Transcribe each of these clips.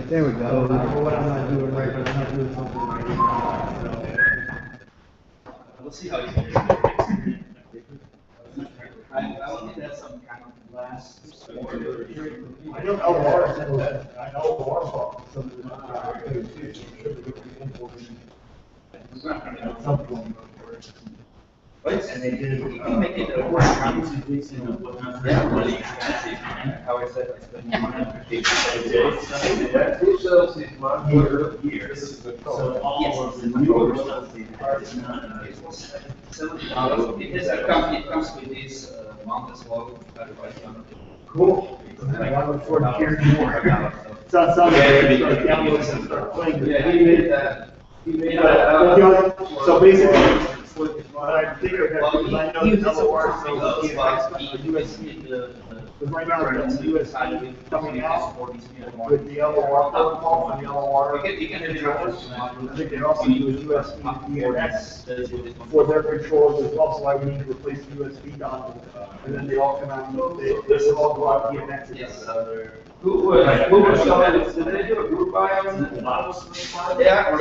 There we go. What I'm not doing right, but I'm not doing something right. We'll see how you do. I will get that some kind of glass. I know LR said that. I know LR bought some of the at some point. And they did. You can make it a work. Yeah, really expensive. How I said, I spent more money. Who sells these modular Years. So So all of the newer stuff they have is not in business. $70 because it comes with this mount as well. Cool. I look forward to hearing more. Sounds like download and start playing. Yeah, he made that. He made that. So basically, what I think of that, because I know the LOR, so right now, there's USB coming out with the LOR protocol and the LOR. You can controllers. I think they also do a USB DNS for their controllers as well, so I would need to replace the USB dongle. And then they all come out, and they all go out DNS. Yes. Who was selling this? Did they do a group buy on it? Yeah.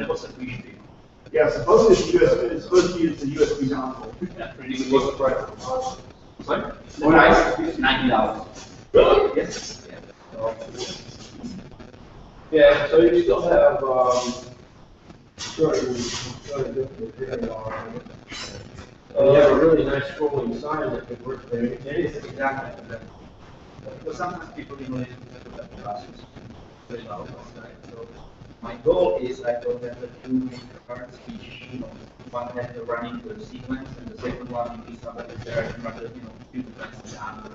It was a free deal. Yeah, supposedly it's USB, it's supposed to use the USB dongle. Yeah, pretty What's good. the price? Sorry? The price is $90. Really? Yes. Yeah, so you still have, you have a really nice scrolling sign that could work there. It is exactly. But sometimes people even look at the process. So my goal is I will have the two main cards each, one has the running the sequence and the second one will be somebody there and rather, do the best down.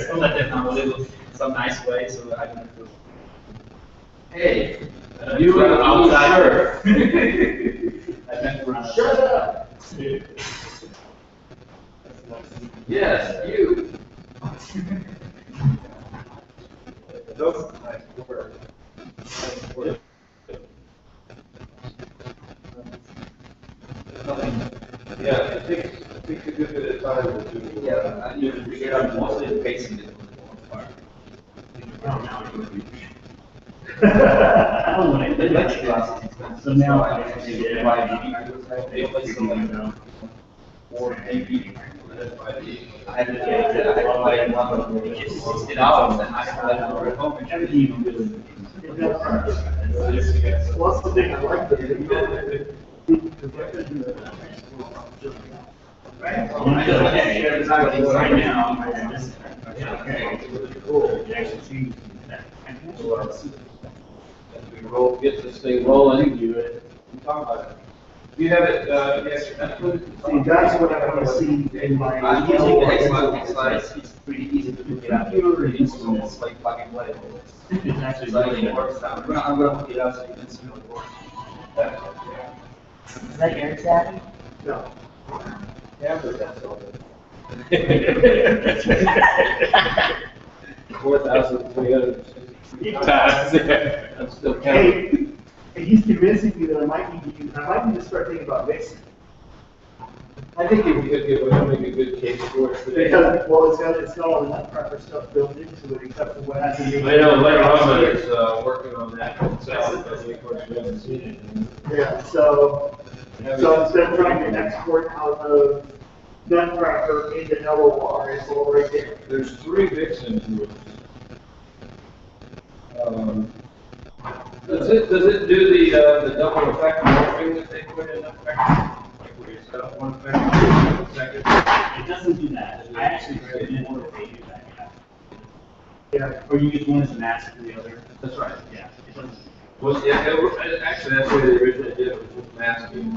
So let them know a little, some nice way, so I don't have to. Hey, You run are outside. sure. I meant to run outside. Shut up. Yes, you. Nope. Yeah, it takes a good bit of time to do. Yeah, you can figure out mostly the pacing is the most part. I don't want to. So now I actually get it. They play some or maybe I had to play one of the kids 16 hours and I play at home and Everything you do. Well, that's the thing I like to do. Right now, okay, cool, you actually see that. As we get this thing rolling, you talk about it. You have it, yes, See, that's what I want to see in my. I'm using the Xbox slides, it's pretty easy to look it up. It's like plug and play. It's actually So really it works out. I'm gonna hook it up so you can see how it works. Is that your daddy? No. yeah, but that's all. 4,360. That's still counting. Hey, he's convincing me that I might need to start thinking about Vixen. I think if you could make a good case for it today. Because, well, it's got all the Nutcracker stuff built into it, except for what has to be. I know later on is working on that himself, because of course we haven't seen it. Yeah, so instead of trying to export out of Nutcracker into LOR, it's all right there. There's 3 Vixen groups. Does it do the double effect morphing that they put in effect? Like where you set up one effect, second? It doesn't do that. I actually recommend that they do that, yeah. Yeah. Or you use one as a mask for the other. That's right. Yeah, it doesn't. Well, yeah, actually, that's the way they originally did it, was with masking,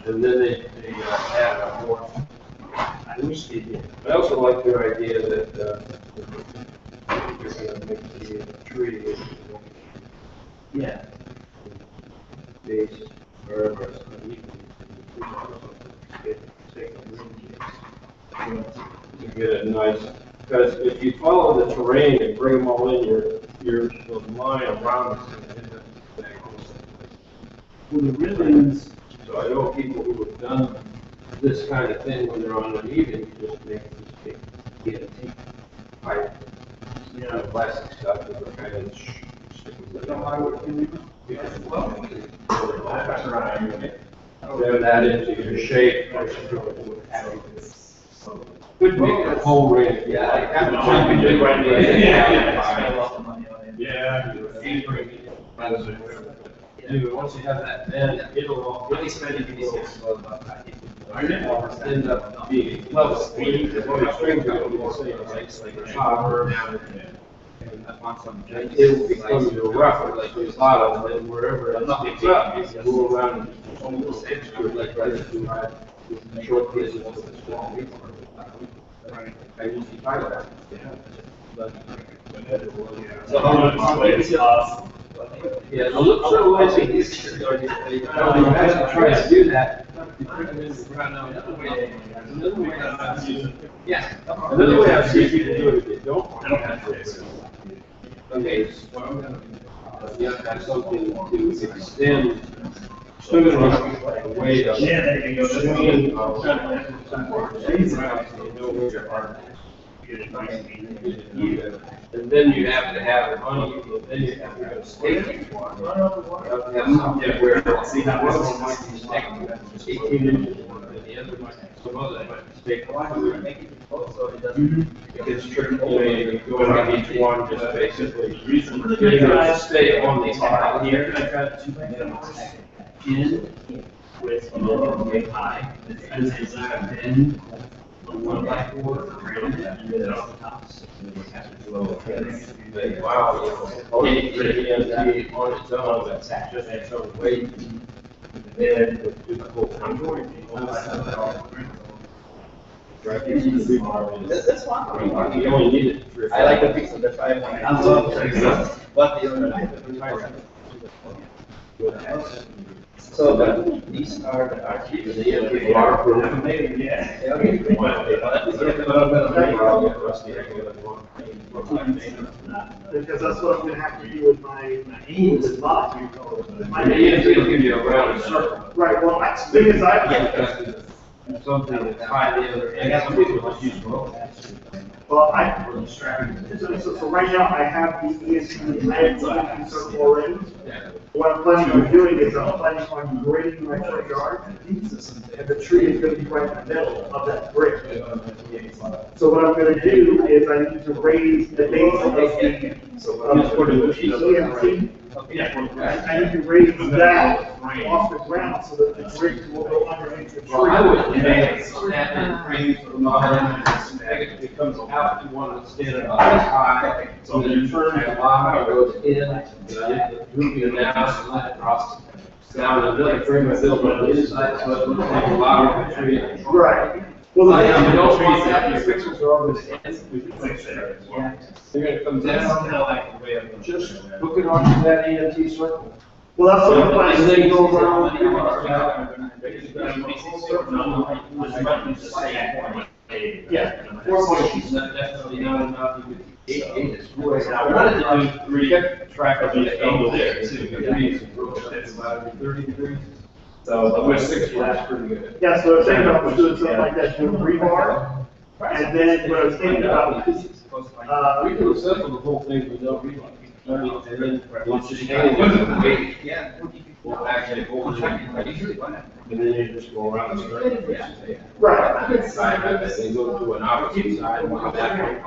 and then they added a morph. I wish they did. I also like their idea that you're gonna make the tree Yeah. base wherever it's to get it nice, because if you follow the terrain and bring them all in, your line around it's gonna end up back. Well, the ribbons, So I know people who have done this kind of thing when they're on an evening, you just make this big, get a pipe, plastic stuff, and kind of Throw that into your shape. Could make a whole ring. Yeah, I kind of Some you do right there. spend a lot of money on it. Yeah. Anyway, once you have that, then it'll all. Really spending these years, well, I think. End up being, well, speed, what the string goes, we'll say, it's like a power. It will become your reference, like your bottom, and then wherever it picks up, you can go around and almost extra, like right to short pieces of the small. I usually try that. So how much Yeah, so I think this is going to try to do that. Yeah. Another way I've seen people do it, if they don't. Okay, so you have to have something to extend, still gonna be a way of. Yeah, there you go. Swinging, you know where your heart is. And then you have to have it on you, and then you have to have a stake. You have to have something where, see how this one might be stacked 18 inches, and the other might, some other might be stacked. It gets tricky, you go around each one, just basically getting it to stay on the top here. In with a little high, and it's then the 1x4 and then off the top. Wow, oh, it's on its own, that's just its own weight. And then with the whole That's fine. you only need it for. I like the pixel, that's why I want. I love pixels. But the so these are the archives. Yeah. Because that's what I'm gonna have to do with my aim is not to. My The aim EMT will give you a round circle. Right, well, that's the thing is I, Something that's high the other end, some people just use both. well, so right now I have the ESP, I have the ESP circle already. What I'm planning on doing is I'm planning on grading my front yard, and the tree is gonna be right in the middle of that brick. So what I'm gonna do is I need to raise the base of the EMT. I need to raise that off the ground so that the brick will go underneath the tree. Well, I would snap and frame from the it comes out, you want to stand it up high, so then you turn the lava, it goes in, drooping it down, and let it cross down another frame of build on the inside, so it looks like a lava of a tree. Right. Well, I the mean, thing don't want is, that, your pixels are always, they're gonna come down, just hook it onto that EMT circle. well, that's what I'm planning. And then go around. Yeah. 4.8 is definitely not enough, you could, 8 is four. I wanted to do 3, track of the angle there too, 3 is about 30 degrees. So with 60, that's pretty good. Yeah, so I was thinking about doing something like that, doing rebar, and then what I was thinking about is, We can assemble the whole thing without rebar. And then once it's hanging with the weight, we'll actually hold it, and then you just go around the circle. right, Side of it, and go to an opposite side, and come that way.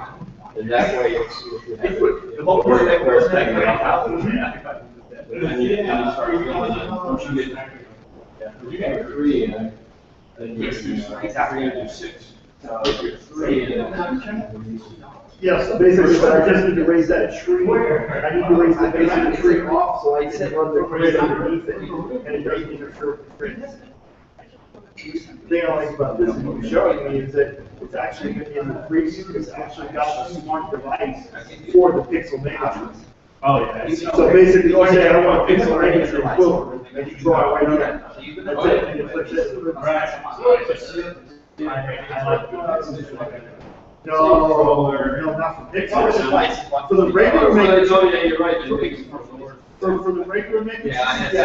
And that way, it's, you have it. The whole point that we're saying. And then you start feeling it, once you get, you get 3 in, then you're 3 into 6. So if you're 3 in, yeah, so basically, I just need to raise that tree, I need to raise the base of the tree off, so I can run the grid underneath it, and it doesn't interfere with the grid. The thing I like about this, and what you're showing me, is that it's actually gonna be in the trees, it's actually got a smart device for the pixel management. Oh, yeah. So basically, you say, I want a pixel management equivalent, and you draw it right here. That's it, and you click this. No, not for pixels. For the regular make. Oh, yeah, you're right, the big- For the regular make. Yeah, I had to.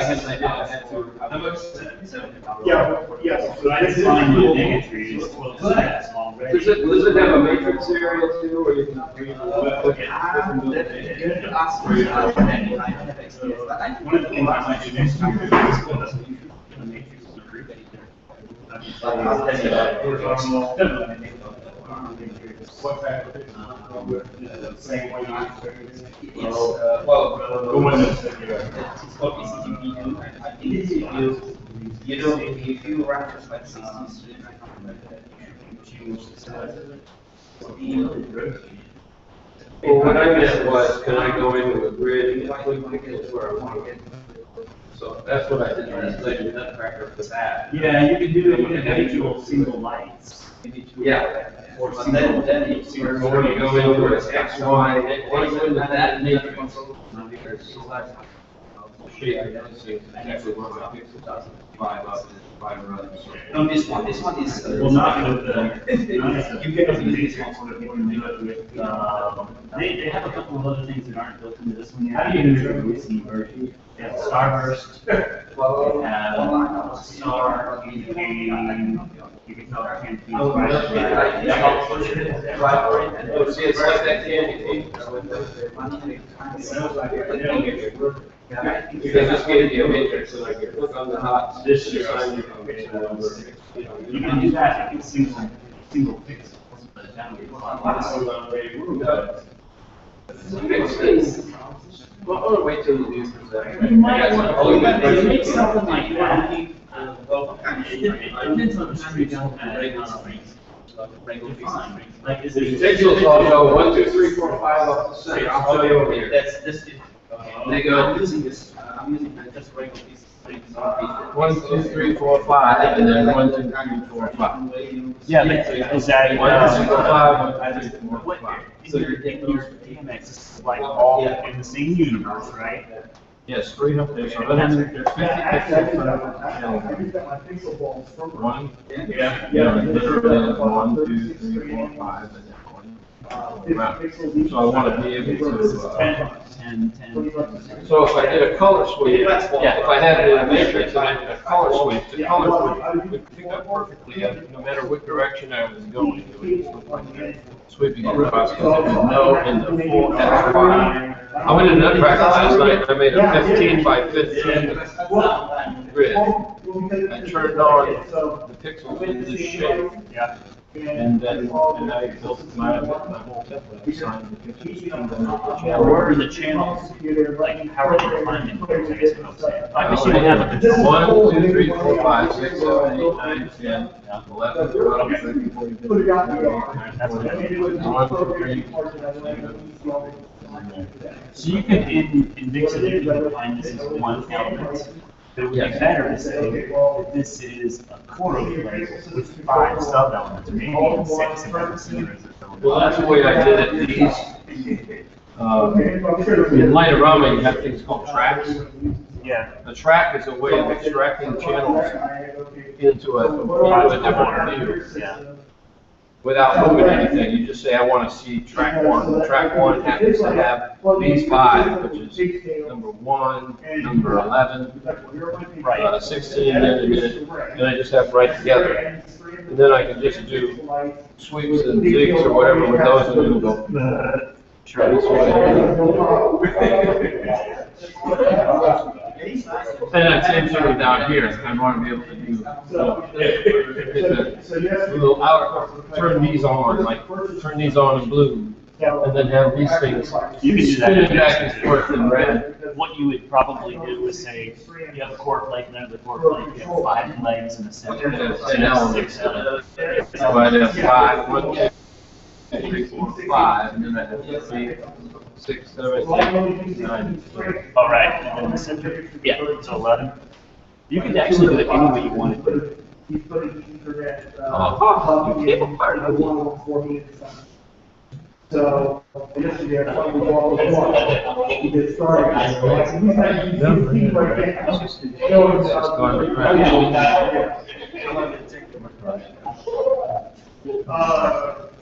Yeah, yes. So But I this just is find the cool. bigger trees, well, it's that small. already. Does it have a matrix area too, or you can read? One of the things I might do next time is the matrix is a group. What type of pixel? Same way you expect it? The one it's called PCTP2. I think you know, if you run just like 60 you choose Well, what I meant was, can I go into a grid and click pixels where I want it? So that's what I did, I just laid the Nutcracker for that. Yeah, you can do individual single lights. Yeah. Or But single. then you see Or when you go into it, X, Y, and when you go into that matrix, shape it, and see exactly where my pixels are. Five up, five runs. No, this one is. Well, not with the. You can use this one. Sort of you can do it with, they have a couple of other things that aren't built into this one yet. How do you do it with the version? They have Starburst. Well, They have Star, you can tell our campaign. Oh, see, it's like that candy cane. If they just gave you a matrix and I could click on the dots, this year, sign your pixel number. You can do that, it's single pixels. But that would be a lot Well, I'm gonna wait till you do that. You might want to make something like that. It depends on the street. Like, is There's it? pixels, I'll go 1, 2, 3, 4, 5 up to 6. I'll show you over here. That's this. They go- I'm using this. I'm using just regular piece of things. 1, 2, 3, 4, 5, and then 1, 2, 3, 4, 5. Yeah, but is that, 1, 2, 5, 1, 2, 3, 4, 5. So your DMX is like all in the same universe, right? Yes, straight up there, so there's 50 pixels for I every just got my pixel balls from. one. Yeah. Yeah, literally 1, 2, 3, 4, 5, and then 1. So I want to be able to, 10. so if I did a color sweep, yeah, if I had it in a matrix and I did a color sweep, the color sweep would pick up perfectly, no matter what direction I was going. It would just look like that. Sweeping across, because it would know in the full X5. I went to Nutcracker last night and I made a 15 by 15 grid. I turned on the pixels in this shape. Yeah. And then, and I built my whole template, assigned the pictures, and then the Where channel. are the channels? Like, how are they defined in context? I guess you would have a control. 1, 2, 3, 4, 5, 6, 7, 8, 9, 10, 11, 12, 13, 14, 15, 16, 1, 2, 3. So you could, in Vixen, you can define this as one element. But it would be better to say that this is a core overlay with 5 sub-elements, or maybe even 6 if I consider it. Well, that's the way I did it. These, in Lightorama, you have things called tracks. Yeah. A track is a way of extracting channels into a different view. Yeah. Without moving anything, you just say, I want to see track 1. Track 1 happens to have these 5, which is number 1, number 11, Right. 16, and I just have right together. And then I can just do sweeps and jigs or whatever with those, and it'll go. Sure. And that same thing down here, I want to be able to do, little turn these on, like, turn these on in blue, and then have these things You can do that. spinning back and forth in red. What you would probably do is say, you have a core plate, and under the core plate, you have 5 legs in the center. And elements. So I'd have 5, 1, 2, 3, 4, 5, and then I have 3, 6, 7, 8, 9. All right, in the center. Yeah, so 11. You can actually do it any way you want it. Cable part of So, yesterday, I thought we all we get started.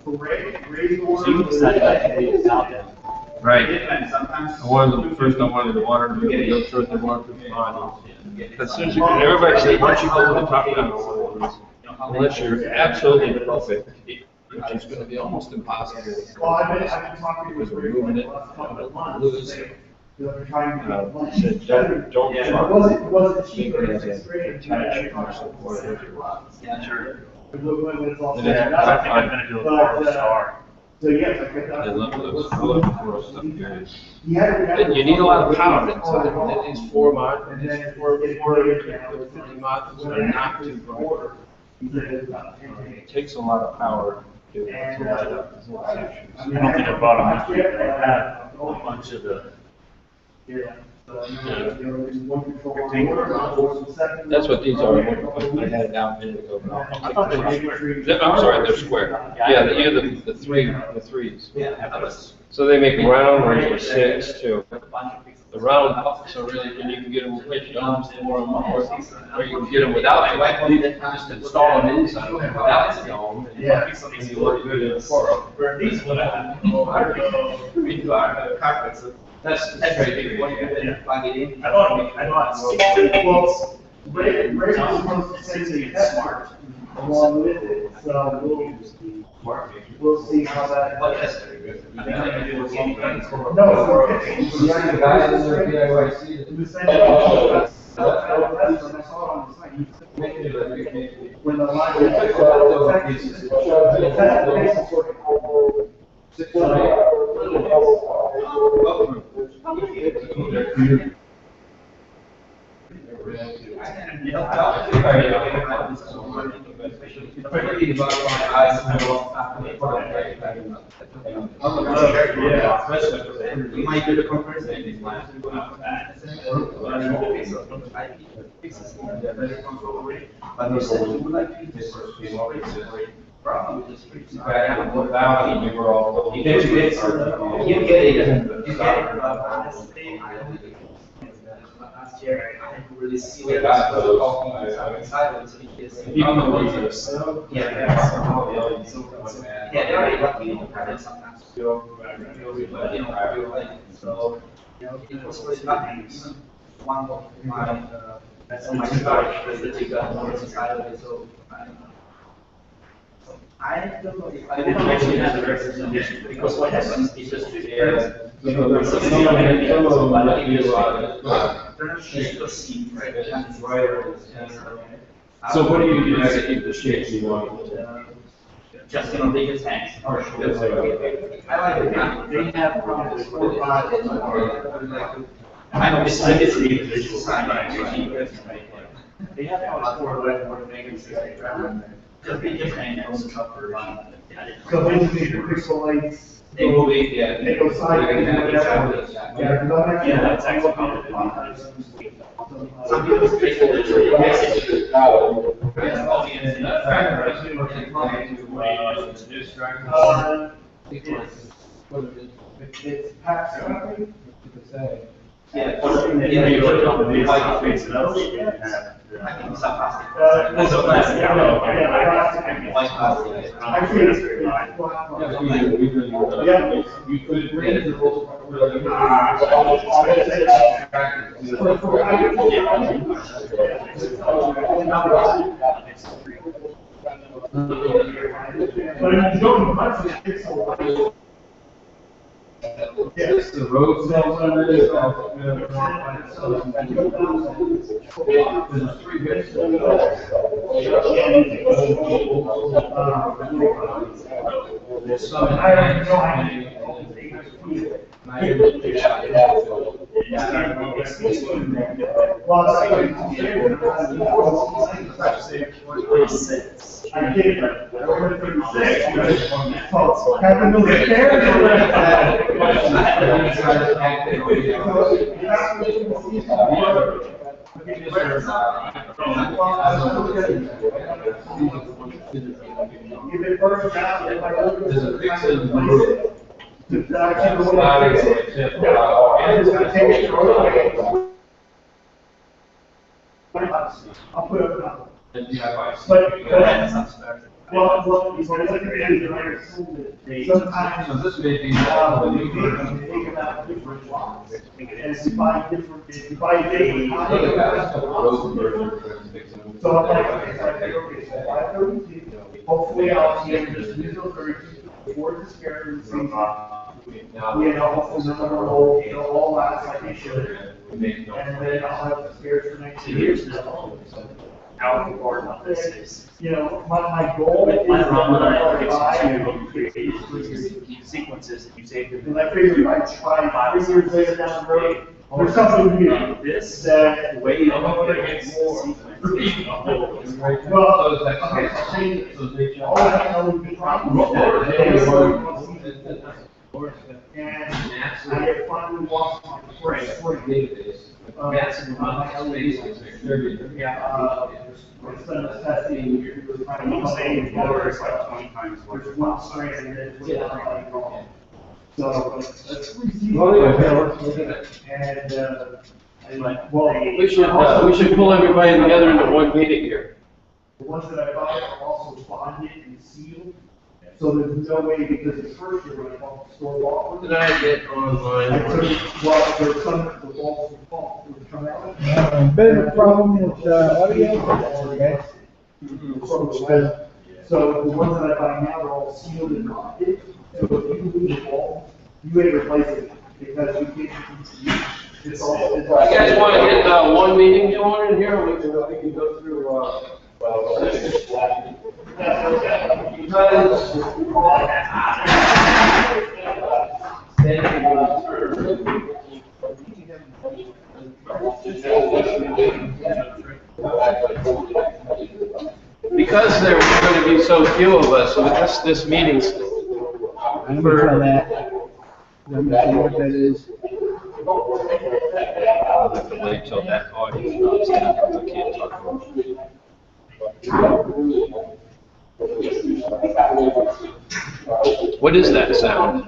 So you decided to leave it out there. Right. I wanted the water to get it through the waterproof bond. As soon as you, everybody said, once you go to the top down, unless you're absolutely perfect, which is gonna be almost impossible. Well, I've been talking with Because we're moving it, the last couple of I'm months. gonna lose. They're trying to get lunch. Said, don't Yeah, try. it wasn't Think cheaper, it it's has sixth grade. a tennis shoe or something. Yeah, sure. When it's all And said then and I think I'm done. gonna do a But, four star. So yes, I picked up. I love those, I love the floral stuff, guys. He had to- And you need a lot of power inside, and then these four modules, And these then four, it- four, three modules are not too bright. It takes a lot of power to light up this whole section. I don't think I bought them this week, but I have a bunch of the. Yeah. That's what these are, I had it down a minute ago, but I thought they were square. I'm sorry, they're square. Yeah, you're the threes. Yeah. So they make round ones with six too. The round, so really, and you can get them, get domes for them, or you can get them without, you just install them inside without the dome. Yeah. And you look good in the forum. That's very big. What you do, plug it in. I bought 6 Well, Ray was supposed to send me a smart along with it, so we'll see how that. But that's very good. No, for pitching. Yeah, the guy in the DIYC. He was sending me. I saw it on the site. When the We might do the conference. But they said you would like to this. Probably just pretty. I have one value, we were all. You get it. You get it. Last year, I didn't really see what I was talking inside because. Even the ones that are So, yeah, they're already lucky to have it sometimes. So, it was really nothing. Even one of my, my storage that you got was inside of it, so. I don't know if I didn't mention it as a representation, because what happens is just. So what do you do to keep the shapes you want? Just gonna leave his hands. I like it. They have probably 4 or 5. I know this is the visual They have probably 4 or 5 more things. Just be different angles. So basically the pixel lights. They will be, yeah. They go side to whatever. Yeah, that's actually. Some people say that it's a message. It's past something. Yeah. I think some plastic. White plastic. Actually, it's black. Yeah. You could. But if you don't much, it's pixel. Yes, the road cells under this. There's 3 bits. There's some. I did. Having those stairs. There's a Vixen. I'll put up another. And DIY. But Well, it's what I think it is, sometimes, So this may be. when you think about different lots, and if you buy different, if you buy different. So I'm like, okay, so I think, okay, so 532, hopefully I'll see them just use those very towards the spare and see. You know, hopefully none of them will, they'll all last like they should. And then I'll have the spares for next year. Out of the board on this is. You know, my goal is. My Rama and I to gets buy- to sequences that you save. And I figured I'd try 3 years later down the road, there's something here. This That way I'm over gonna against get more. more. Well, So it's okay, like- see, all I know is the problem is that they were, and I finally walked my first spring. Database. Massive amount of space. It's been a testing, it was trying to save It's like more. 20 times There's larger. one strand and then it's everything wrong. So, let's receive. And, well. We should pull everybody together into one meeting here. The ones that I buy are also bonded and sealed, so there's no way, because the first year when I bought the store bought What one. did I get I online? took, well, there's some, the walls were falling, it would come out. Bit of a problem with audio, okay? So the ones that I buy now are all sealed and bonded, so if you lose a wall, you ain't replace it, because you can't, it's all. You guys want to get one meeting going in here, we can go through, because there were going to be so few of us, so this meeting's I'm gonna try that. Let me see what that is. I'll have to wait till that audio stops down, because I can't talk about. What is that sound?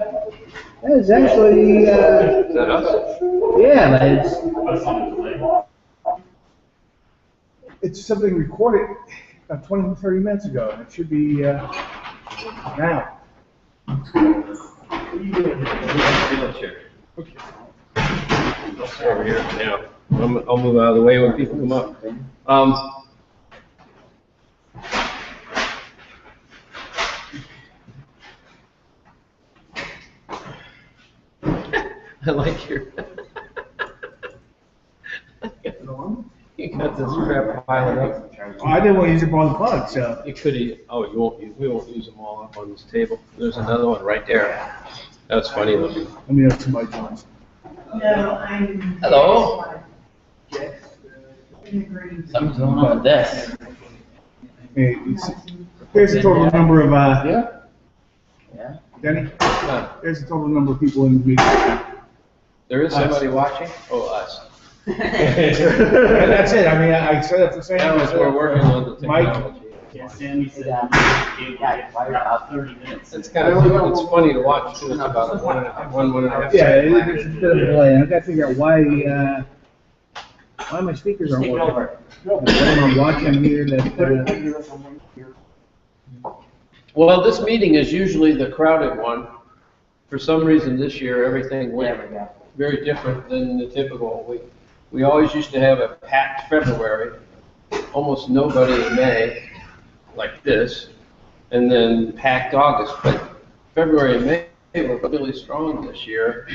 That is actually, Is that us? yeah, but it's, That's on the delay. it's something recorded 20, 30 minutes ago, and it should be, now. Over here now. I'll move out of the way when people come up. I like your. You got this crap piling up. Oh, I didn't want to use it for all the plugs, so. You could, oh, we won't use them all up on this table. There's another one right there. That's funny looking. Let me know if somebody joins. Hello? Something's going on with this. Hey, there's the total number of, Yeah. Denny, Huh. there's the total number of people in the meeting. There is somebody watching? Oh, us. And that's it, I mean, I set up the same. That was, we're working on the Mike? technology. Yeah, Sammy said Yeah. it Yeah, for about 30 minutes. It's kind of, it's funny to watch too. It's about one and a half. Yeah, seconds. it's a bit of a delay, I've got to figure out why my speakers aren't Take it working. over. What am I watching here that, Well, this meeting is usually the crowded one. For some reason this year, everything There went we go. very different than the typical week. We always used to have a packed February, almost nobody in May, like this, and then packed August. But February and May were really strong this year.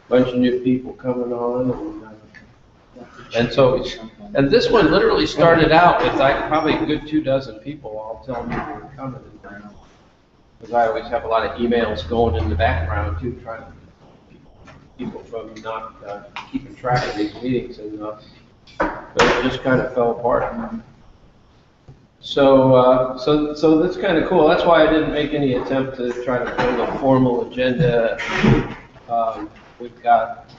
Bunch of new people coming on, and so, and this one literally started out with like probably a good 24 people all telling me they were coming. Because I always have a lot of emails going in the background too, trying to keep people from not keeping track of these meetings, and but it just kind of fell apart. So that's kind of cool. That's why I didn't make any attempt to try to build a formal agenda. We've got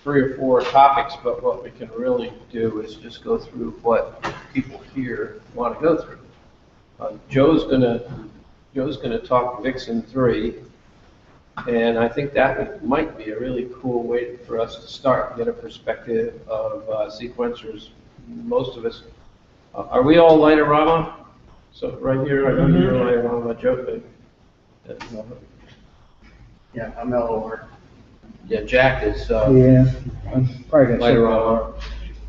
3 or 4 topics, but what we can really do is just go through what people here want to go through. Joe's gonna talk Vixen 3, and I think that might be a really cool way for us to start, get a perspective of sequencers. Most of us, are we all Lightorama So right here, I know you're relying on my joke. Yeah, I'm LOR. Yeah, Jack is, Yeah, I'm probably gonna. later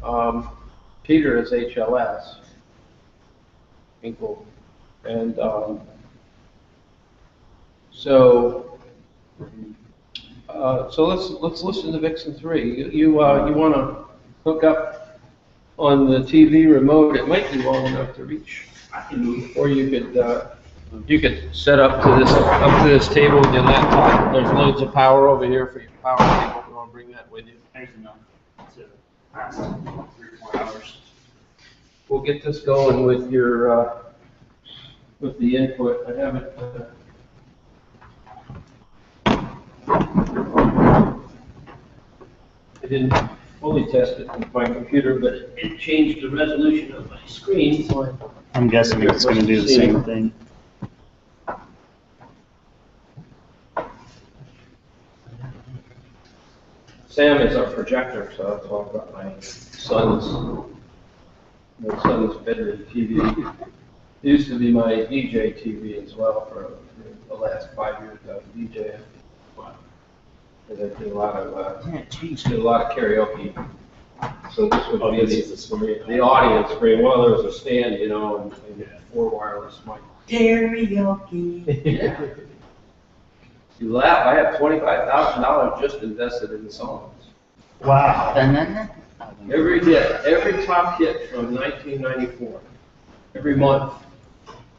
on. Peter is HLS. Equal. And, so let's listen to Vixen 3. You wanna hook up on the TV remote, it might be long enough to reach. Or you could set up to this table with your laptop. There's loads of power over here for your power cable, if you wanna bring that with you. There's enough to last 3 or 4 hours. We'll get this going with your, with the input. I have it, I didn't fully test it with my computer, but it changed the resolution of my screen, so I'm guessing it's gonna do the same thing. Sam is our projector, so that's all about my son's bedroom TV. It used to be my DJ TV as well for the last 5 years I was DJing. Because I did a lot of karaoke. So this would be the audience screen. Well, there was a stand, you know, and 4 wireless mics. Karaoke. You laugh, I have $25,000 just invested in the songs. Wow. Every hit, every top hit from 1994, every month,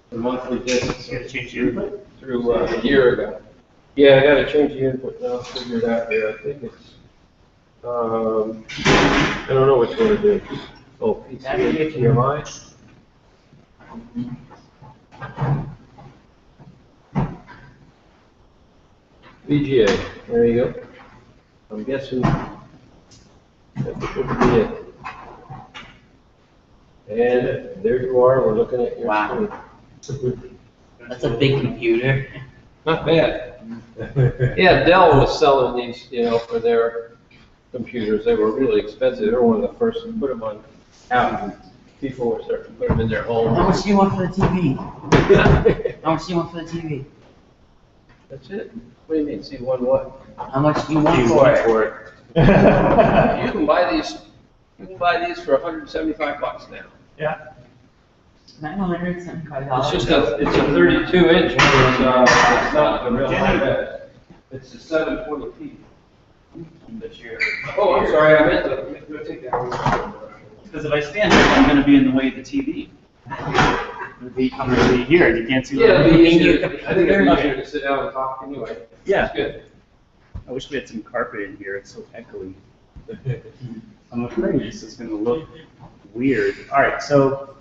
the monthly discs. You gotta change the input? Through a year ago. Yeah, I gotta change the input now, figure it out here, I think it's, I don't know which one it is. Oh, PCMI? VGA, there you go. I'm guessing that should be it. And there you are, we're looking at your Wow. screen. That's a big computer. Not bad. Yeah, Dell was selling these, you know, for their computers. They were really expensive. They were one of the first to put them on out. People were starting to put them in their How homes. much do you want for the TV? How much do you want for the TV? That's it. What do you mean? See one what? How much do you want for it? You can buy these. You can buy these for $175 now. Yeah. $975. It's a 32 inch. It's not the real high res. It's a 720p. Oh, I'm sorry. I meant to take that. Because if I stand up, I'm gonna be in the way of the TV. I'm gonna be here, and you can't see what Yeah, I'm it'd be doing. easier. I think it'd be easier to sit down and talk anyway. Yeah. That's good. I wish we had some carpet in here, it's so echoey. I'm afraid this is gonna look weird. All right, so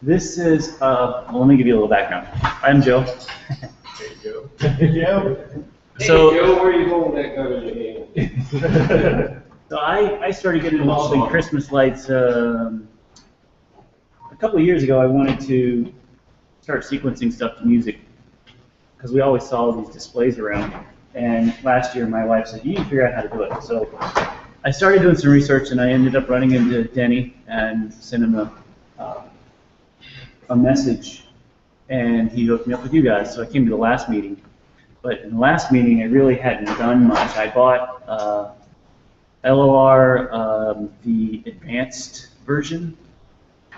this is, well, let me give you a little background. I'm Joe. There you go. Joe. Hey, So, Joe, where are you holding that gun in your hand? so I started getting involved in Christmas lights, a couple of years ago. I wanted to start sequencing stuff to music, because we always saw these displays around. And last year, my wife said, you need to figure out how to do it. So I started doing some research, and I ended up running into Denny and sent him a message, and he hooked me up with you guys. So I came to the last meeting. But in the last meeting, I really hadn't done much. I bought LOR, the advanced version,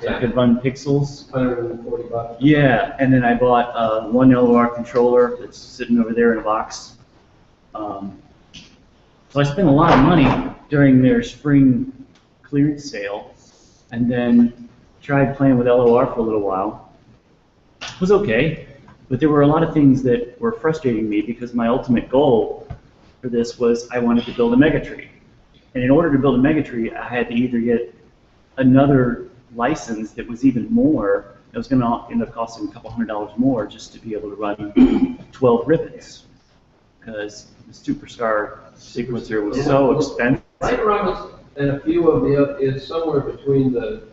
so I could run pixels. $140. Yeah, and then I bought one LOR controller that's sitting over there in a box. So I spent a lot of money during their spring clearance sale, and then tried playing with LOR for a little while. It was okay, but there were a lot of things that were frustrating me because my ultimate goal for this was I wanted to build a megatree. And in order to build a megatree, I had to either get another license that was even more. It was going to end up costing a couple $100 more just to be able to run 12 ribbons, because the Superstar sequencer was so expensive. Right around this, and a few of the, is somewhere between the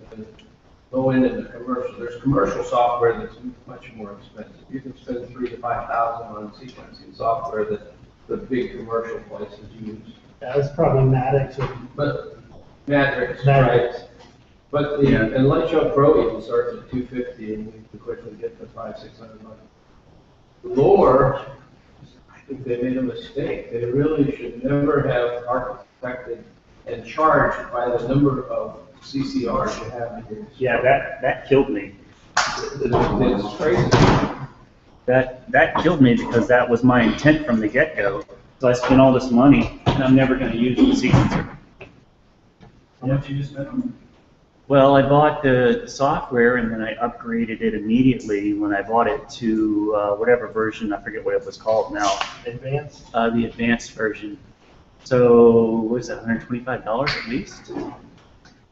low end and the commercial. There's commercial software that's much more expensive. You can spend $3,000 to $5,000 on sequencing software that the big commercial places use. That was probably Maddox. But Matrix, Matrix. right? But and Light Show Pro even starts at $250 and you can quickly get to $500-600. Lure, I think they made a mistake. They really should never have architected and charged by the number of CCRs you have in your. Yeah, that killed me. It's crazy. That killed me because that was my intent from the get-go. So I spent all this money and I'm never going to use the sequencer. How much you just spent on? Well, I bought the software and then I upgraded it immediately when I bought it to whatever version, I forget what it was called now. Advanced? The advanced version. So, what is it, $125 at least?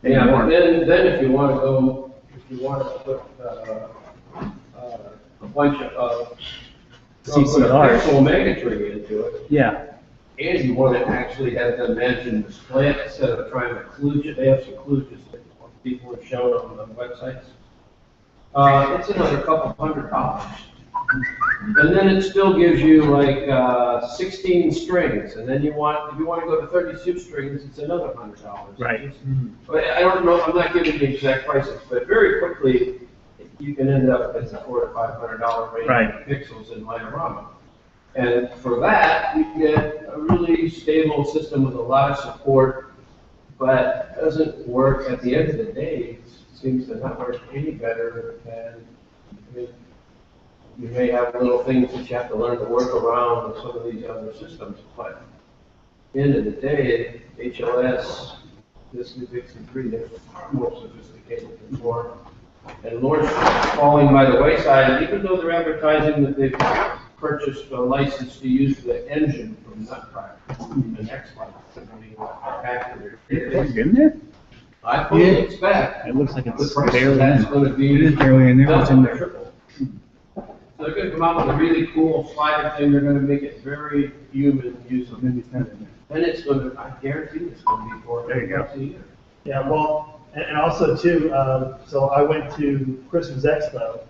Maybe Yeah, more. but then if you want to go, if you want to put a bunch of CCRs. pixel magnitude into it, Yeah, and you want to actually have them mention the slant instead of trying to kludge it, they have some kludges that people have shown on the websites. It's another couple $100. And then it still gives you like 16 strings, and then if you want to go to 32 strings, it's another $100. right. But I don't know, I'm not giving the exact prices, but very quickly, you can end up at the $400 to $500 range Right. of pixels in Lightorama. And for that, you get a really stable system with a lot of support, but doesn't work at the end of the day. It seems to not work any better than, I mean, you may have little things that you have to learn to work around with some of these other systems, but at the end of the day, HLS, this new Vixen 3, they're far more sophisticated than Lure. And Lure's falling by the wayside, even though they're advertising that they've purchased a license to use the engine from Nutcracker and X-Light. It's in there? I fully expect It looks like the it's price of barely that's in. going to be It is barely in there, it's in double, there. triple. So they're going to come out with a really cool slider thing. They're going to make it very human usable. Maybe it's not in there. And it's going to, I guarantee it's going to be There you go. $400 a year. Yeah, well, and also too, so I went to Christmas Expo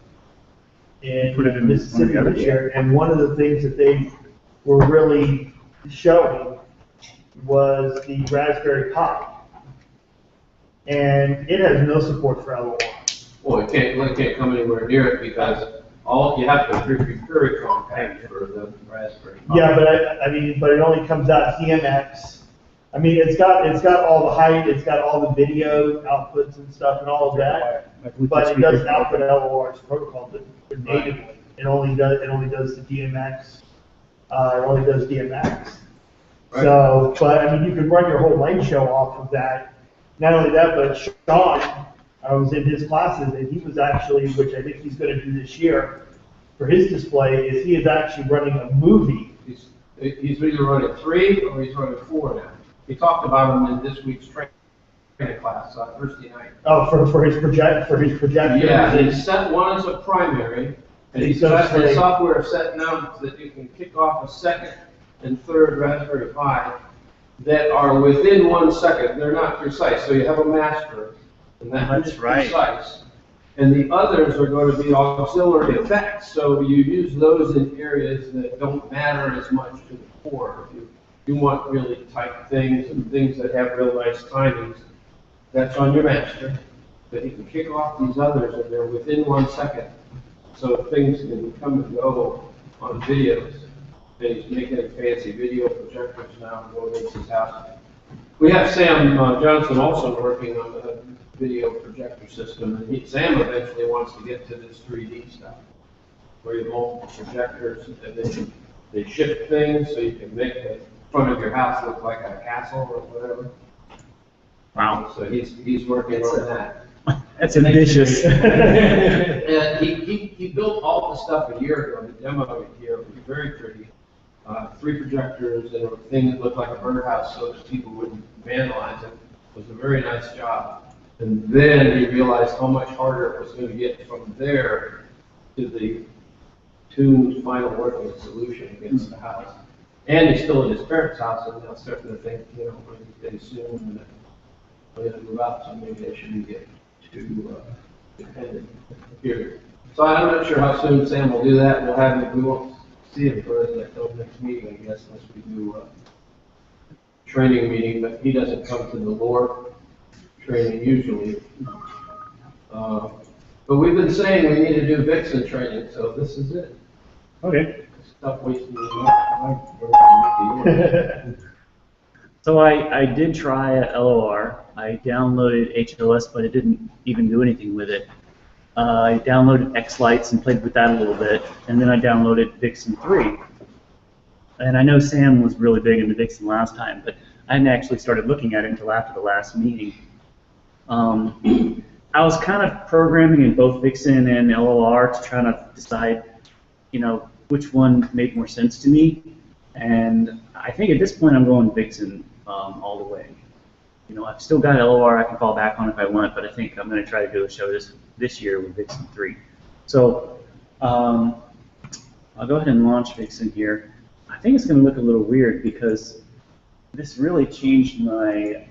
in Put it in Mississippi one of the this year, and one of the things that they were really showing was the Raspberry Pi. And it has no support for LOR. Well, it can't come anywhere near it because all, you have to be very compact for the Raspberry Pi. Yeah, but I mean, but it only comes out DMX. I mean, it's got all the height, it's got all the video outputs and stuff and all of that, but it doesn't output LOR's protocol natively. It only does the DMX. It only does DMX. Right. So, but I mean, you can run your whole light show off of that. Not only that, but Sean, I was in his classes, and he was actually, which I think he's going to do this year for his display, is he is actually running a movie. He's either running 3 or he's running 4 now. He talked about them in this week's training class, Thursday night. Oh, for his projector. Yeah, he set one as a primary, and he's So got the say- software set now so that you can kick off a second and third Raspberry Pi that are within 1 second. They're not precise, so you have a master, and That's is right. precise. And the others are going to be auxiliary effects, so you use those in areas that don't matter as much to the core. If you want really tight things and things that have real nice timings, that's on your master. But you can kick off these others and they're within 1 second. So things can come and go on videos. And he's making fancy video projectors now going into his house. We have Sam Johnson also working on the video projector system. And Sam eventually wants to get to this 3D stuff, where you have multiple projectors and then they shift things so you can make the front of your house look like a castle or whatever. Wow. So he's working on that. That's ambitious. And he built all the stuff a year ago, the demo it here, it was very pretty. 3 projectors and a thing that looked like a birdhouse so that people wouldn't vandalize it. It was a very nice job. And then he realized how much harder it was going to get from there to the tuned final working solution against the house. And he's still at his parents' house and now starting to think, when he stays soon and when they move out, so maybe I shouldn't get too dependent here. So I'm not sure how soon Sam will do that. We'll have him, we won't see him for the next meeting, I guess, unless we do a training meeting, but he doesn't come to the Lure training usually. But we've been saying we need to do Vixen training, so this is it. Okay. Stop wasting your time. So I did try a LOR. I downloaded HLS, but it didn't even do anything with it. I downloaded X-Lights and played with that a little bit, and then I downloaded Vixen 3. And I know Sam was really big into Vixen last time, but I hadn't actually started looking at it until after the last meeting. I was kind of programming in both Vixen and LOR to try to decide, you know, which one made more sense to me. And I think at this point I'm going Vixen all the way. You know, I've still got LOR I can fall back on if I want, but I think I'm going to try to do a show this year with Vixen 3. So I'll go ahead and launch Vixen here. I think it's going to look a little weird because this really changed my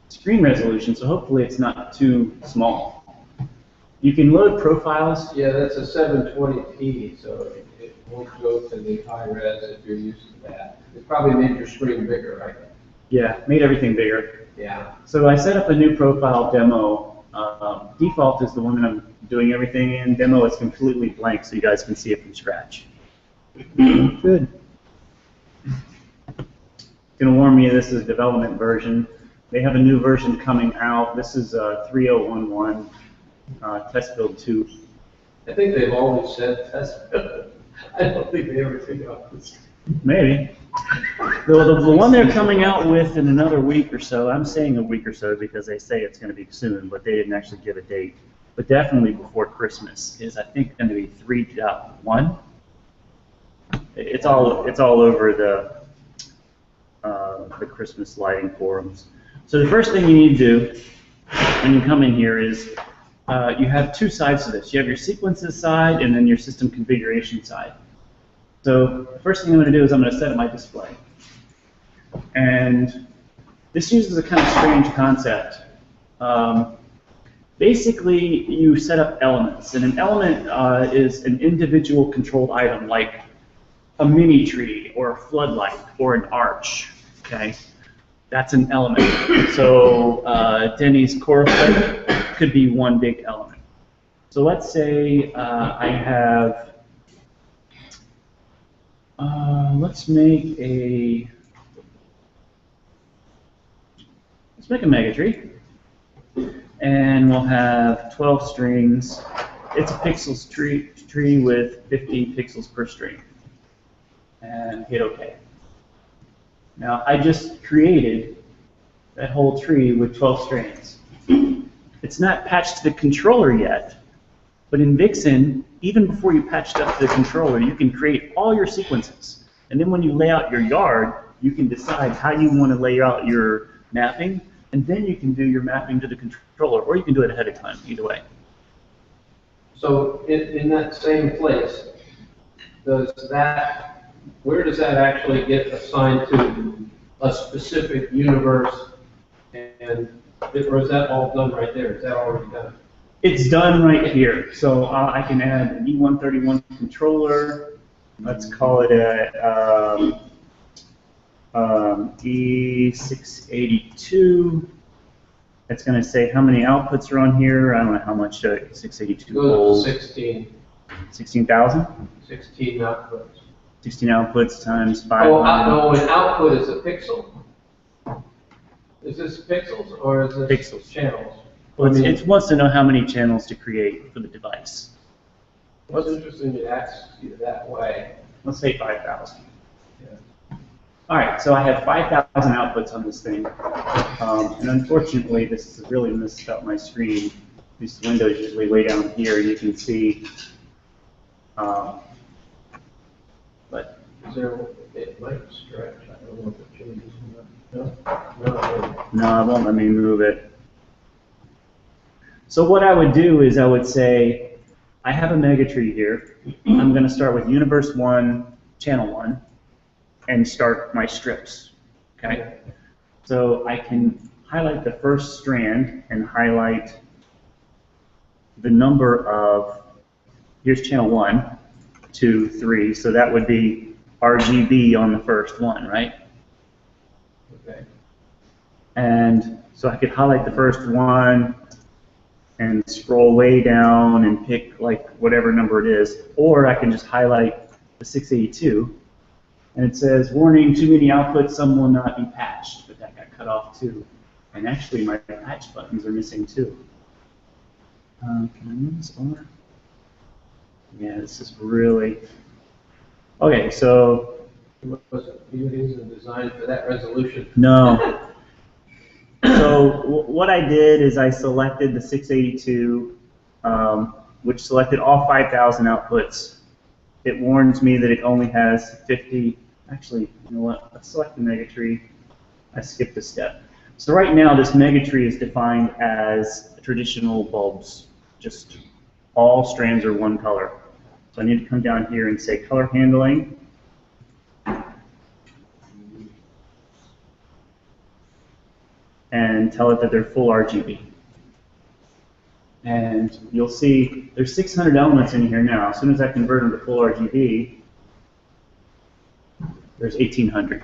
screen resolution, so hopefully it's not too small. You can load profiles. Yeah, that's a 720p, so it won't go to the high res if you're used to that. It probably made your screen bigger, right? Yeah, made everything bigger. Yeah. So I set up a new profile demo. Default is the one that I'm doing everything in. Demo is completely blank, so you guys can see it from scratch. Good. Gonna warn you, this is a development version. They have a new version coming out. This is 3011 test build 2. I think they've always said test build. I don't think they ever figure out this. Maybe. The one they're coming out with in another week or so, I'm saying a week or so because they say it's going to be soon, but they didn't actually give a date. But definitely before Christmas is, I think, going to be 3.1. It's all over the Christmas lighting forums. So the first thing you need to do when you come in here is you have two sides to this. You have your sequences side and then your system configuration side. So the first thing I'm going to do is I'm going to set up my display. And this uses a kind of strange concept. Basically, you set up elements, and an element is an individual controlled item, like a mini tree, or a floodlight, or an arch. Okay, that's an element. So Denny's core plate could be one big element. So let's say I have. Let's make a mega tree, and we'll have 12 strings. It's a pixels tree with 50 pixels per string, and hit OK. Now I just created that whole tree with 12 strings. It's not patched to the controller yet, but in Vixen, even before you patched up the controller, you can create all your sequences. And then when you lay out your yard, you can decide how you want to lay out your mapping, and then you can do your mapping to the controller, or you can do it ahead of time, either way. So in that same place, where does that actually get assigned to a specific universe, or is that all done right there? Is that already done? It's done right here. So I can add an E131 controller. Let's call it a E682. It's going to say how many outputs are on here. I don't know how much 682 goes to 16. 16,000? 16 outputs. 16 outputs times 5. Oh, no, an output is a pixel. Is this pixels or is this Pixels. channels? Well, it wants to know how many channels to create for the device. What's interesting, it asks you that way. Let's say 5,000. Yeah. All right, so I have 5,000 outputs on this thing, and unfortunately, this has really messed up my screen. This window is usually way down here, and you can see. But it might stretch. I don't know if it changes. No, it won't let me move it. So what I would do is I would say, I have a mega tree here. I'm going to start with Universe 1, Channel 1, and start my strips. Okay? So I can highlight the first strand and highlight the number of, here's Channel 1, 2, 3, so that would be RGB on the first one, right? Okay. And So I could highlight the first one and scroll way down and pick like whatever number it is, or I can just highlight the 682, and it says, warning, too many outputs, some will not be patched, but that got cut off too. And actually my patch buttons are missing too. Can I move this over? Yeah, this is really, okay, so. Was it beauties and design for that resolution? No. So what I did is I selected the 682, which selected all 5,000 outputs. It warns me that it only has 50. Actually, you know what? Let's select the megatree. I skipped a step. So right now, this megatree is defined as traditional bulbs. Just all strands are one color. So I need to come down here and say color handling. And tell it that they're full RGB. And you'll see there's 600 elements in here now. As soon as I convert them to full RGB, there's 1,800.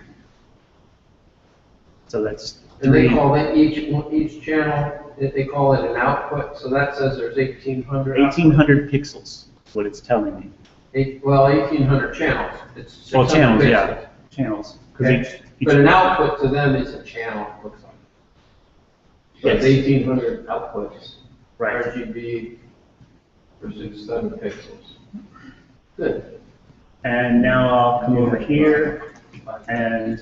So that's And they three. call it each channel, they call it an output, so that says there's 1,800. 1,800 pixels, is what it's telling me. Well, 1,800 channels. It's Well, 600 channels, pixels. yeah, channels. 'Cause Okay. each But an output to them is a channel, it looks like. So it's Yes. 1,800 outputs. Right. RGB for 600 pixels. Good. And now I'll come over here, and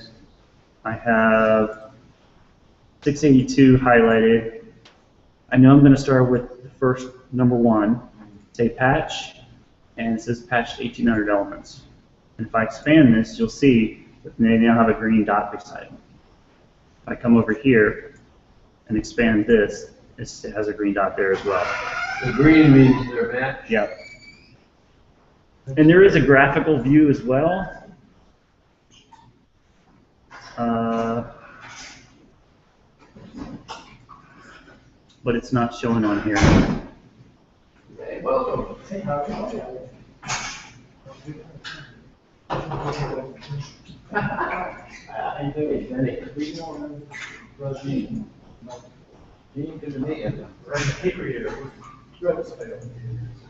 I have 682 highlighted. I know I'm going to start with the first number one, say patch, and it says patched 1,800 elements. And if I expand this, you'll see that they now have a green dot beside them. If I come over here and expand this, it has a green dot there as well. The green means they're matched. Yep. And there is a graphical view as well. But it's not showing on here. Hey, welcome. How you doing, Jenny? Gene, good to meet you.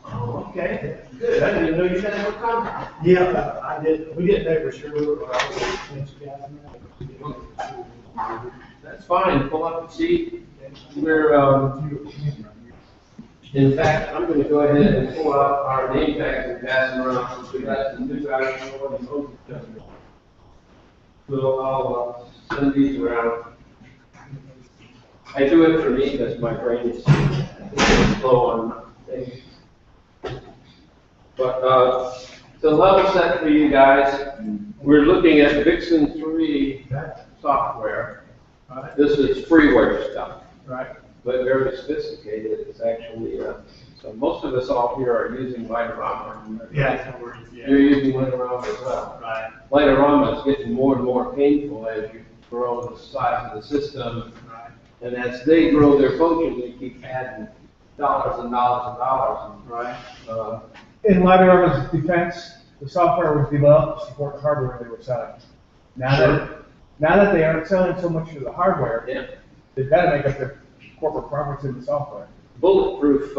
Oh, okay, good. I didn't even know you guys were coming. Yeah, I did, we didn't know for sure. That's fine, pull up and see. We're, in fact, I'm gonna go ahead and pull out our name tags and pass them around, since we got some new guys who want to vote. So I'll send these around. I do it for me because my brain is slow on things. But to level set for you guys, we're looking at Vixen 3 software. This is freeware stuff. Right. But very sophisticated. It's actually, so most of us all here are using Lightorama. Yeah. You're using Lightorama as well. Right. Lightorama is getting more and more painful as you grow the size of the system. Right. And as they grow their function, they keep adding dollars and dollars and dollars. Right. In Lightorama's defense, the software was developed to support the hardware they were selling. Now that they aren't selling so much of the hardware, Yeah. they've got to make up their corporate profits in the software. Bulletproof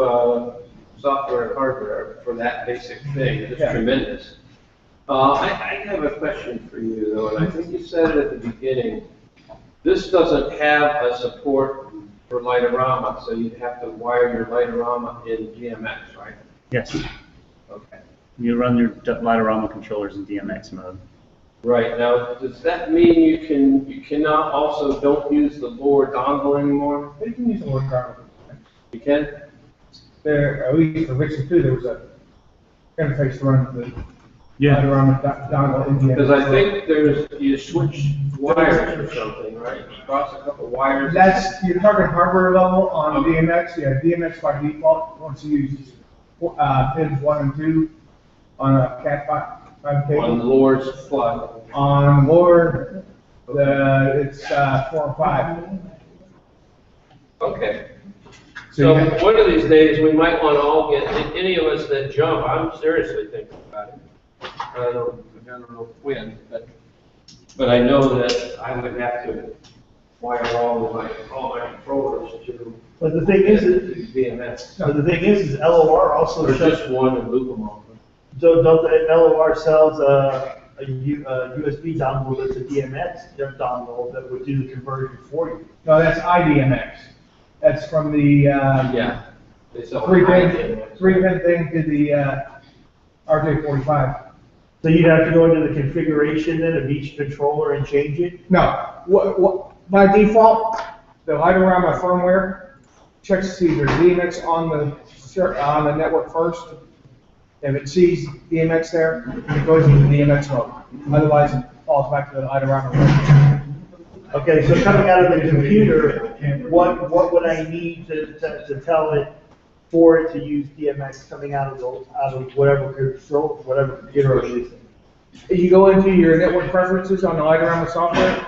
software and hardware for that basic thing is Yeah. tremendous. I have a question for you though, and I think you said it at the beginning. This doesn't have a support for Lightorama, so you'd have to wire your Lightorama in DMX, right? Yes. Okay. You run your Lightorama controllers in DMX mode. Right, now, does that mean you cannot also don't use the lower dongle anymore? They can use the word hardware. You can? There, at least for Vixen 2, there was a interface to run the Yeah. Lightorama dongle in the Because I think you switch wires or something, right? You cross a couple wires. That's, you're talking hardware level on DMX. Yeah, DMX by default wants to use pins 1 and 2 on a Cat5 On cable. Lord's plug. On lower, it's 4 and 5. Okay. So So you have- one of these days, we might want to all get, any of us that jump, I'm seriously thinking about it. I don't know when, but I know that I would have to wire all my controllers to But the thing is, DMX. LOR also Or shows, just one and loop them all. don't the LOR sells a USB dongle that's a DMX dongle that would do the conversion for you. No, that's IDMX. That's from the, Yeah. They sell three high pin DMX. thing to the, RJ45. So you'd have to go into the configuration then of each controller and change it? No, by default, the Lightorama firmware checks to see if there's DMX on the network first. If it sees DMX there, it goes into DMX mode. Otherwise, it falls back to the Lightorama mode. Okay, so coming out of the computer, what would I need to tell it for it to use DMX coming out of whatever control, whatever computer I'm using? You go into your network preferences on the Lightorama software,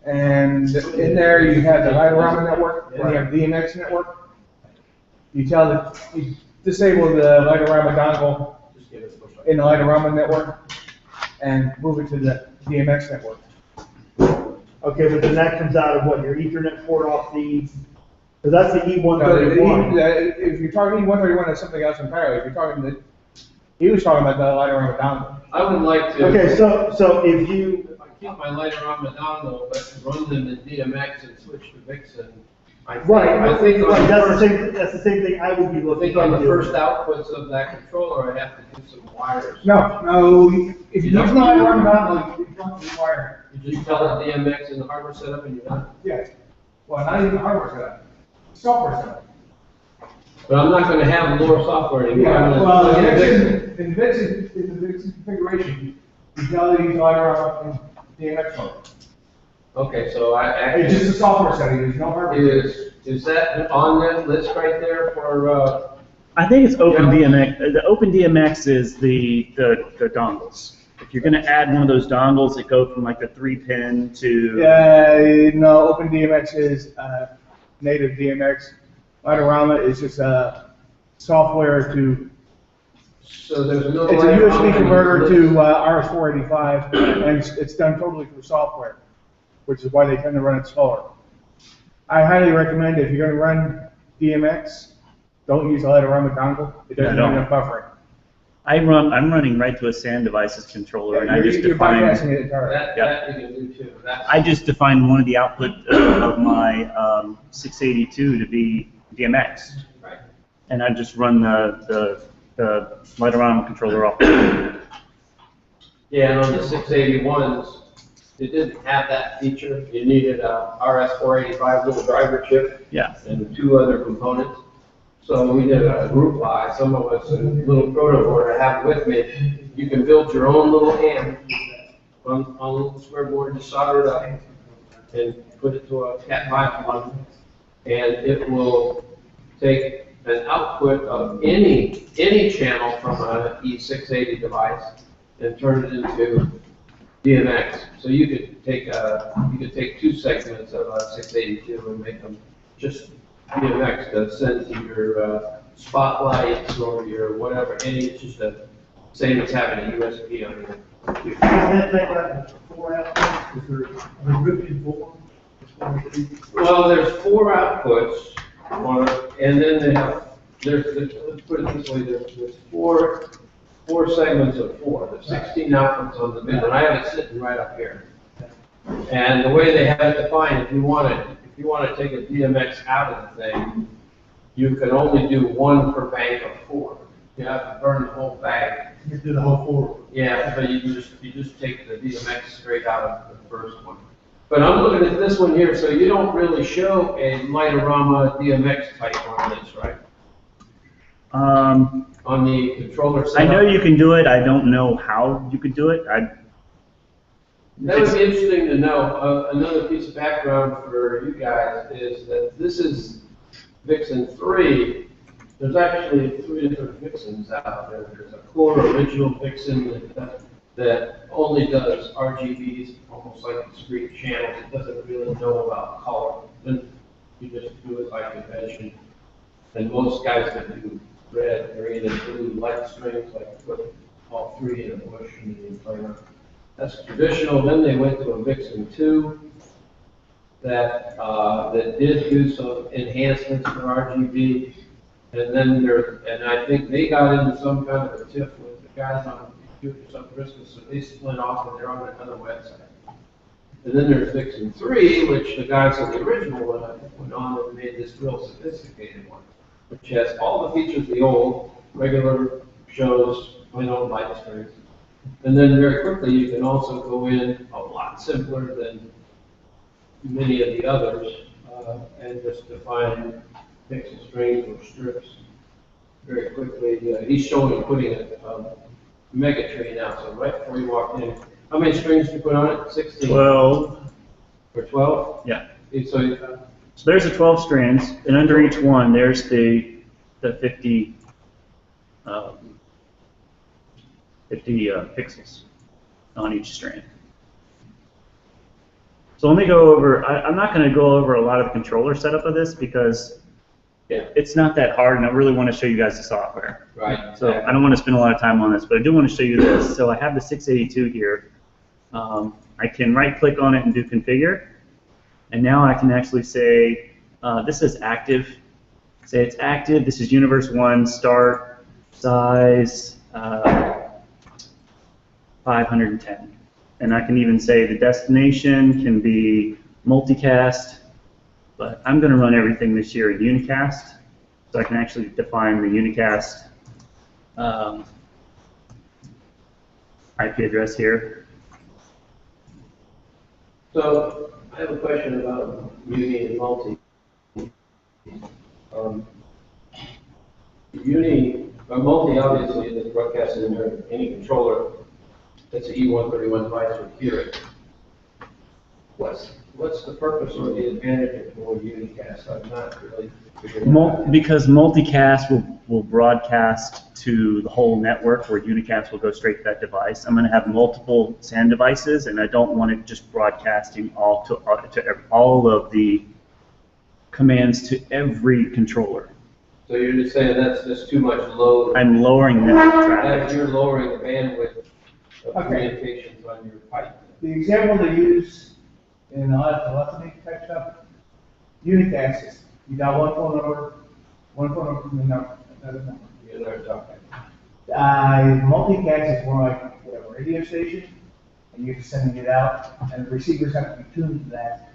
and in there you have the Lightorama network, and you have DMX network. You disable the Lightorama dongle in the Lightorama network, and move it to the DMX network. Okay, but then that comes out of what, your Ethernet port off the, because that's the No, E131. if you're talking E131, that's something else entirely. If you're talking he was talking about the Lightorama dongle. I would like to. Okay, so if you, If I keep my Lightorama dongle, but run them in DMX and switch to Vixen, I think right, that's the same thing I would be I looking think on the into. first outputs of that controller, I have to do some wires. No, if you use the Lightorama dongle, you don't require. You just tell it DMX and the hardware setup and you're done. Yeah. Well, not even hardware setup, software setup. But I'm not gonna have more software anymore. I'm Yeah, gonna well, plug in in the Vixen configuration, you tell it use Lightorama in DMX mode. Okay, so I It's just a actually, software setting, there's no hardware. is that on that list right there for, I think it's Open Yeah. DMX. The Open DMX is the dongles. If you're gonna add one of those dongles that go from like the 3-pin to. No, OpenDMX is native DMX. Lightorama is just software to, so there's no. it's a Lightorama USB in converter this to list? RS485, and it's done totally through software, which is why they tend to run it slower. I highly recommend if you're gonna run DMX, don't use a Lightorama dongle. It doesn't have enough buffering. I'm running right to a SAN devices controller, and I just You're define. bypassing it entirely. That you can do too. That's- I just define one of the output of my 682 to be DMX, Right. and I just run the Lightorama controller off. Yeah, and on the 681s, it didn't have that feature. You needed a RS485 little driver chip. Yeah. And 2 other components. So we did a group buy, some of us, a little proto board I have with me. You can build your own little amp on a little square board, just solder it up and put it to a Cat 5 one. And it will take an output of any channel from a E680 device and turn it into DMX. So you could take 2 segments of a 682 and make them just DMX to send to your spotlights or your whatever, it's just the same as having a USB on your computer. That got 4 outputs, is there a ribbon 4? Well, there's 4 outputs, and then they have, let's put it this way, there's four segments of 4. There's 16 outputs on the bid, and I have it sitting right up here. And the way they have it defined, if you want to take a DMX out of the thing, you can only do 1 per bank of 4. You have to burn the whole bag. You do the whole 4. Yeah, but you just take the DMX straight out of the first one. But I'm looking at this one here, so you don't really show a Lightorama DMX type on this, right? On the controller side. I know you can do it. I don't know how you could do it. That would be interesting to know. Another piece of background for you guys is that this is Vixen 3. There's actually 3 different Vixens out there. There's a core original Vixen that only does RGBs, almost like discrete channels. It doesn't really know about color. Then you just do it by convention. And most guys that do red, green, and blue light strings, like put all 3 in a bush and you play around. That's traditional. Then they went to a Vixen 2, that did do some enhancements for RGB. And then and I think they got into some kind of a tiff with the guys on Computer Some Christmas, so they split off and they're on another website. And then there's Vixen 3, which the guys on the original one, I think, went on and made this real sophisticated one, which has all the features of the old regular shows, plain old light screens. And then very quickly, you can also go in a lot simpler than many of the others, and just define pixel strings or strips very quickly. He's showing putting a mega tree now, so right before you walk in. How many strings do you put on it? 16? 12. Or 12? Yeah. So there's the 12 strands, and under each one, there's the 50 pixels on each strand. So let me go over, I'm not going to go over a lot of the controller setup of this because it's not that hard, and I really want to show you guys the software. Right. So I don't want to spend a lot of time on this, but I do want to show you this. So I have the 682 here. I can right-click on it and do configure, and now I can actually say, this is active. Say it's active, this is universe 1, start, size, 510. And I can even say the destination can be multicast, but I'm going to run everything this year in unicast, so I can actually define the unicast IP address here. So I have a question about uni and multi. Multi obviously is broadcasting in any controller that's an E131 device would hear it. What's the purpose or the advantage of more unicast? I'm not really figuring it out. Because multicast will broadcast to the whole network, where unicast will go straight to that device. I'm going to have multiple SAN devices, and I don't want it just broadcasting all of the commands to every controller. So you're just saying that's just too much load? I'm lowering network traffic. You're lowering the bandwidth of communications on your pipe. The example they use in a lot of telephony type stuff, unicast is, you got one phone number from another number. Yeah, they're talking. Multicast is more like a radio station, and you're just sending it out, and the receivers have to be tuned to that.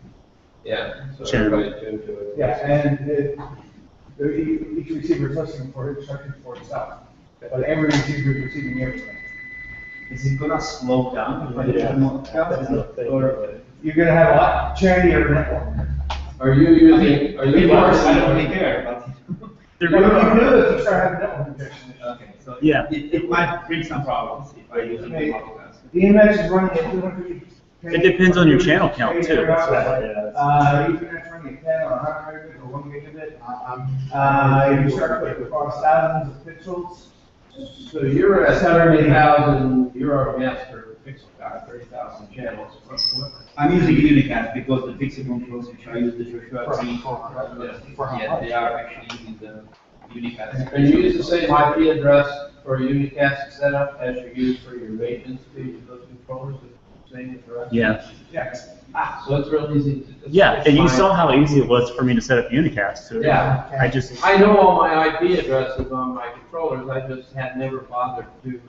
Yeah, so Channel. everybody tuned to it. Yeah, and each receiver is listening for instructions for itself, but every receiver is receiving everything. Is it gonna slow down? Or you're gonna have a lot churnier network. Are you using, are you I don't really care, but. What you do is you start having network congestion. Okay, so Yeah. it might bring some problems if I use it in multicast. DMX is running at 200. It depends on your channel count, too. Ethernet running at 10 or 100 or 1 gigabit. You start putting across thousands of pixels. So you're at 70,000, you're our master pixel guy, 30,000 channels. I'm using unicast because the pixel controls which I use the Joshua yeah, they are actually using the unicast. And you use the same IP address for a unicast setup as you use for your maintenance page of those controllers, the same address? Yeah. Yes. So it's real easy to. Yeah, and you saw how easy it was for me to set up unicast too. Yeah. I know all my IP addresses on my controllers, I just had never bothered to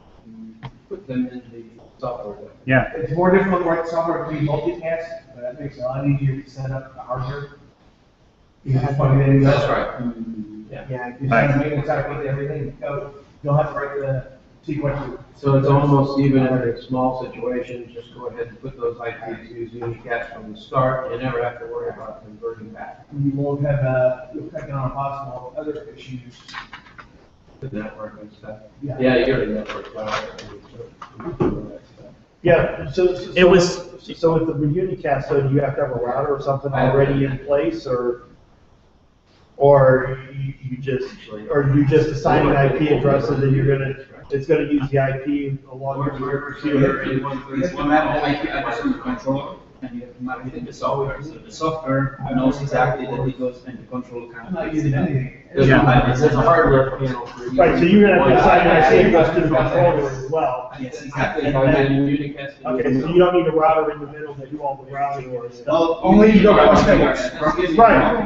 put them in the software. Yeah. It's more difficult to write software to be multicast, but that makes it a lot easier to set up the hardware. You just plug it in. That's right. Yeah, you set the maintenance out with everything. You don't have to write the sequence. So it's almost even in a small situation, just go ahead and put those IPs, use unicast from the start, you never have to worry about converting back. You won't have, you'll cut down on possible other issues. The network and stuff. Yeah. Yeah, you're a network guy. Yeah, so It was- so with the unicast, so do you have to have a router or something already in place, or you just, or you just assign an IP address and then it's gonna use the IP along with your computer? Is one level IP address on the controller? and you have to mark it in the software, so the software knows exactly that it goes and the control can. I'm not using anything. There's a hardware panel for you. Right, so you're gonna have to decide that it goes to the controller as well. Yes, exactly. And then Unicast. Okay, so you don't need a router in the middle that do all the routing or stuff. Well, Only you go cross networks. Right,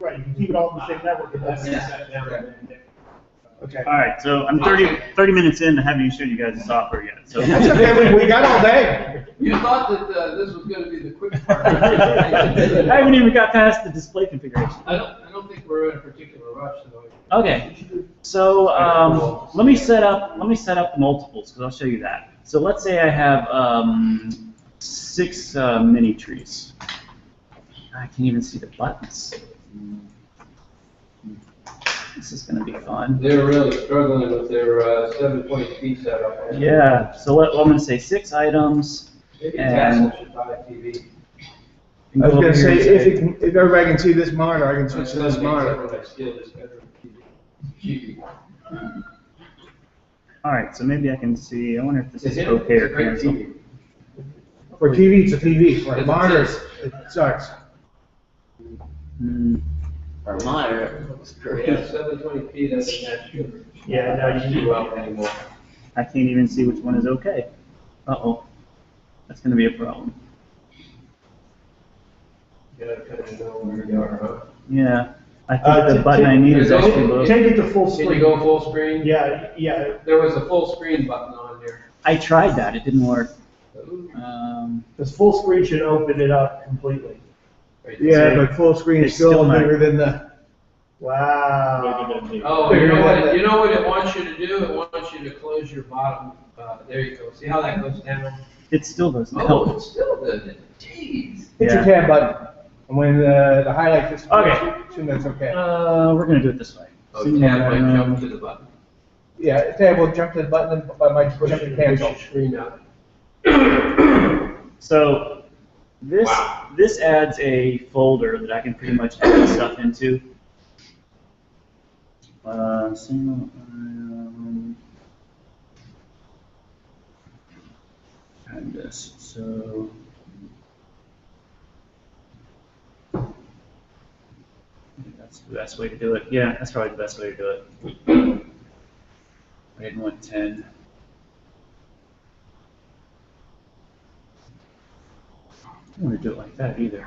right, you can keep it all in the same network. It doesn't- Okay. All right, so I'm 30 minutes in, I haven't even showed you guys the software yet, so. That's okay, we got all day. You thought that this was gonna be the quick part. I haven't even got past the display configuration. I don't think we're in a particular rush, though. Okay, so let me set up the multiples because I'll show you that. So let's say I have 6 mini trees. I can't even see the buttons. This is going to be fun. They're really struggling with their 720p setup. Yeah. So I'm going to say 6 items. Maybe And- TASL should buy a TV. I was gonna say, if everybody can see this monitor, I can switch to this monitor. All right. So maybe I can see. I wonder if this is It's okay or a great cancel. TV. For TV, it's a TV, for monitors, it sucks. Hmm. Our monitor looks great. Yeah, 720p doesn't match you. Yeah, no, you do well anymore. I can't even see which one is okay. Uh-oh. That's going to be a problem. You gotta kind of know where you are, huh? Yeah. I think the button I need is Take- actually low. Take it to full Can you screen. go full screen? Yeah, There was a full screen button on there. I tried that. It didn't work. this full screen should open it up completely. Right Yeah, there. but full screen is It's still still not- bigger than the, Wow. Oh, you know what it wants you to do? It wants you to close your bottom, there you go. See how that goes down? It still doesn't Oh, help. it still does it. Jeez. hit your tab button. And when the highlight is, Okay. assume that's okay. We're gonna do it this way. Oh, tab might jump to the button. Yeah, tab will jump to the button, but might jump to cancel. Screen out. So this Wow. this adds a folder that I can pretty much add stuff into. Single add this. So I think that's the best way to do it. Yeah, that's probably the best way to do it. I didn't want 10. I don't want to do it like that either.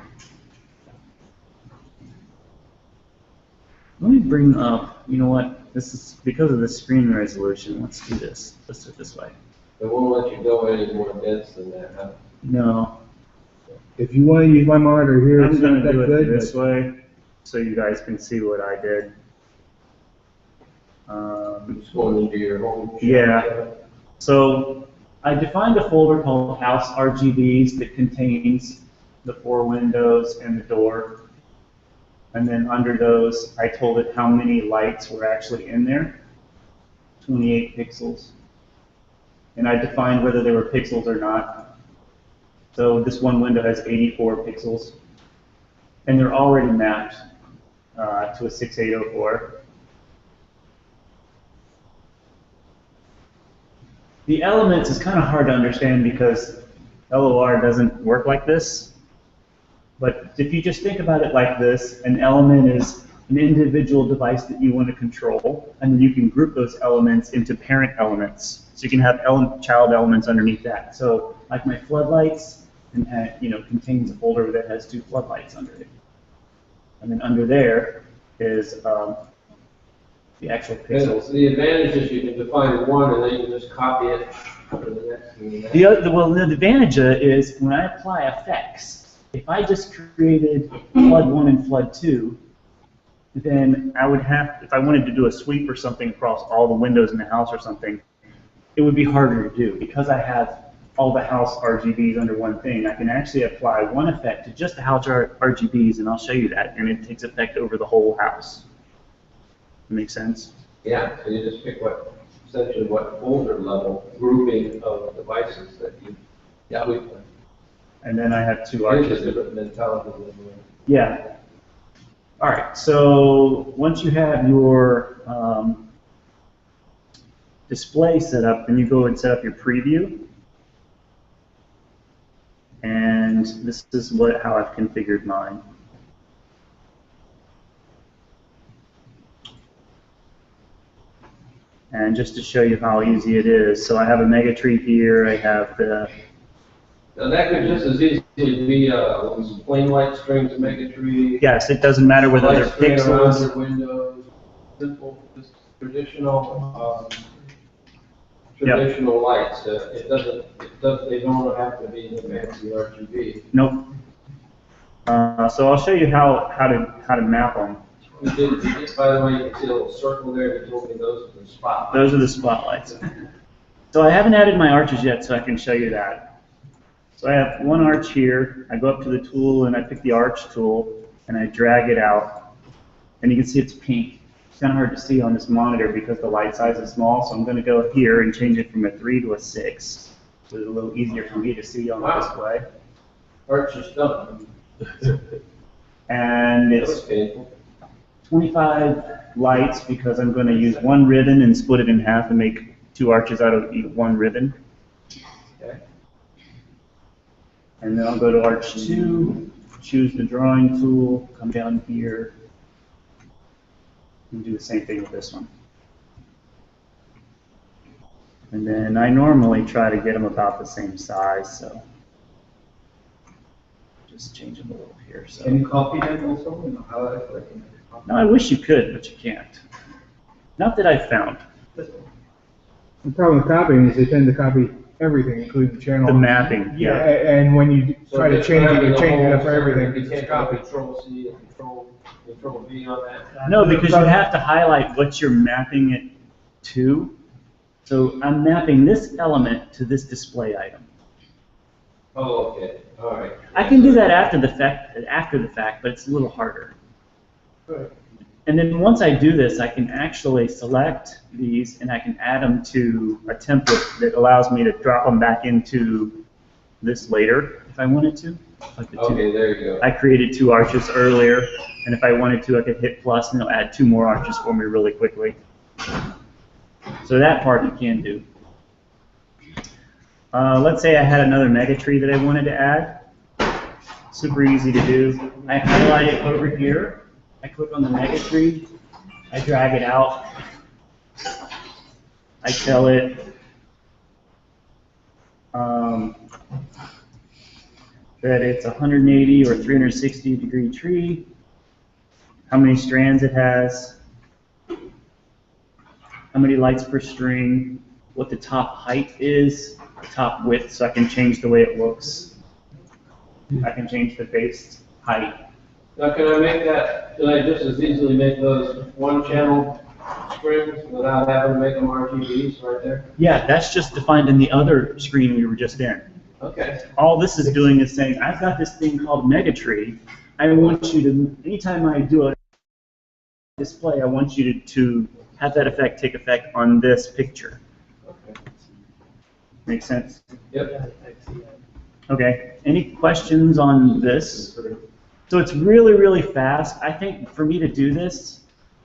Let me bring up, you know what, this is, because of the screen resolution, let's do this. Let's do it this way. It won't let you go any more dense than that, huh? No, If you wanna use my monitor here, I'm it's not gonna that do it good, this but way, so you guys can see what I did. Just going into your home. Yeah. So I defined a folder called House RGBs that contains the 4 windows and the door. And then under those, I told it how many lights were actually in there, 28 pixels. And I defined whether they were pixels or not. So this one window has 84 pixels. And they're already mapped to a 6804. The elements is kind of hard to understand because LOR doesn't work like this. But if you just think about it like this, an element is an individual device that you want to control, and then you can group those elements into parent elements. So you can have child elements underneath that. So like my floodlights, and contains a folder that has 2 floodlights under it. And then under there is the actual pixels. The advantage is you can define one and then you can just copy it for the next and the next. The advantage is when I apply effects, if I just created flood 1 and flood 2, then I would have, if I wanted to do a sweep or something across all the windows in the house or something, it would be harder to do. Because I have all the house RGBs under one thing, I can actually apply one effect to just the house RGBs, and I'll show you that, and it takes effect over the whole house. Make sense? Yeah, so you just pick essentially what folder level grouping of devices that you. Yeah. And then I have 2 RGBs. Just mentality. Yeah. All right. So once you have your display set up, then you go and set up your preview. And this is how I've configured mine. And just to show you how easy it is, so I have a mega tree here, I have the... Now that could just as easily be plain light strings, mega tree. Yes, it doesn't matter whether they're Light string around pixels. your windows, simple, just traditional, traditional lights. They don't have to be the fancy RGB. Nope. So I'll show you how to map them. We did, by the way, you can see a little circle there, you told me those are the spotlights. Those are the spotlights. So I haven't added my arches yet, so I can show you that. So I have one arch here. I go up to the tool and I pick the arch tool and I drag it out. And you can see it's pink. It's kind of hard to see on this monitor because the light size is small, so I'm going to go here and change it from a 3 to a 6. So it's a little easier for me to see on the display. Arch is done. And That was it's painful. 25 lights because I'm going to use one ribbon and split it in half and make 2 arches out of one ribbon. Okay. And then I'll go to arch 2, choose the drawing tool, come down here, and do the same thing with this one. And then I normally try to get them about the same size, so just change them a little here. So. Can you copy that also? You know, how I like it. No, I wish you could, but you can't. Not that I've found. The problem with copying is they tend to copy everything, including the channel. The mapping, Yeah, yeah. and when you try to just change it, grabbing you're the changing it whole up for everything, You because it's can't go copied. Control C and Control V on that. No, because you have to highlight what you're mapping it to. So I'm mapping this element to this display item. Oh, okay, all right. I can do that after the fact, but it's a little harder. And then once I do this, I can actually select these and I can add them to a template that allows me to drop them back into this later if I wanted to. Like the two. Okay, there you go. I created 2 arches earlier, and if I wanted to, I could hit plus and it'll add 2 more arches for me really quickly. So that part you can do. Let's say I had another mega tree that I wanted to add. Super easy to do. I highlight it over here. I click on the mega tree. I drag it out. I tell it that it's a 180 or 360 degree tree, how many strands it has, how many lights per string, what the top height is, top width, so I can change the way it looks. I can change the base height. Now, can I just as easily make those one channel strings without having to make them RGBs right there? Yeah, that's just defined in the other screen we were just in. Okay. All this is doing is saying, I've got this thing called Megatree. I want you to, anytime I do a display, I want you to have that effect take effect on this picture. Okay. Make sense? Yep. Okay. Any questions on this? So it's really, really fast. I think for me to do this,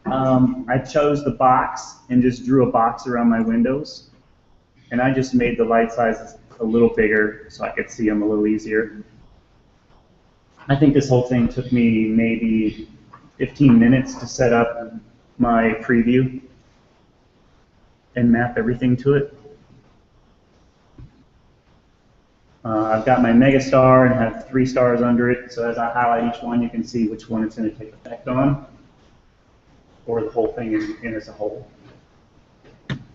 I chose the box and just drew a box around my windows. And I just made the light sizes a little bigger so I could see them a little easier. I think this whole thing took me maybe 15 minutes to set up my preview and map everything to it. I've got my megastar and have 3 stars under it, so as I highlight each one, you can see which one it's going to take effect on, or the whole thing in as a whole.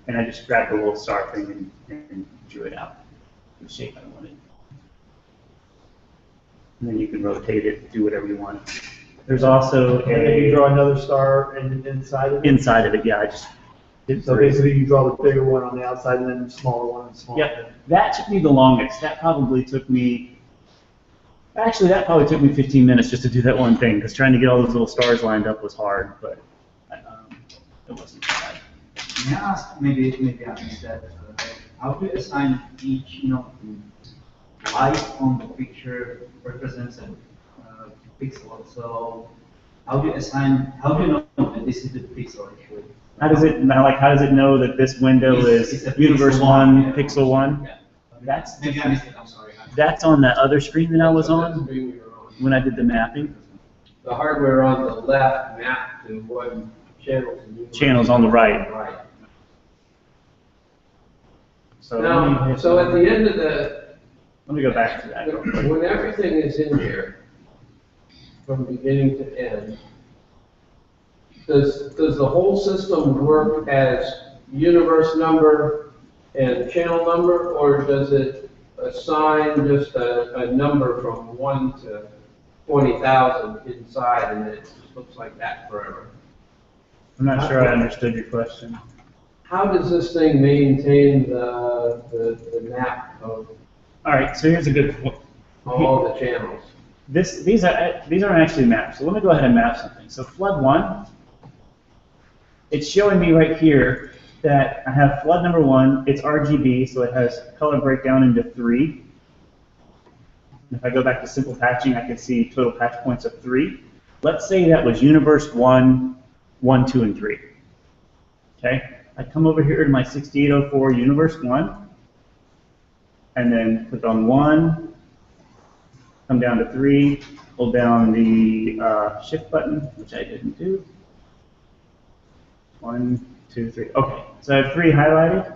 And I just grabbed the little star thing and drew it out, the shape I wanted. And then you can rotate it, do whatever you want. There's also And then you draw another star inside of it? inside of it, yeah, I just did So 3. basically you draw the bigger one on the outside and then the smaller one on the smaller. Yep, that took me the longest. That probably took me, actually that probably took me 15 minutes just to do that one thing, because trying to get all those little stars lined up was hard, but it wasn't too bad. May I ask, maybe I missed that, how do you assign each, light on the picture represents a pixel? So how do you know that this is the pixel actually? How does it know that this window is It's a universe pixel 1, yeah. pixel 1? Yeah. That's Maybe I missed it, I'm sorry. That's on that other screen that I was That's on the screen we were on. when I did the mapping. The hardware on the left mapped to what Channels on the right. Right. So Now, so at the end of the, let me go back to that. when everything is in here, from beginning to end, does the whole system work as universe number and channel number, or does it assign just a number from 1 to 20,000 inside, and it just looks like that forever? I'm not sure I understood your question. How does this thing maintain the map of All right, so here's a good point. all the channels? These aren't actually maps. So let me go ahead and map something. So flood 1, it's showing me right here that I have flood number 1. It's RGB, so it has color breakdown into 3. And if I go back to simple patching, I can see total patch points of 3. Let's say that was universe 1, 1, 2, and 3. Okay, I come over here to my 6804 universe 1, and then click on 1, come down to 3, hold down the shift button, which I didn't do. 1, 2, 3. Okay, so I have 3 highlighted,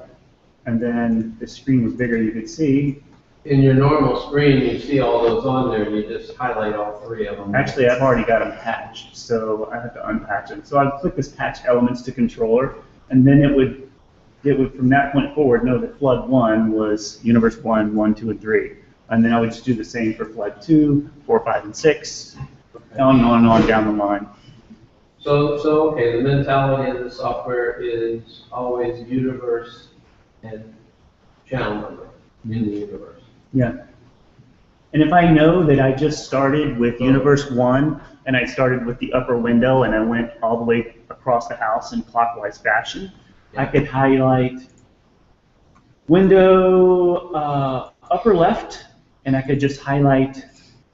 and then the screen was bigger, you could see. In your normal screen, you see all those on there, and you just highlight all 3 of them. Actually, I've already got them patched, so I have to unpatch them. So I'd click this patch elements to controller, and then it would from that point forward know that flood 1 was universe 1, 1, 2, and 3. And then I would just do the same for flood 2, 4, 5, and 6, on and on down the line. So okay, the mentality of the software is always universe and channel number in the universe. Yeah. And if I know that I just started with universe 1, and I started with the upper window, and I went all the way across the house in clockwise fashion, I could highlight window upper left, and I could just highlight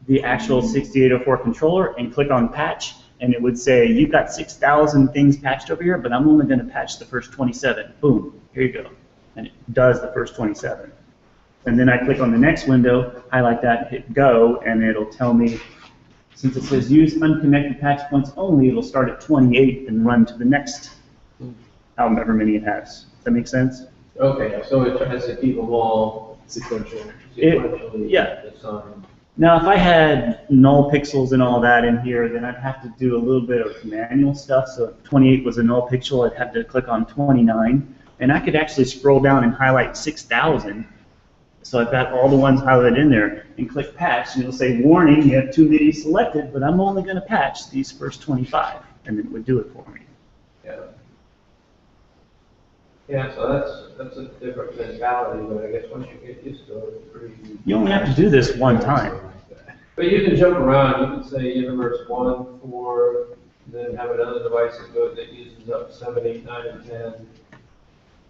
the actual 6804 controller and click on patch, and it would say, you've got 6,000 things patched over here, but I'm only going to patch the first 27. Boom, here you go. And it does the first 27. And then I click on the next window, highlight that, hit go, and it'll tell me, since it says use unconnected patch points only, it'll start at 28 and run to the next, however many it has. Does that make sense? Okay, so it tries to keep them all sequentially Yeah. assigned. Now, if I had null pixels and all that in here, then I'd have to do a little bit of manual stuff. So if 28 was a null pixel, I'd have to click on 29. And I could actually scroll down and highlight 6,000. So I've got all the ones highlighted in there, and click patch, and it'll say, warning, you have too many selected, but I'm only going to patch these first 25. And it would do it for me. Yeah. Yeah, so that's a different mentality, but I guess once you get used to it, it's pretty easy. You only have to do this one time. But you can jump around. You can say universe 1, 4, then have another device that uses up 7, 8, 9, and 10.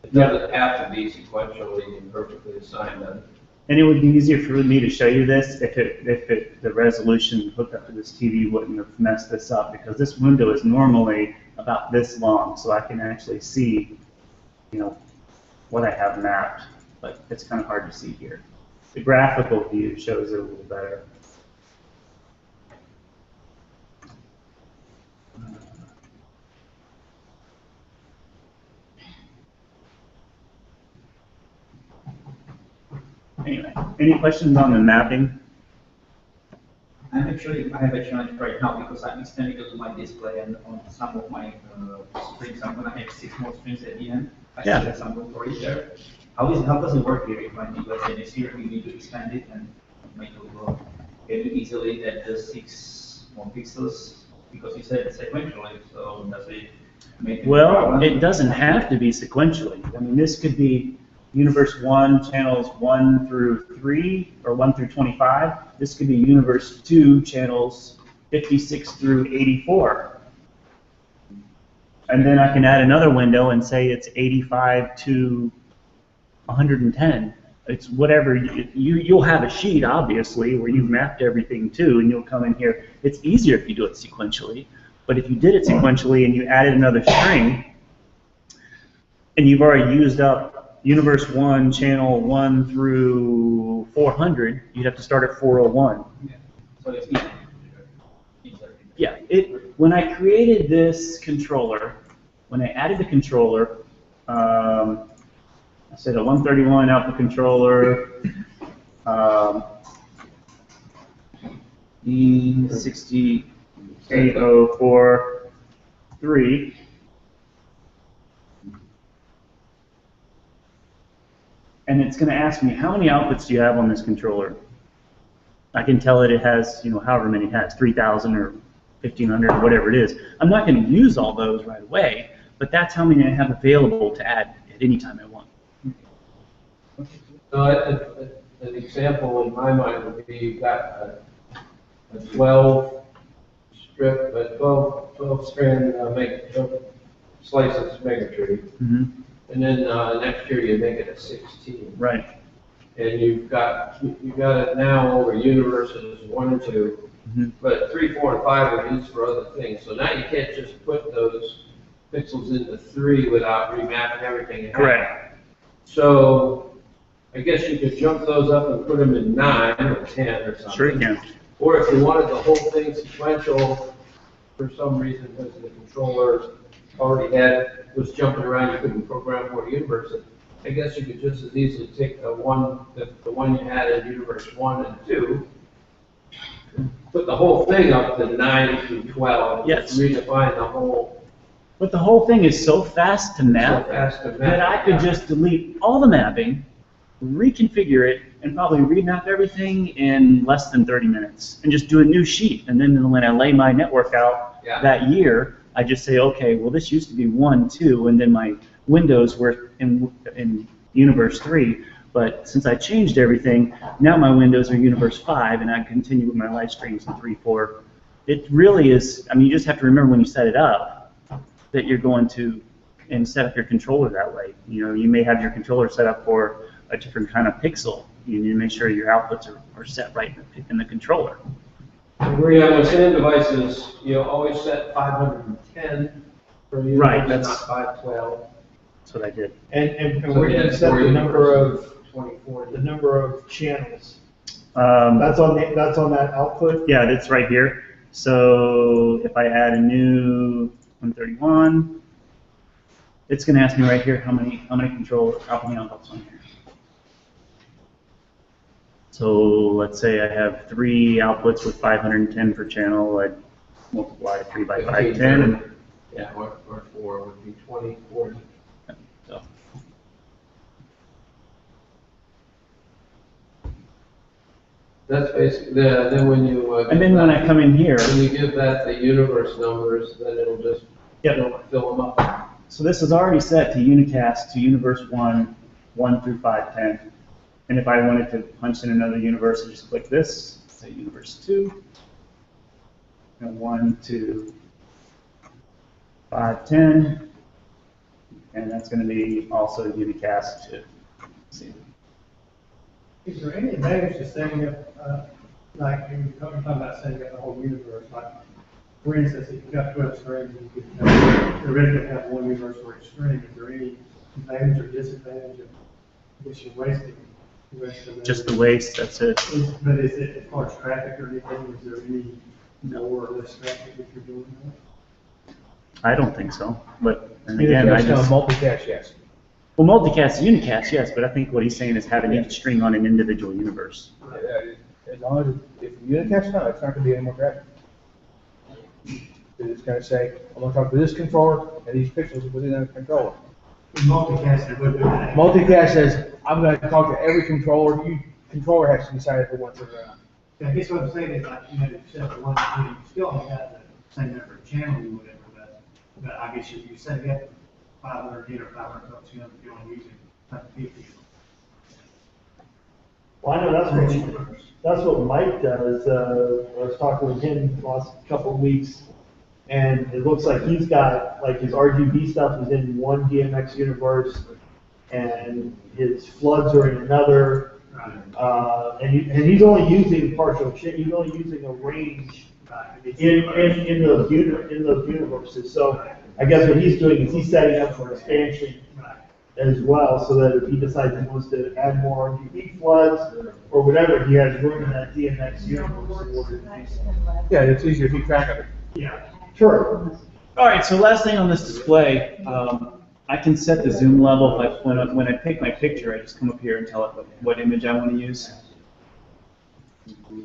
It doesn't have to be sequentially and perfectly assigned then. And it would be easier for me to show you this if the resolution hooked up to this TV wouldn't have messed this up, because this window is normally about this long, so I can actually see, you know, what I have mapped, but it's kind of hard to see here. The graphical view shows it a little better. Anyway, any questions on the mapping? I have a challenge right now because I'm extending it to my display, and on some of my screens, I'm gonna have 6 more screens at the end. I Yeah. see that some room for it there. How does it work here? If I need, let's say next year, we need to expand it and make it grow. Can you easily add the 6 more pixels? Because you said sequentially, so does it make it? Well, it doesn't have to be sequentially. I mean, this could be universe 1, channels 1 through 3, or 1 through 25. This could be universe 2, channels 56 through 84. And then I can add another window and say it's 85 to 110. It's whatever. You'll have a sheet, obviously, where you've mapped everything to, and you'll come in here. It's easier if you do it sequentially. But if you did it sequentially and you added another string, and you've already used up Universe 1, channel 1 through 400, you'd have to start at 401. So it's easy. Yeah, when I created this controller, when I added the controller, I said a 131 output controller, E68043. And it's going to ask me, how many outputs do you have on this controller? I can tell it has, however many it has, 3,000 or 1,500 or whatever it is. I'm not going to use all those right away, but that's how many I have available to add at any time I want. So an example in my mind would be you've got a 12 strip, a 12 strand slices megatree. Mm-hmm. And then next year you make it a 16. Right. And you've got it now over universes 1 and 2, Mm-hmm. but 3, 4, and 5 are used for other things. So now you can't just put those pixels into 3 without remapping everything. Correct. So I guess you could jump those up and put them in 9 or 10 or something. Sure you can. Or if you wanted the whole thing sequential for some reason because the controller already was jumping around, you couldn't program for a universe. I guess you could just as easily take the one you had in universe 1 and 2, put the whole thing up to 9 through 12, Yes. just redefine the whole. But the whole thing is so fast to map, that I could just delete all the mapping, reconfigure it, and probably remap everything in less than 30 minutes, and just do a new sheet. And then when I lay my network out that year, I just say, okay, well, this used to be 1, 2, and then my windows were in universe 3. But since I changed everything, now my windows are universe 5, and I continue with my live streams in 3, 4. It really is, I mean, you just have to remember when you set it up that you're going to and set up your controller that way. You may have your controller set up for a different kind of pixel. You need to make sure your outputs are set right in the controller. Yeah, with SAN devices, you always set 510 for universe, Right, not 512. That's what I did. And So we're we going had to set 4 the number universes, of 24. channels. That's on that output. Yeah, that's right here. So if I add a new 131, it's going to ask me right here how many outputs on here. So let's say I have 3 outputs with 510 per channel. I'd multiply 3 by 510. And, Yeah, or 4 would be 20, 40. so. That's basically, then when you. And then when I come in here, When you give that the universe numbers, then it'll just fill them up. so this is already set to unicast to universe 1, 1 through 510. And if I wanted to punch in another universe, I just click this, say universe 2, and 1, 2, 5, 10, and that's going to be also unicast to. See. Is there any advantage to setting up, like you're talking about setting up the whole universe? Like, for instance, if you've got 12 strings, you could theoretically have one universe for each string. Is there any advantage or disadvantage of, I guess you're wasting the rest of it? Just the waste, that's it. But is it, as far as traffic or anything, is there any more or less traffic if you're doing that? I don't think so, but and again, I just. Multicast, yes. Well, multicast, unicast, yes, but I think what he's saying is having each string on an individual universe. As long as, if you unicast, no, it's not going to be any more traffic. It's going to say, I'm going to talk to this controller and these pixels within that controller. In multicast, it would do that. Multicast says, I'm going to talk to every controller. Controller has to decide if it wants it or not. I guess what I'm saying is, like, you set up one, you still only got the same number of channels or whatever, but I guess you're setting up 500 or 500 bucks, you want to use it, like 50. Well, I know that's what Mike does. I was talking with him the last couple of weeks, and it looks like he's got, like, his RGB stuff is in one DMX universe, and his floods are in another. And he's only using partial. He's only using a range in those universes. So I guess what he's doing is he's setting up for expansion as well, so that if he decides he wants to add more RGB floods or whatever, he has room in that DMX universe in order to do so. Yeah, it's easier to keep track of it. Yeah, sure. All right, so last thing on this display, I can set the zoom level. When I pick my picture, I just come up here and tell it what image I want to use.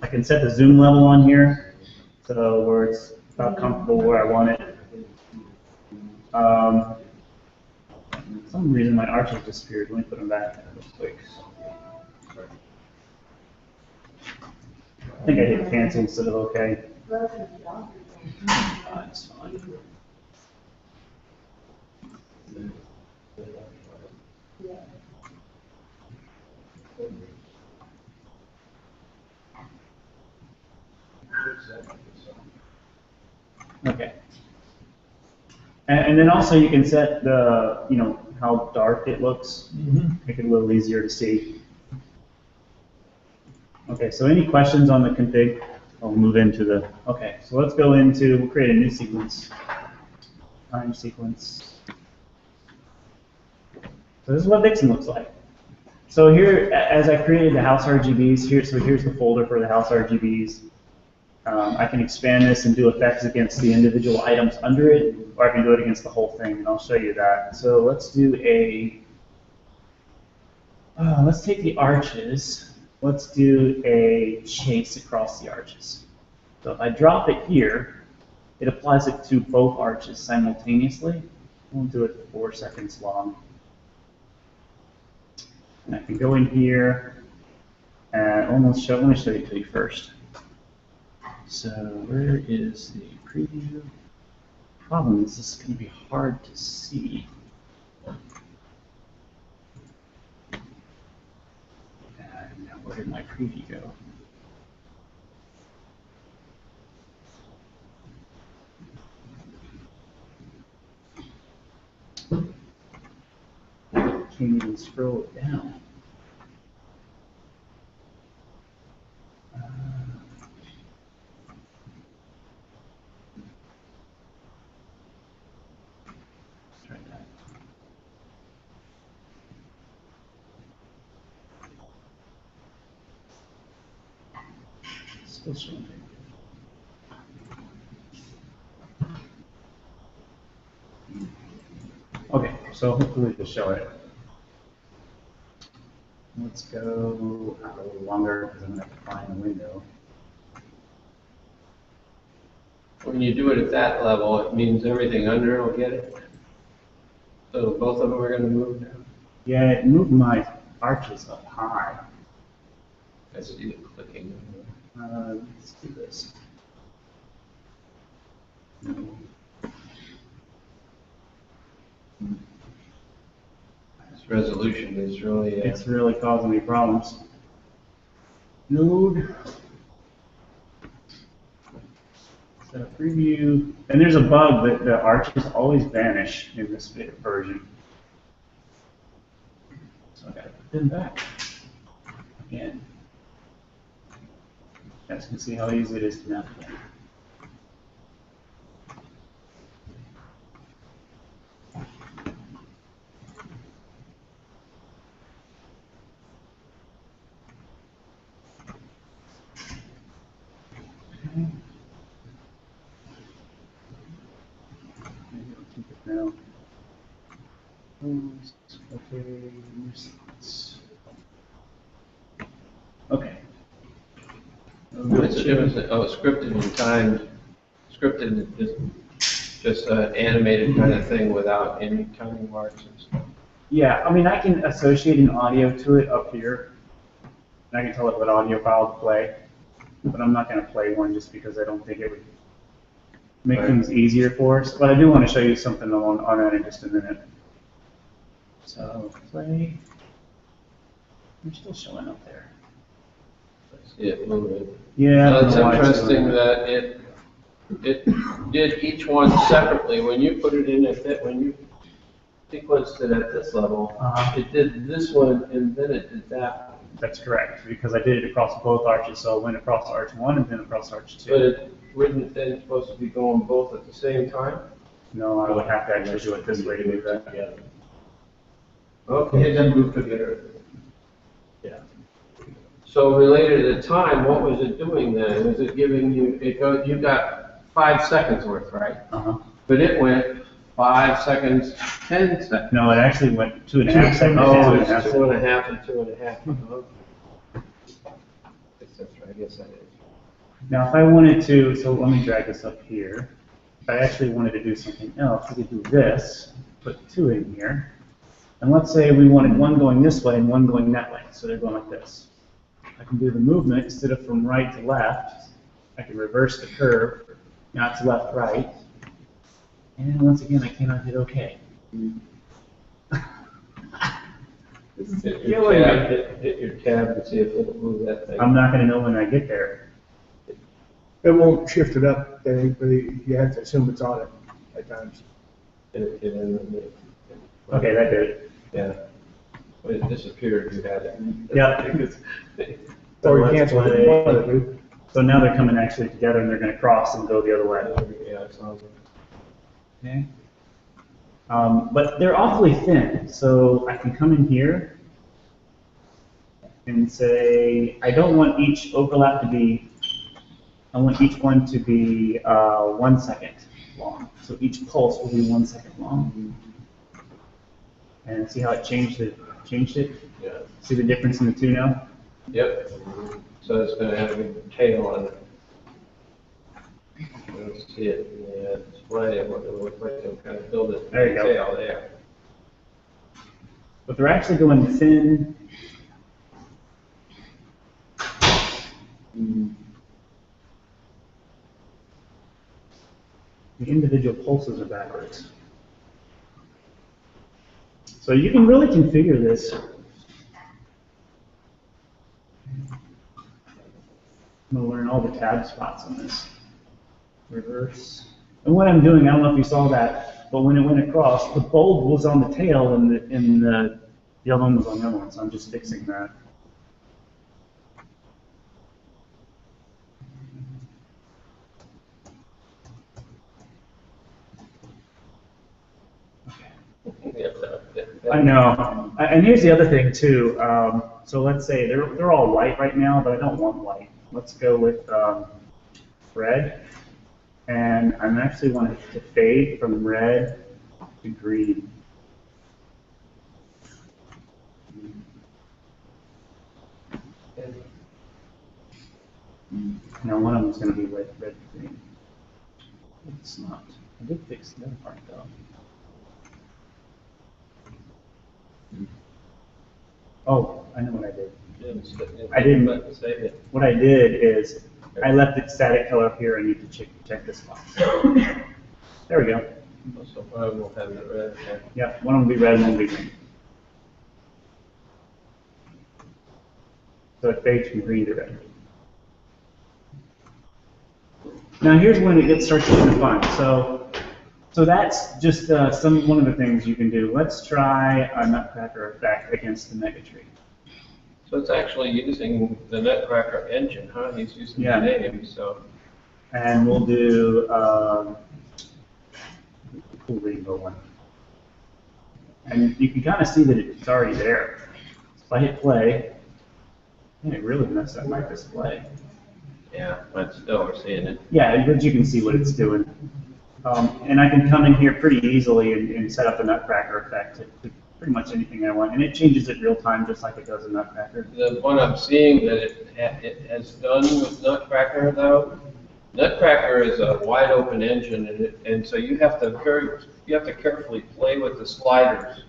I can set the zoom level on here, so where it's about comfortable where I want it. For some reason my arches disappeared. Let me put them back real quick. I think I hit cancel instead of OK. It's fine. Okay. And then also you can set the, how dark it looks. Make it a little easier to see. Okay, so any questions on the config? I'll move into the, okay, so let's go into, we'll create a new sequence. Time sequence. So this is what Vixen looks like. So here, as I created the house RGBs, here's the folder for the house RGBs. I can expand this and do effects against the individual items under it, or I can do it against the whole thing, and I'll show you that. So let's do let's take the arches. Let's do a chase across the arches. So if I drop it here, it applies it to both arches simultaneously. We'll do it 4 seconds long. And I can go in here and let me show it to you first. So where is the preview? Problem is this is going to be hard to see. Now where did my preview go? Can't even scroll it down. Try that. Still showing. Okay, so hopefully it'll show it. Let's go out a little longer because I'm going to have to find the window. When you do it at that level, it means everything under will get it. So both of them are going to move now. Yeah, it moved my arches up high. I see it clicking. Let's do this. No. This resolution is really. It's really causing me problems. Node. Set a preview. And there's a bug that the arches always vanish in this version. So I gotta put them back again. You guys can see how easy it is to navigate. Okay. Maybe I'll keep it now. Okay, okay. What's the difference? Oh, scripted and timed. Scripted is just an animated kind of thing without any timing marks and stuff. Yeah, I mean, I can associate an audio to it up here. And I can tell it what audio file to play. But I'm not going to play one just because I don't think it would make things easier for us. But I do want to show you something on that in just a minute. So, play. You're still showing up there. See it moving. Yeah. Now, it's interesting that it did each one separately. When you put it in when you sequenced it at this level, it did this one and then it did that one. That's correct, because I did it across both arches, so I went across arch 1 and then across arch 2. But it wouldn't then supposed to be going both at the same time? No, I would have to actually do it this way to do that. Okay. them group together. So related to time, what was it doing then? Was it giving you, you got 5 seconds worth, right? Uh-huh. But it went 5 seconds, 10 seconds. No, it actually went 2.5 seconds. Oh, and it's 2.5 2.5 and 2.5. That's right, I guess that is. Now, if I wanted to, so let me drag this up here. If I actually wanted to do something else, we could do this, put 2 in here. And let's say we wanted one going this way and one going that way, so they're going like this. I can do the movement instead of from right to left. I can reverse the curve, now it's left, right. And once again, I cannot hit OK. This is Hit killing your me. tab, hit your tab and see if it'll move that thing. I'm not going to know when I get there. It won't shift it up, but you have to assume it's on it at times. Hit it in and Okay, that did it. Yeah. Well, it disappeared, you had it. Yeah. Or you let's cancel play- it, one of the two. So now they're coming actually together and they're going to cross and go the other way. Yeah, it sounds like. Okay. But they're awfully thin, so I can come in here and say, I don't want each overlap to be, I want each one to be 1 second long. So each pulse will be 1 second long. And see how it changed it? Yeah. See the difference in the two now? Yep. So it's gonna have a tail on it. Let's see it in the display, what it looks like, they'll kind of build it. There you go. Tail there. But they're actually going thin. The individual pulses are backwards. So you can really configure this. I'm going to learn all the tab spots on this. Reverse. And what I'm doing, I don't know if you saw that, but when it went across, the bulb was on the tail and the other one was on the other one, so I'm just fixing that. I know. And here's the other thing too. So let's say they're all white right now, but I don't want white. Let's go with red. And I'm actually wanting to fade from red to green. Now one of them is going to be red to green. It's not. I did fix the other part though. Oh, I know what I did. I didn't. What I did is I left it static color up here. I need to check this box. There we go. So one of them will have it red. Yep, one will be red and one will be green. So it fades from green to red. Now here's when it starts getting fun. So that's just one of the things you can do. Let's try a Nutcracker effect against the mega tree. So it's actually using the Nutcracker engine, huh? He's using the name, so. And we'll do cool rainbow one. And you can kind of see that it's already there. If I hit play, man, it really messed up my display. Yeah, but still we're seeing it. Yeah, but you can see what it's doing. And I can come in here pretty easily and set up a Nutcracker effect to pretty much anything I want. And it changes it real time just like it does in Nutcracker. The one I'm seeing that it has done with Nutcracker though, Nutcracker is a wide open engine and so you have to carefully play with the sliders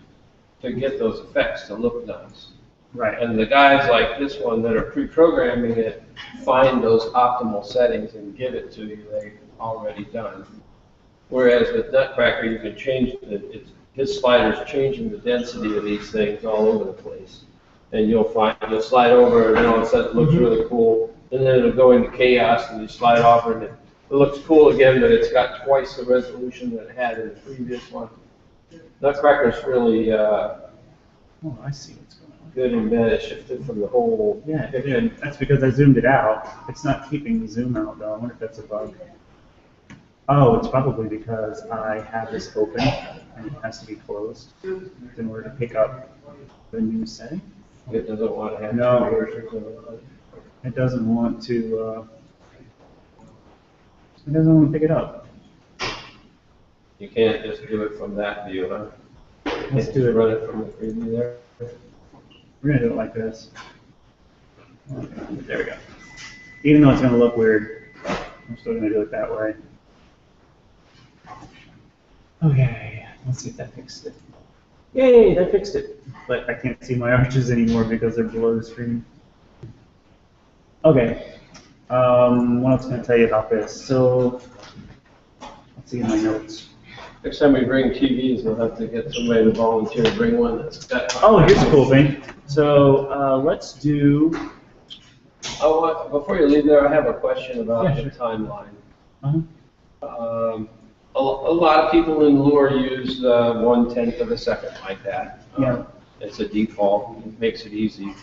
to get those effects to look nice. Right. And the guys like this one that are pre-programming it find those optimal settings and give it to you. They've already done. Whereas with Nutcracker, you can change his sliders changing the density of these things all over the place. And you'll slide over and then all of a sudden it looks really cool. And then it'll go into chaos and you slide over and it looks cool again, but it's got twice the resolution that it had in the previous one. Nutcracker's really Oh, I see what's going on. good and bad. It shifted from the whole. Yeah, it did. That's because I zoomed it out. It's not keeping the zoom out though. I wonder if that's a bug. Oh, it's probably because I have this open and it has to be closed in order to pick up the new setting. It doesn't want to have No. two versions of it. It doesn't want to, it doesn't want to pick it up. You can't just do it from that view, huh? Let's Can't do just it. Run it from the preview there. We're gonna do it like this. There we go. Even though it's gonna look weird, I'm still gonna do it that way. Okay, let's see if that fixed it. Yay, that fixed it. But I can't see my arches anymore because they're below the screen. Okay, what else can I tell you about this? So, let's see in my notes. Next time we bring TVs, we'll have to get somebody to volunteer to bring one that's got. Oh, here's a cool thing. So, let's do. Oh, before you leave there, I have a question about Yeah, the sure. timeline. Uh-huh. A lot of people in Lure use 1/10 of a second like that. Yeah. It's a default, it makes it easy.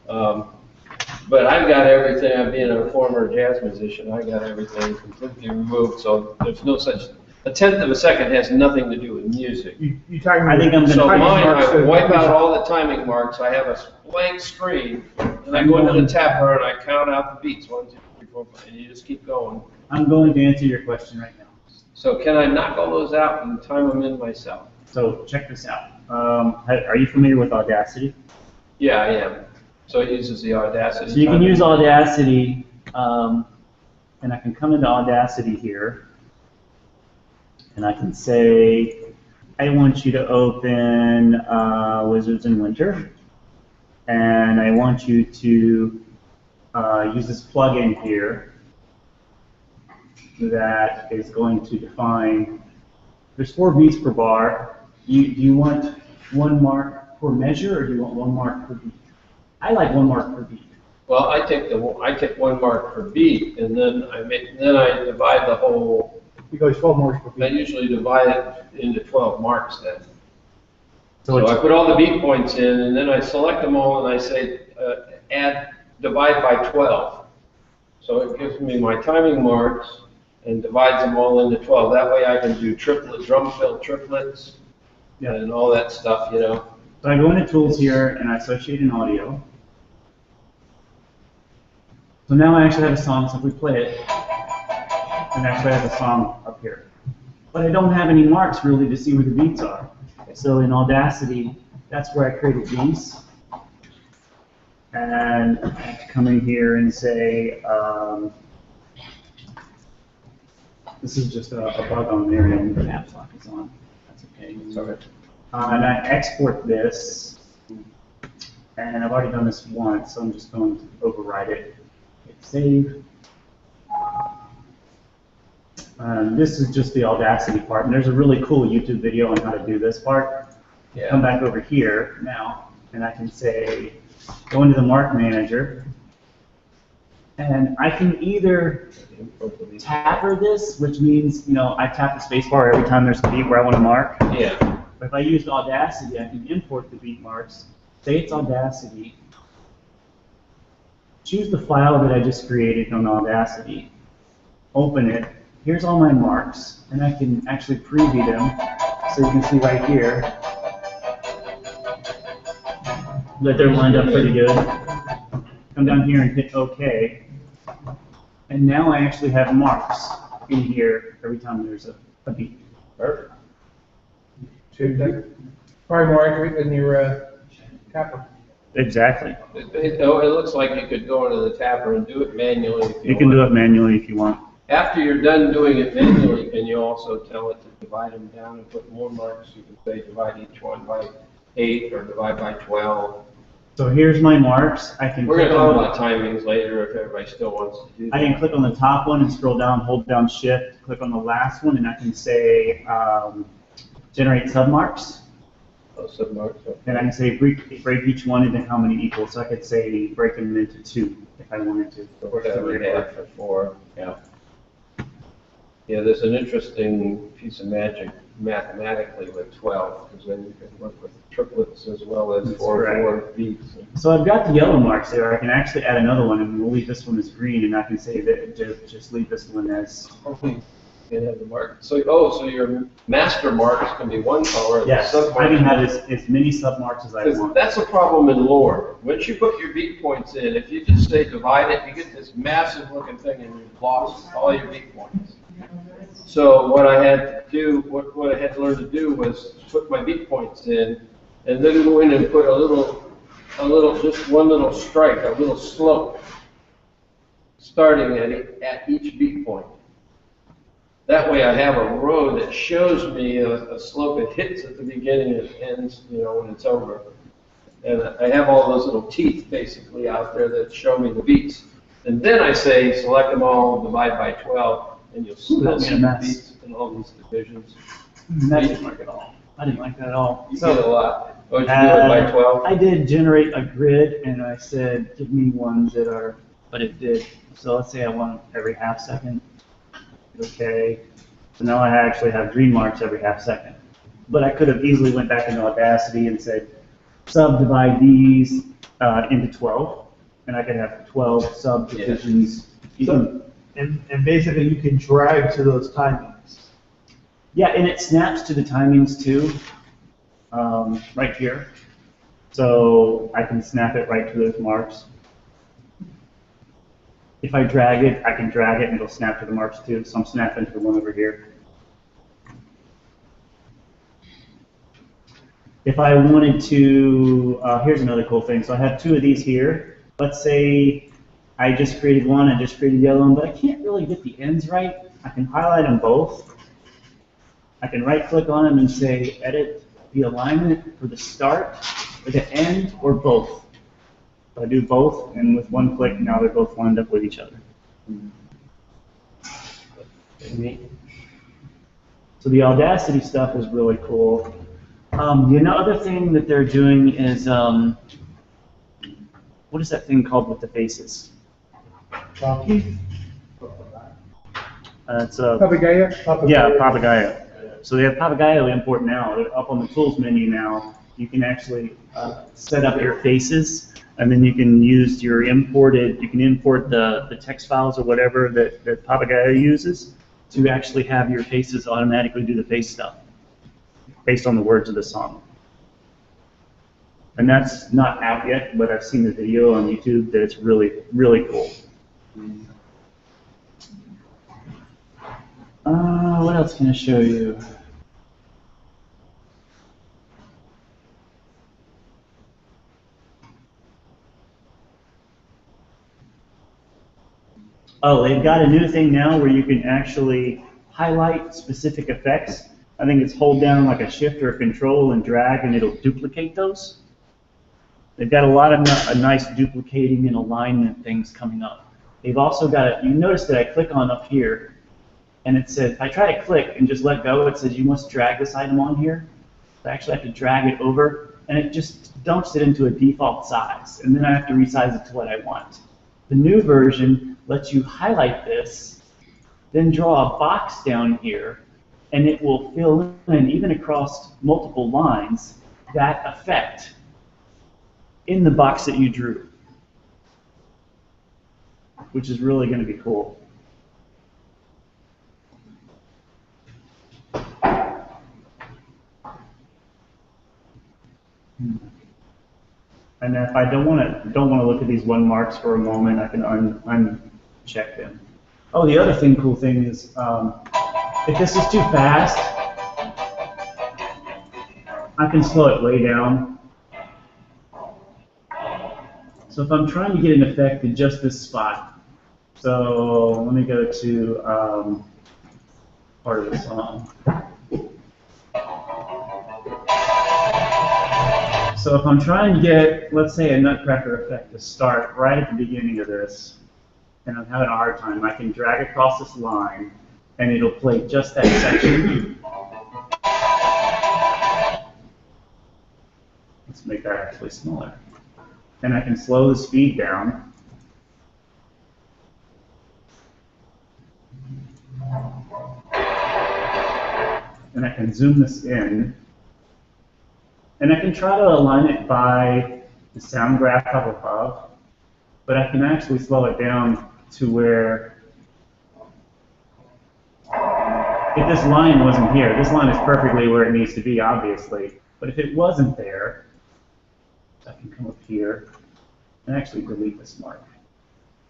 But I've got everything, I'm being a former jazz musician, I got everything completely removed, so there's no such, 1/10 of a second has nothing to do with music. You talking I think I'm gonna So timing mine, marks I to- wipe out all the timing marks, I have a blank screen, and I go into the tapper and I count out the beats, 1, 2, 3, 4, 5, and you just keep going. I'm going to answer your question right now. So can I knock all those out and time them in myself? So check this out. Are you familiar with Audacity? Yeah, I am. So it uses the Audacity. So you can timing. use Audacity, and I can come into Audacity here, and I can say, I want you to open Wizards in Winter, and I want you to use this plugin here that is going to define, there's 4 beats per bar. Do you want 1 mark per measure, or do you want 1 mark per beat? I like 1 mark per beat. Well, I take 1 mark per beat, and then I divide the whole. It goes 12 marks per I beat. usually divide it into 12 marks then. So it's- I put all the beat points in, and then I select them all, and I say divide by 12. So it gives me my timing marks and divides them all into 12. That way I can do drum fill triplets, Yeah. and all that stuff, you know. So I go into Tools here, and I associate an audio. So now I actually have a song, so if we play it, and actually I have a song up here. But I don't have any marks really to see where the beats are. So in Audacity, that's where I created these. And I have to come in here and say, this is just a bug on there, and the caps lock is on. That's okay. Sorry. And I export this, and I've already done this once, so I'm just going to override it. Hit save. This is just the Audacity part, and there's a really cool YouTube video on how to do this part. Yeah. Come back over here now, and I can say, go into the Mark Manager, and I can either tapper this, which means, I tap the space bar every time there's a beat where I want to mark. Yeah. But if I used Audacity, I can import the beat marks, say it's Audacity, choose the file that I just created on Audacity, open it, here's all my marks, and I can actually preview them, so you can see right here that they're lined up pretty good. Come down here and hit OK, and now I actually have marks in here every time there's a beat. Perfect. Probably more accurate than your tapper. Exactly. It looks like you could go into the tapper and do it manually if you You can do want. it manually if you want. After you're done doing it manually, can you also tell it to divide them down and put more marks? You can say divide each one by 8 or divide by 12. So here's my marks. I can We're going click to talk on about timings later if everybody still wants to do that. I can click on the top one and scroll down, hold down Shift, click on the last one, and I can say generate submarks. Oh, submarks, okay. And I can say break each one into how many equals. So I could say break them into 2 if I wanted to. So we're going to add for 4. Yeah. Yeah, there's an interesting piece of magic mathematically with 12, because then you can work with triplets as well as That's 4 correct. beats. So I've got the yellow marks there. I can actually add another one, and we'll leave this one as green, and I can say that just leave this one as can't have the mark. So, so your master marks can be one color. And Yes, the I can have sub-marks- as many sub-marks as I Because want. that's a problem in lore. Once you put your beat points in, if you just say divide it, you get this massive looking thing and you've lost all your beat points. So what I had to do, what I had to learn to do was put my beat points in and then go in and put a little, just one little strike, a little slope, starting at each beat point. That way I have a row that shows me a slope. It hits at the beginning and it ends, when it's over. And I have all those little teeth basically out there that show me the beats. And then I say, select them all, divide by 12, and you'll still that's see a the mess. beats in all these divisions. That didn't work at all. I didn't like that at all. You get a lot. Oh, did you do it by 12? I did generate a grid, and I said, give me ones that are, but it did. So let's say I want every half second. Okay. So now I actually have green marks every half second. But I could have easily went back into Audacity and said, subdivide these into 12, and I could have 12 subdivisions. So, and basically you can drag to those timings. Yeah, and it snaps to the timings too, right here. So I can snap it right to those marks. If I drag it, I can drag it and it'll snap to the marks too. So I'm snapping to the one over here. If I wanted to, here's another cool thing. So I have two of these here. Let's say I just created one, I just created the other one, but I can't really get the ends right. I can highlight them both. I can right click on them and say edit the alignment for the start, or the end, or both. So I do both, and with one click, now they're both lined up with each other. So the Audacity stuff is really cool. The other thing that they're doing is, what is that thing called with the faces? Rocky? It's a Papagayo? yeah, Papagayo. So they have Papagayo import now. They're up on the tools menu now. You can actually set up your faces, and then you can use your imported. You can import the text files or whatever that Papagayo uses to actually have your faces automatically do the face stuff based on the words of the song. And that's not out yet, but I've seen the video on YouTube that it's really, really cool. What else can I show you? Oh, they've got a new thing now where you can actually highlight specific effects. I think it's hold down like a shift or a control and drag and it'll duplicate those. They've got a lot of nice duplicating and alignment things coming up. They've also got, you notice that I click on up here and it says, if I try to click and just let go, it says you must drag this item on here. So I actually have to drag it over and it just dumps it into a default size. And then I have to resize it to what I want. The new version lets you highlight this, then draw a box down here, and it will fill in, even across multiple lines, that effect in the box that you drew, which is really going to be cool. And if I don't want to look at these one marks for a moment, I can uncheck them. Oh, the other cool thing is, if this is too fast, I can slow it way down. So if I'm trying to get an effect in just this spot, so let me go to part of the song. So if I'm trying to get, let's say, a Nutcracker effect to start right at the beginning of this, and I'm having a hard time, I can drag across this line, and it'll play just that section. Let's make that actually smaller. And I can slow the speed down. And I can zoom this in. And I can try to align it by the sound graph up above, but I can actually slow it down to where if this line wasn't here, this line is perfectly where it needs to be, obviously. But if it wasn't there, I can come up here and actually delete this mark.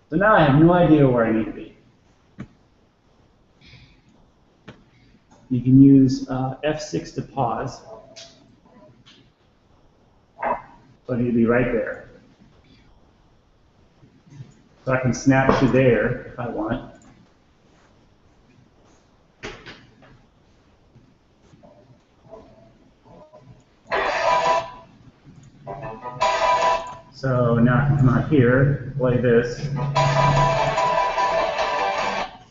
So now I have no idea where I need to be. You can use F6 to pause. So you'd be right there. So I can snap to there if I want. So now I can come out here, play this,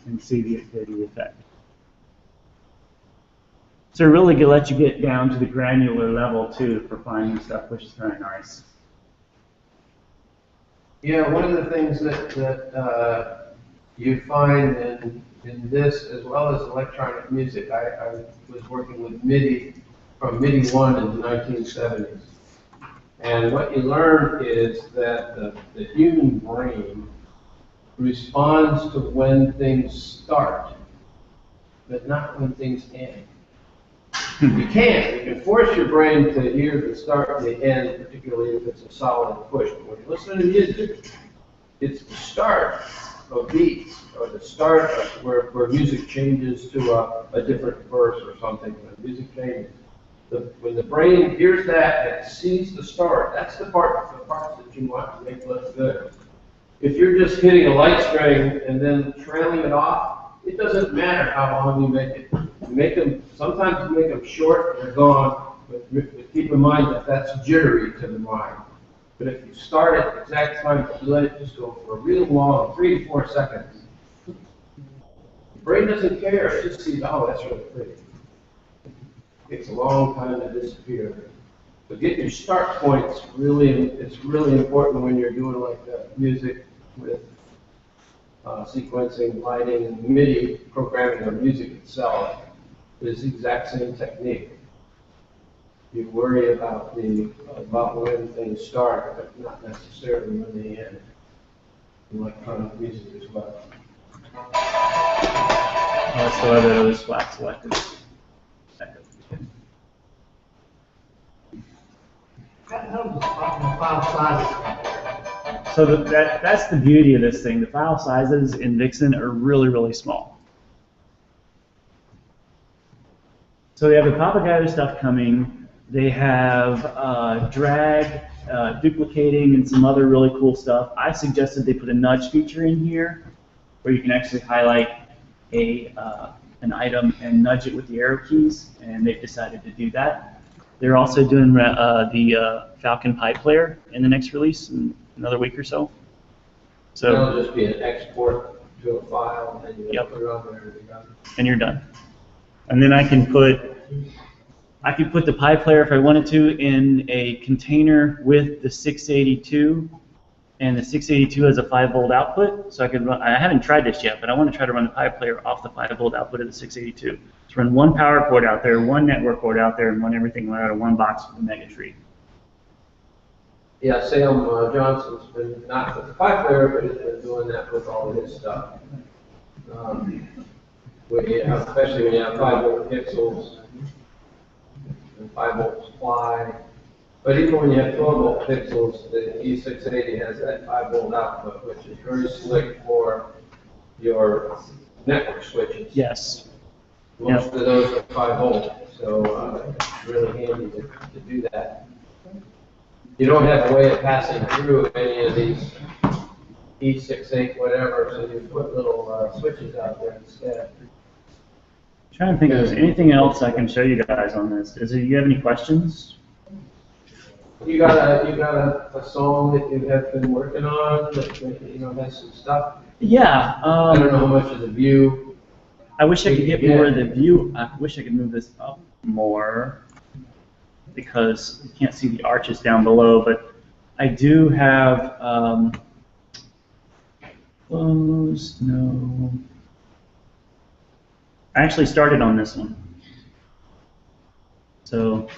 and see the effect. So it really lets you get down to the granular level too for finding stuff, which is very nice. Yeah, one of the things that you find in this, as well as electronic music, I was working with MIDI from MIDI 1 in the 1970s. And what you learn is that the human brain responds to when things start, but not when things end. You can force your brain to hear the start and the end, particularly if it's a solid push. But when you listen to music, it's the start of beats, or the start of where music changes to a different verse or something. When music changes, when the brain hears that and sees the start, that's the parts that you want to make look good. If you're just hitting a light string and then trailing it off, it doesn't matter how long you make it. Sometimes you make them short and they're gone, but keep in mind that that's jittery to the mind. But if you start at the exact time, you let it just go for a real long, 3 to 4 seconds. The brain doesn't care, it just sees, oh, that's really pretty. It takes a long time to disappear. But getting your start points it's really important when you're doing like music with sequencing, lighting, and MIDI programming of music itself. Is the exact same technique. You worry about when things start, but not necessarily when they end. In electronic music as well. Also, other those flat selectors. File sizes. So that's the beauty of this thing. The file sizes in Vixen are really, really small. So they have the propagator stuff coming. They have drag, duplicating, and some other really cool stuff. I suggested they put a nudge feature in here, where you can actually highlight an item and nudge it with the arrow keys, and they've decided to do that. They're also doing the Falcon Pipe Player in the next release in another week or so. So it'll just be an export to a file, and you put it on there and you're done. And you're done. And then I can put the Pipe Player if I wanted to in a container with the 682, and the 682 has a 5-volt output, so I could run. I haven't tried this yet, but I want to try to run the Pipe Player off the 5-volt output of the 682. So run one power cord out there, one network cord out there, and run everything right out of one box with the Megatree. Yeah, Sam Johnson's been, not with the Pipe Player, but he's been doing that with all of his stuff. Especially when you have 5-volt pixels and 5-volt supply. But even when you have 12-volt pixels, the E680 has that 5-volt output, which is very slick for your network switches. Yes. Most of those are 5-volt, so it's really handy to do that. You don't have a way of passing through any of these E68 whatever, so you put little switches out there instead. I'm trying to think if there's anything else I can show you guys on this. Do you have any questions? You got a song that you have been working on that has some stuff. Yeah. I don't know how much of the view. I wish I could get more of the view. I wish I could move this up more because you can't see the arches down below. But I do have closed. No. I actually started on this one. So.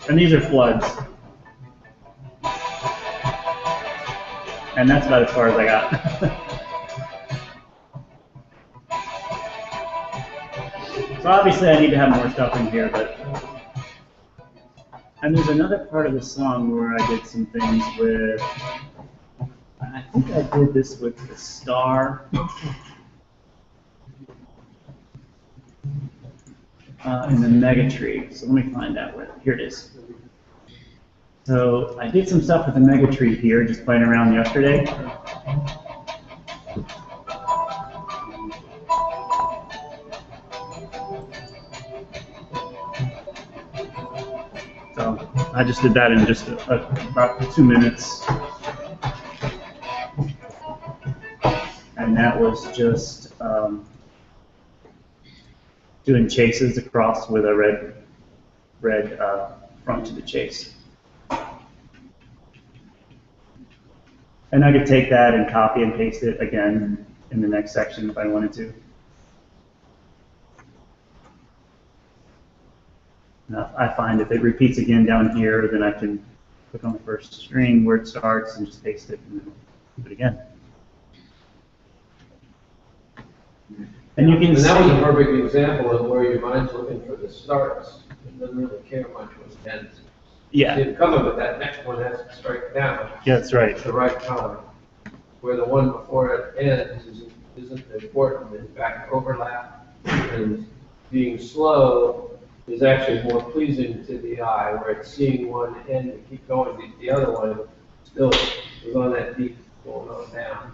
And these are floods. And that's about as far as I got. So obviously I need to have more stuff in here, but, and there's another part of the song where I did some things with, I think I did this with the star. In the mega tree. So let me find out where, here it is. So I did some stuff with the mega tree here, just playing around yesterday. So I just did that in just about 2 minutes. And that was just doing chases across with a red front to the chase. And I could take that and copy and paste it again in the next section if I wanted to. Now, I find if it repeats again down here, then I can click on the first string where it starts and just paste it and then do it again. And you can And see. that was a perfect example of where your mind's looking for the starts. It doesn't really care much what ends. Yeah. See, the color with that next one has to strike down. Yeah, that's right. The right color. Where the one before it ends isn't important. In fact, overlap and being slow is actually more pleasing to the eye, where it's seeing one end and keep going. The other one still is on that beat going on down.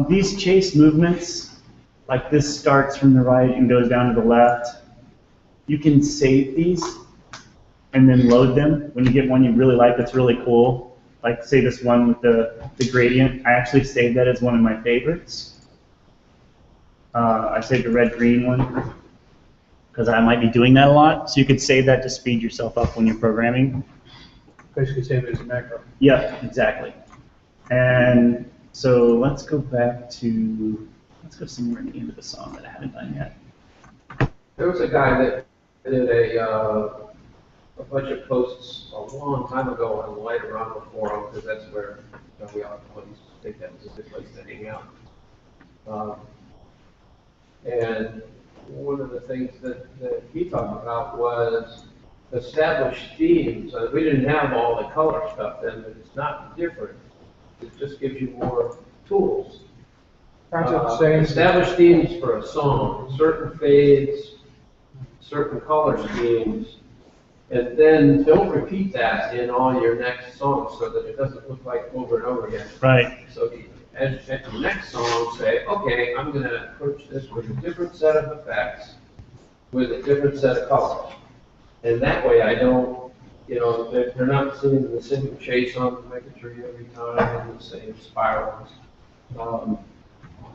These chase movements, like this starts from the right and goes down to the left, you can save these and then load them when you get one you really like that's really cool. Like say this one with the gradient, I actually saved that as one of my favorites. I saved a red-green one because I might be doing that a lot. So you could save that to speed yourself up when you're programming. Basically save it as a macro. Yeah, exactly. And so let's go back to, let's go somewhere in the end of the song that I haven't done yet. There was a guy that did a bunch of posts a long time ago on the Light Around forum, because that's where we always think that was a good place to hang out. And one of the things that he talked about was established themes. We didn't have all the color stuff then, but it's not different. It just gives you more tools. Established themes for a song, certain fades, certain color schemes, and then don't repeat that in all your next songs so that it doesn't look like over and over again. Right. So at the next song, say, okay, I'm going to approach this with a different set of effects, with a different set of colors. And that way I don't, they're not seeing the same chase on the mega tree every time and the same spirals.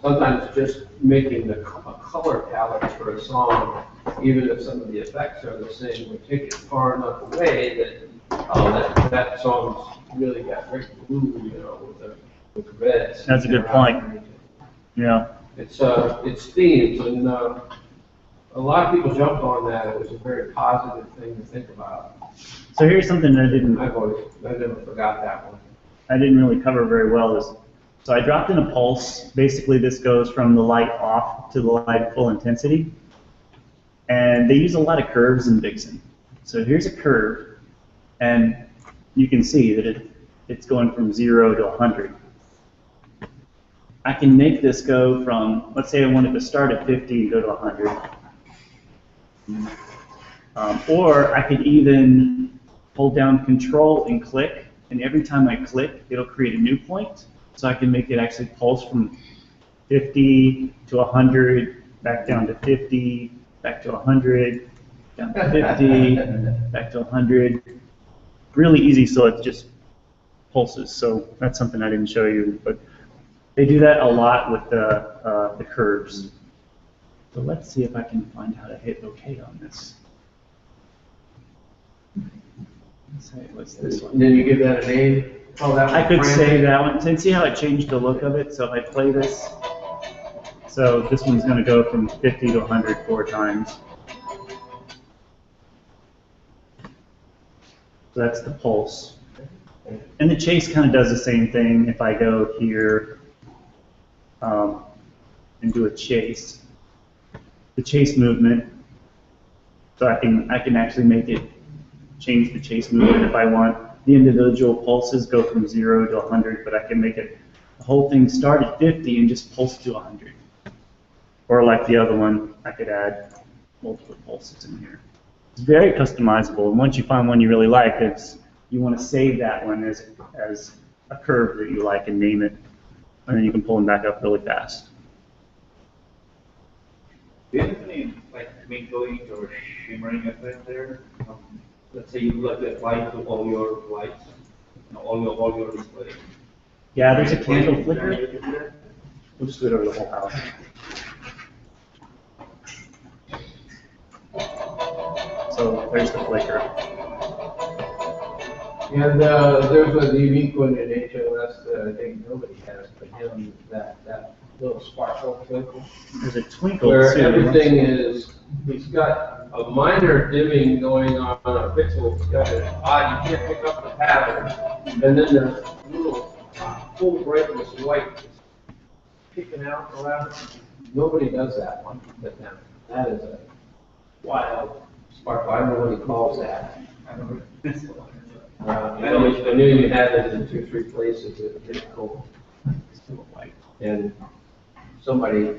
Sometimes just making a color palette for a song, even if some of the effects are the same, would take it far enough away that that song's really got great blue, with reds. That's a good point. Yeah. It's themes, and a lot of people jumped on that. It was a very positive thing to think about. So here's something I never forgot that one. I didn't really cover very well. So I dropped in a pulse. Basically, this goes from the light off to the light full intensity. And they use a lot of curves in Vixen. So here's a curve, and you can see that it's going from 0 to 100. I can make this go from, let's say I wanted to start at 50 and go to 100. Or I could even hold down Control and click, and every time I click, it'll create a new point. So I can make it actually pulse from 50 to 100, back down to 50, back to 100, down to 50, back to 100. Really easy, so it just pulses. So that's something I didn't show you, but they do that a lot with the curves. So let's see if I can find how to hit OK on this. Let's say, what's this one? Then you give that a name? Oh, that I could say that one. And see how it changed the look of it? So if I play this, so this one's going to go from 50 to 100 4 times. So that's the pulse. And the chase kind of does the same thing. If I go here and do a chase, the chase movement, so I can actually make it change the chase movement if I want. The individual pulses go from 0 to 100, but I can make it the whole thing start at 50 and just pulse to 100. Or like the other one, I could add multiple pulses in here. It's very customizable, and once you find one you really like, you want to save that one as a curve that you like and name it, and then you can pull them back up really fast. Do you have any like twinkling or shimmering effect there? Let's say you would like to apply to all your lights, all your display. Yeah, there's a candle flicker. We'll just do it over the whole house. So there's the flicker. And there's a unique one in HOS that I think nobody has, but him, that little sparkle twinkle. There's a twinkle Where too. everything is, he's got a minor dimming going on a pixel. It's got an odd, you can't pick up the pattern. And then there's little full brightness white peeking out around. Nobody does that one, but now, that is a wild sparkle. I don't know what he calls that. I knew you had it in 2 or 3 places. It's cool. And somebody.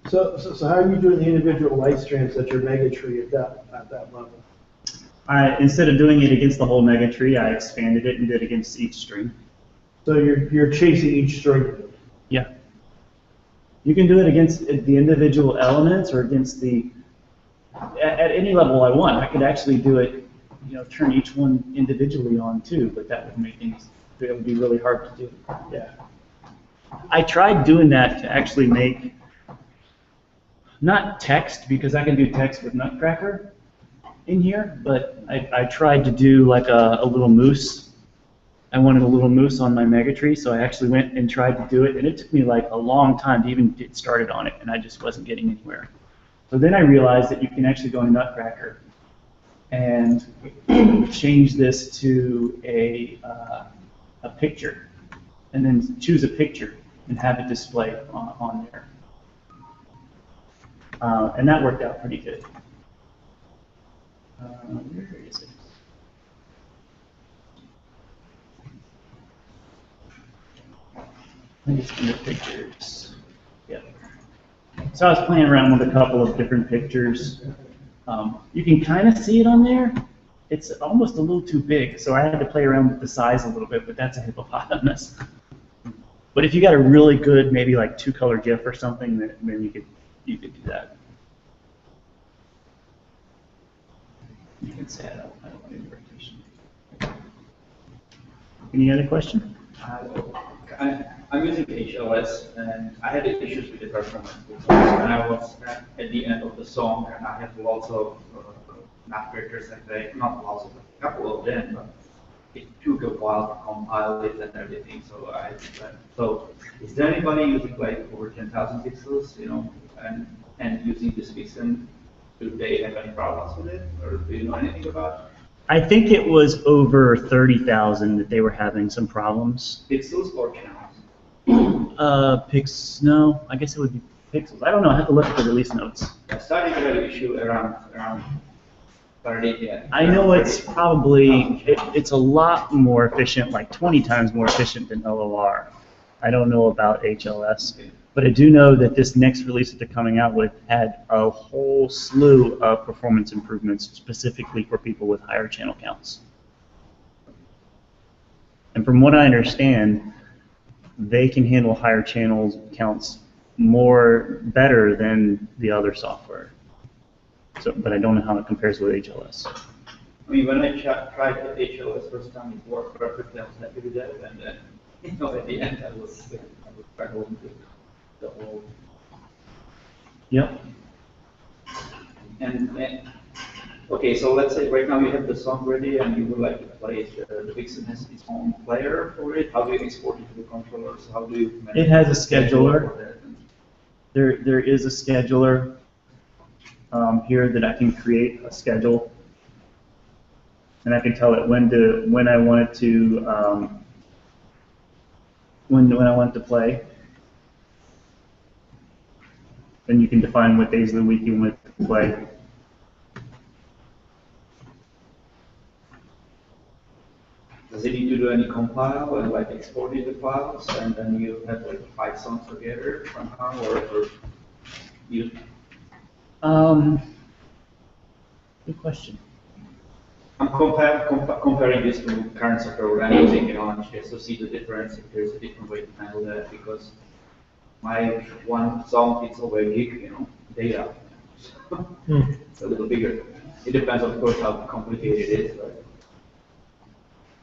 So how are you doing the individual light strands at your mega tree at that level? Instead of doing it against the whole mega tree, I expanded it and did against each string. So you're chasing each string? Yeah. You can do it against the individual elements or against at any level I want. I could actually do it, turn each one individually on too, but that would make things, it would be really hard to do. Yeah. I tried doing that to actually make, not text, because I can do text with Nutcracker in here, but I tried to do like a little moose. I wanted a little moose on my mega tree, so I actually went and tried to do it, and it took me like a long time to even get started on it, and I just wasn't getting anywhere. So then I realized that you can actually go in Nutcracker and change this to a picture, and then choose a picture and have it display on there. And that worked out pretty good. Where is it? I think it's in the pictures. Yeah. So I was playing around with a couple of different pictures. You can kind of see it on there. It's almost a little too big, so I had to play around with the size a little bit, but that's a hippopotamus. But if you got a really good, maybe like 2-color GIF or something, then you could do that. You can say I don't want any rotation. Any other question? I'm using HLS, and I had issues with the performance when I was at the end of the song, and I had lots of Nutcrackers and not lots of, a couple of them, but it took a while to compile it and everything. So is there anybody using like over 10,000 pixels, and using this Vixen? Do they have any problems with it, or do you know anything about it? I think it was over 30,000 that they were having some problems. Pixels or channels? No, I guess it would be pixels. I don't know. I have to look at the release notes. I started to have an issue around 30. Yeah. I know it's probably it's a lot more efficient, like 20 times more efficient than LOR. I don't know about HLS, but I do know that this next release that they're coming out with had a whole slew of performance improvements specifically for people with higher channel counts. And from what I understand, they can handle higher channel counts better than the other software. So, but I don't know how it compares with HLS. I mean, when I tried the HLS first time, it worked perfectly. I was happy with that, and then at the end, I was struggling with the whole. Yep. And okay, so let's say right now you have the song ready, and you would like to play it. The Vixen has its own player for it. How do you export it to the controllers? How do you manage it? Has a scheduler. There is a scheduler here that I can create a schedule, and I can tell it when I want it to, when I want it to play. Then you can define what days of the week you want it to play. Does it need to do any compile and like exporting the files and then you have like 5 songs together somehow or you? Good question. I'm comparing this to current software we're using, just to see the difference, if there's a different way to handle that, because my one song is over a gig, data. It's a little bigger. It depends, of course, how complicated it is. But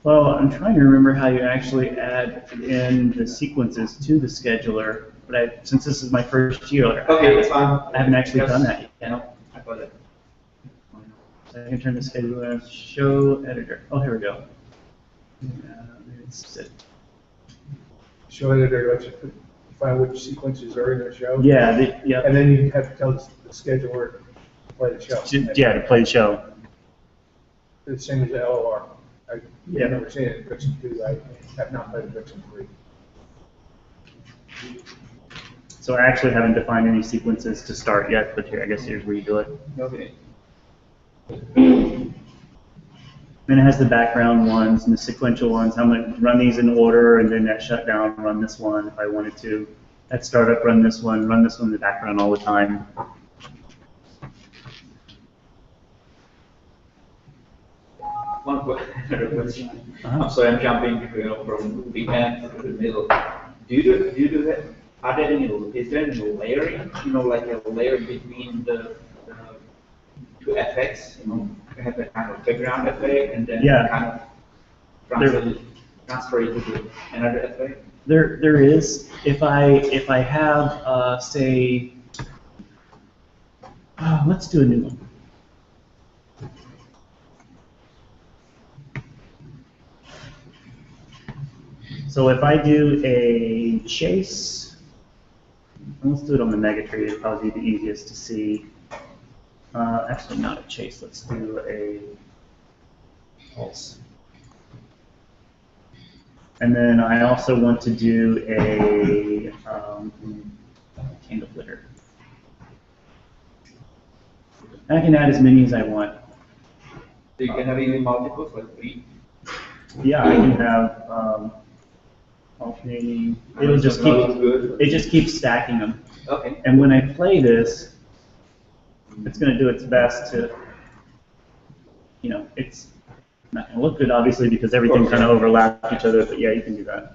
Well, I'm trying to remember how you actually add in the sequences to the scheduler, but since this is my first year, okay, it's fine. I haven't actually done that yet. No, I got it. So I can turn the scheduler, show editor. Oh, here we go. It's it. Show editor lets you find which sequences are in the show. Yeah, yeah. And then you have to tell the scheduler to play the show. Yeah, to play the show. The same as the LOR. I've Yeah. never seen it in Vixen 2. I have not played Vixen 3. So I actually haven't defined any sequences to start yet, but here, I guess here's where you do it. Okay. And it has the background ones and the sequential ones. I'm going to run these in order, and then at shutdown, run this one if I wanted to. At startup, run this one in the background all the time. One question. I'm sorry, I'm jumping from the end to the middle. Do you do that? Are there any? Is there any layering? Like a layer between the two effects. You have a kind of background effect, and then kind of transfer it to another effect. There is. If I have say, let's do a new one. So if I do a chase, let's do it on the Megatree. It'll probably be the easiest to see. Actually, not a chase. Let's do a pulse. And then I also want to do a candle flicker. And I can add as many as I want. So you can have even multiples, like 3? Yeah, I can have alternating. It'll just keep. It just keeps stacking them. Okay. And when I play this, it's going to do its best to, it's not going to look good, obviously, because everything kind of overlaps each other, but yeah, you can do that.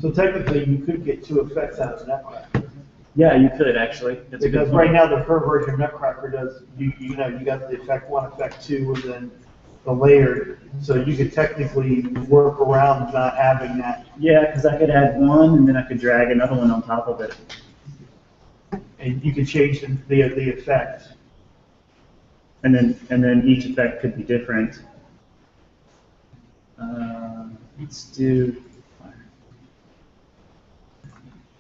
So technically, you could get 2 effects out of Nutcracker. Yeah, you could, actually. That's a good Because point. right now, the current version of Nutcracker does, you got the effect 1, effect 2, and then the layered. So you could technically work around not having that. Yeah, because I could add one, and then I could drag another one on top of it. And you can change the effect. And then each effect could be different. Let's do fire.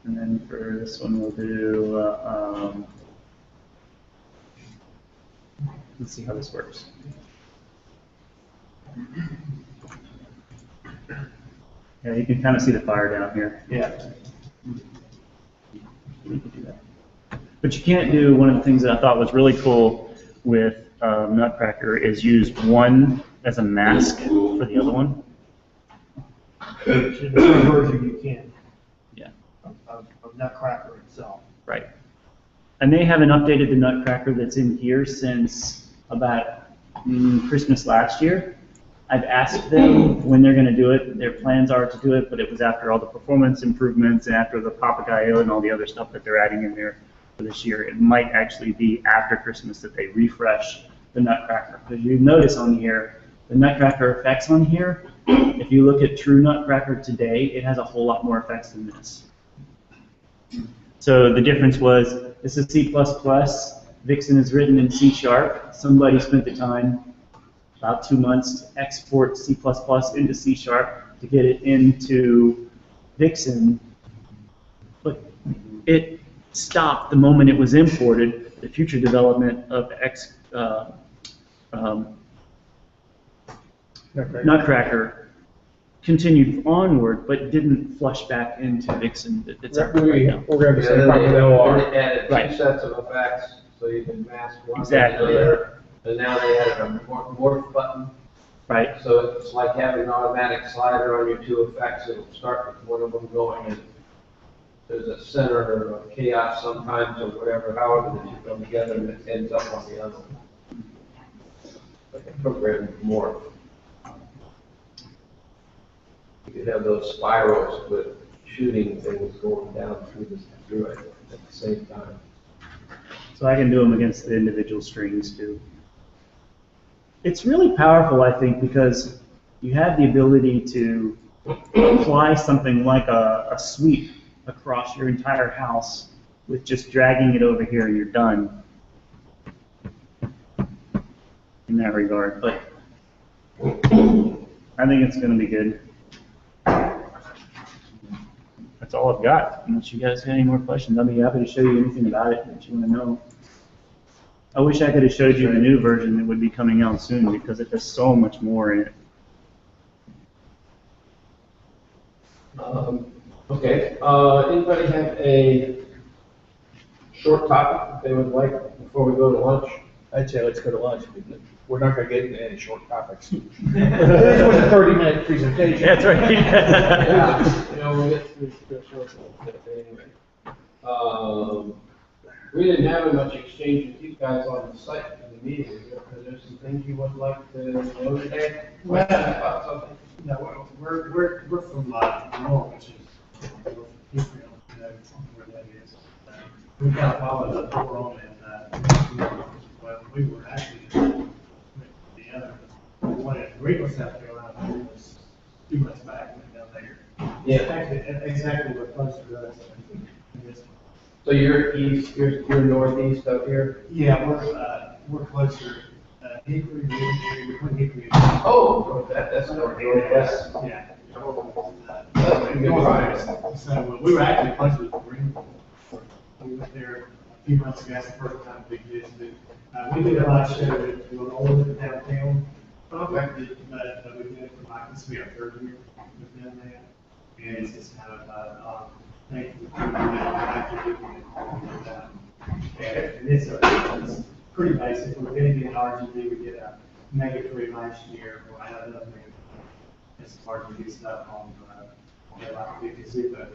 And then for this one, we'll do. Let's see how this works. Yeah, you can kind of see the fire down here. Yeah. You can do that. But you can't do one of the things that I thought was really cool with Nutcracker is use one as a mask for the other one. The version you can. Yeah. Of Nutcracker itself. Right. And they haven't updated the Nutcracker that's in here since about Christmas last year. I've asked them when they're going to do it. Their plans are to do it, but it was after all the performance improvements and after the Papagayo and all the other stuff that they're adding in there for this year. It might actually be after Christmas that they refresh the Nutcracker. Because you notice on here, the Nutcracker effects on here, if you look at true Nutcracker today, it has a whole lot more effects than this. So the difference was, this is C++, Vixen is written in C#. Somebody spent the time, about 2 months, to export C++ into C# to get it into Vixen, but it stopped the moment it was imported the future development of Nutcracker continued onward, but didn't flush back into Vixen. It's up right now. We're gonna be Yeah, saying then probably they LR. added Right. two sets of effects, so you can mask one. Exactly. and the other. And now they added a morph button, Right. so it's like having an automatic slider on your two effects. It'll start with one of them going, and there's a center of chaos sometimes, or whatever, however the two come together, and it ends up on the other one. Like a programmed morph. You could have those spirals with shooting things going down through it at the same time. So I can do them against the individual strings too. It's really powerful, I think, because you have the ability to apply something like a sweep across your entire house with just dragging it over here and you're done in that regard. But I think it's going to be good. That's all I've got. Unless you guys got any more questions, I'll be happy to show you anything about it that you want to know. I wish I could have showed you the new version that would be coming out soon because it has so much more in it. Okay, anybody have a short topic that they would like before we go to lunch? I'd say let's go to lunch. We're not gonna get into any short topics. This was a 30-minute presentation. That's right. Yeah, you know, we'll get through the short stuff anyway. We didn't have much exchange with you guys on the site for the meeting. Are there some things you would like to know today? Well, About something? No, we're from, Norwich, which is, Israel, you know, where that is. We kind of followed the door on it, well, we were actually, the other, one at Greenville, South Carolina, it was 2 months back, went down there. Yeah. Actually, exactly what closer to us. So you're east, you're northeast up here? Yeah, we're closer, Hickory, between Hickory and. Oh, that's northwest. Yeah. That's a good drive. So we were actually closer to Greenville. We went there a few months ago, that's the first time we visited. We did a live show at the old downtown. But we did it for Mike, this will be our third year with them there. And it's just kind of, thank you for and it's pretty basic. With anything in RGB, we get a -3 last year. We'll add another negative. It's RGB stuff on like 50 Zupa.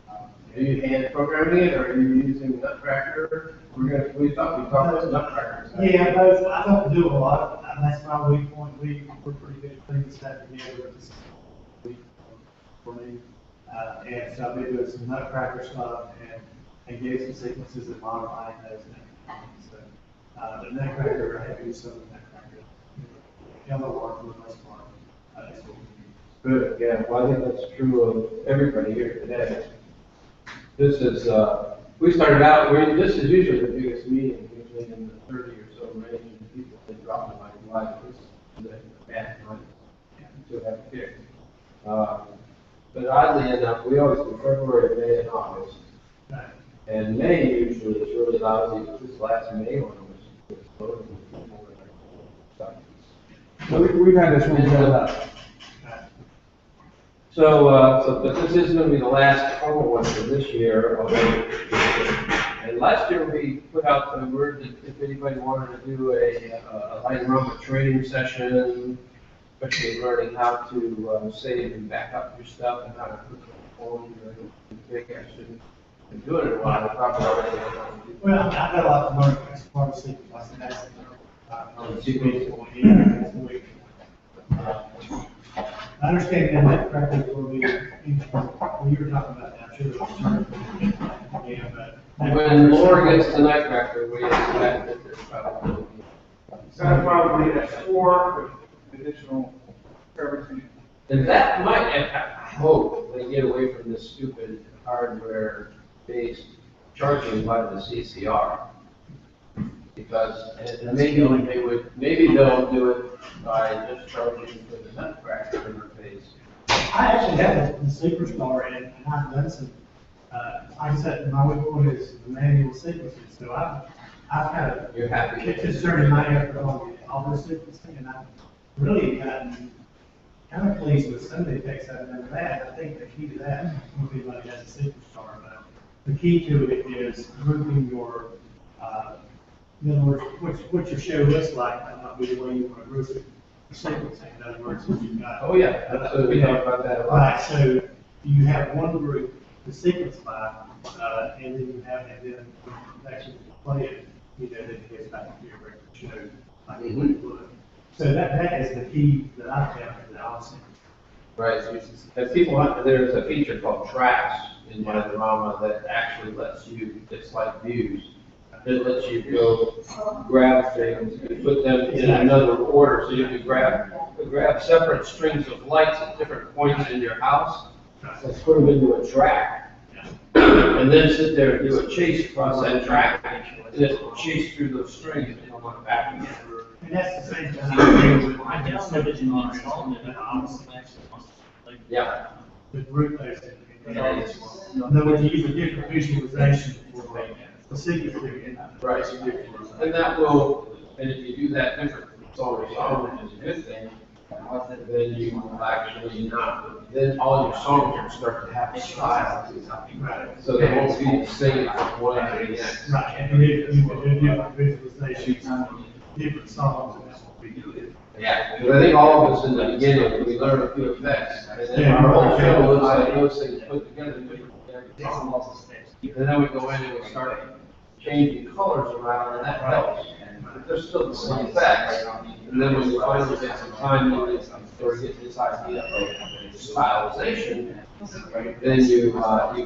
Are you hand programming it, or are you using Nutcracker? We thought we talked about Nutcracker. Yeah, both. I don't do a lot. That's my weak point. We're pretty good at putting stuff together. This is weak for me. And so I've been doing some Nutcracker stuff and getting some sequences and modifying those. So, the Nutcracker, I have used some of the Nutcracker. Yellow art for the most part. That's what we use. Good, yeah, well, I think that's true of everybody here today. This is, we started out, this is usually the biggest meeting, usually in the 30 or so range, and people they drop in like, why this is a bad money to have picked. But oddly enough, we always do February, May, and August. And May usually is really lousy, but this last May one was loaded with people that are stuck. We've had this one set up. But this is going to be the last formal one for this year. And last year we put out the word that if anybody wanted to do a light aroma training session, especially learning how to save and back up your stuff and how to put it on your big action. Been doing it a while, probably already. Well, I've got a lot to learn as part of sequence. That's I understand that Nutcracker will be, when you were talking about that, I'm sure it'll turn. Yeah, but. When Laura gets to Nutcracker, we expect that there's probably. So probably a 4 with additional everything. And that might, I hope they get away from this stupid hardware-based charging by the CCR. Because, and maybe they'll do it by just charging for the Nutcracker interface. I actually have the Superstar and I've done some like I said, my weak point is the manual sequencing, so I've kind of. You're happy with it. Concerning my effort on all this sequencing, and I've really gotten kind of pleased with some of the effects I've done with that. I think the key to that, everybody has a sequence chart, but the key to it is grouping your, in other words, what your show looks like, that might be the way you want to group it. Sequencing, in other words, if you've got. Oh, yeah, absolutely, we talk about that a lot. Right, so you have one group to sequence by, and then you have, and then actually play it, you know, that it gets back to your record show, like it would. So that is the key that I found in the awesome. Right, and people, there's a feature called tracks in my drama that actually lets you, it's like views. It lets you go grab things, you put them in another order, so you can grab separate strings of lights at different points in your house, and put them into a track. And then sit there and do a chase across that track, and it will chase through those strings and come on back again. And that's the same thing I do with my subdivision on Yeah. the group those. In other words, you use a different visualization for the sequence. Right. And that will, and if you do that different song to song, which is a good thing, then you will actually not, then all your songs will start to have a style. Right. So they won't be the same from one to the next. Right, and you can do different visualizations, different songs, and that will be good. Yeah, but I think all of us in the beginning, we learn a few effects, and then our whole show looks like those things put together. And then we go in and we start changing colors around, and that helps. But there's still the same effects. And then when you finally get some time on it, or get this idea of stylization, then you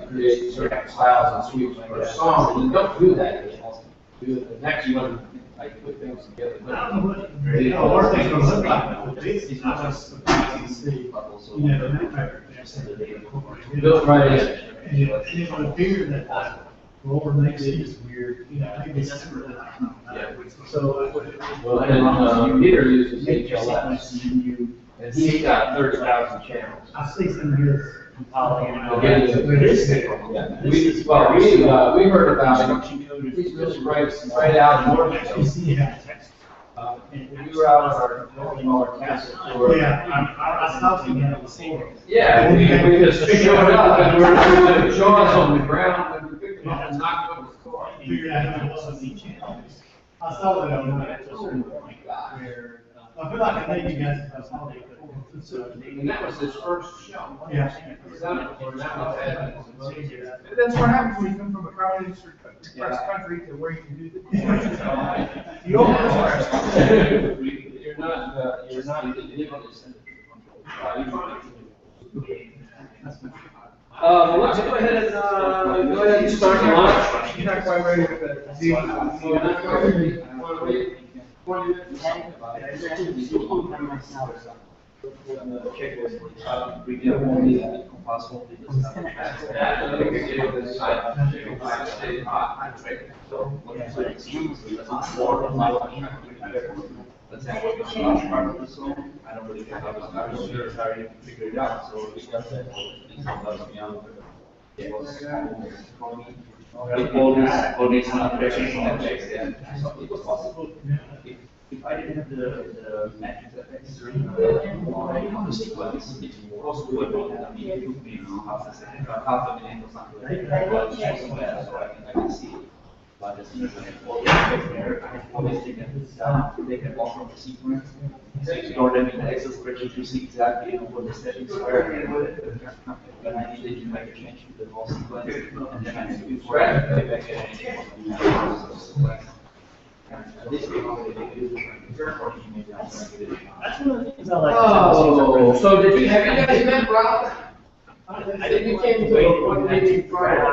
create certain styles and sweeps per song, and don't do that yet. Do it the next one, like put things together. The worst thing gonna look like with this is not just surprising to see, you know, the Nutcracker and Built right in. And it would appear that Lord makes it is weird, you know, maybe it's just really not. So. Well, and Peter uses HLS, and he's got 30,000 channels. I see some of his. Yeah. We heard about it. He's just right out in North. Yeah. We were out on our castle tour. Yeah, I saw some of before. Yeah, we just showed up and we were doing jaws on the ground and we picked them up and knocked them on the floor. Figured out who it was each channel. I saw that on that. Oh my God. I feel like I think you guys have all the. And that was his first show. Yeah. And that's what happens when you come from a communist depressed country to where you can do this. You don't You're not let's go ahead and start lunch. You're not quite ready with the Z. Let's say it's not part of the song, I don't really care how I'm sure it's already figured it out, so we got that. All these operations and checks, yeah. So it was possible, if I didn't have the matrix effects during the sequence, it also would have been, it took me half a minute or something like that, so I can see it. But as soon as I have all the effects there, I can always take them off from the sequence, store them in the Excel spreadsheet to see exactly what the settings were. When I needed to make a change to the whole sequence, and then I can use back this way, that's one of the things I like. Oh, so have you guys met Rob? I think you came to one meeting prior.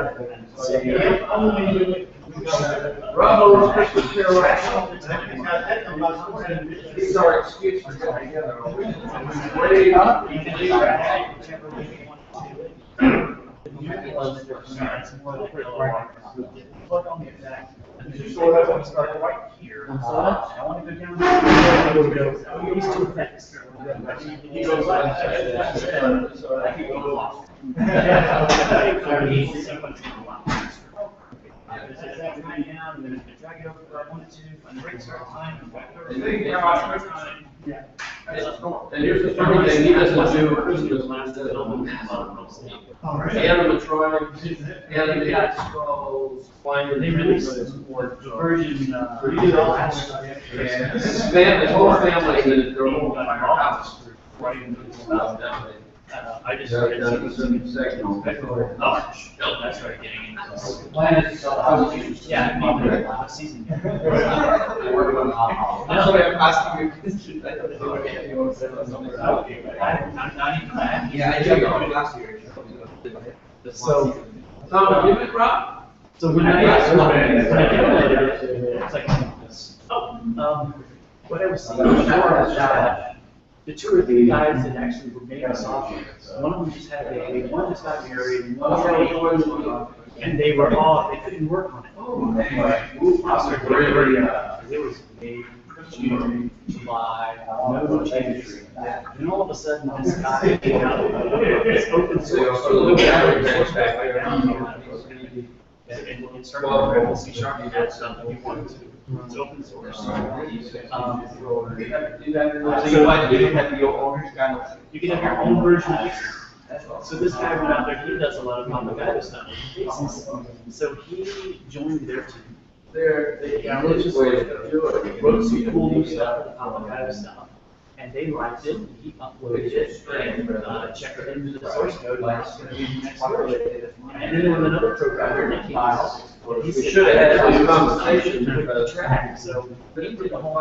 Rob, Christmas Carol. These are excuses for coming together. Ready up? So that one started right here. I want to go down. These two effects. He goes like that. So I keep going off. And here's the funny thing, he doesn't do Christmas animatronics, animated skulls, flying. They released the version, His family, his whole family's in it, they're all by our house. I just Yeah, started that's seeing the second. Oh, that's right, getting into this. Yeah, last season. That's why I'm asking you questions. I'm not even mad. Yeah, I did go last year. So, Tom, you been Rob? so when I downloaded it, it's like, what I was seeing before was that the two or three guys that actually were making software, one of them just had a baby, one just got married, and one was and they were all, they couldn't work on it. It was May, June, July, no change. And all of a sudden, this guy came out with this open source. And it started with C# you had something you wanted to. It's open source. So you have your own kind of. You can have your own version of it. So this guy went out there, he does a lot of Mamagata stuff. So he joined their team. They downloaded this wrote some cool new stuff for the Mamagata stuff. And they liked it, and he uploaded it, and checked it into the source code, and it's going to be the next version. And then there was another programmer that came out. We should have had this conversation because. So he did a whole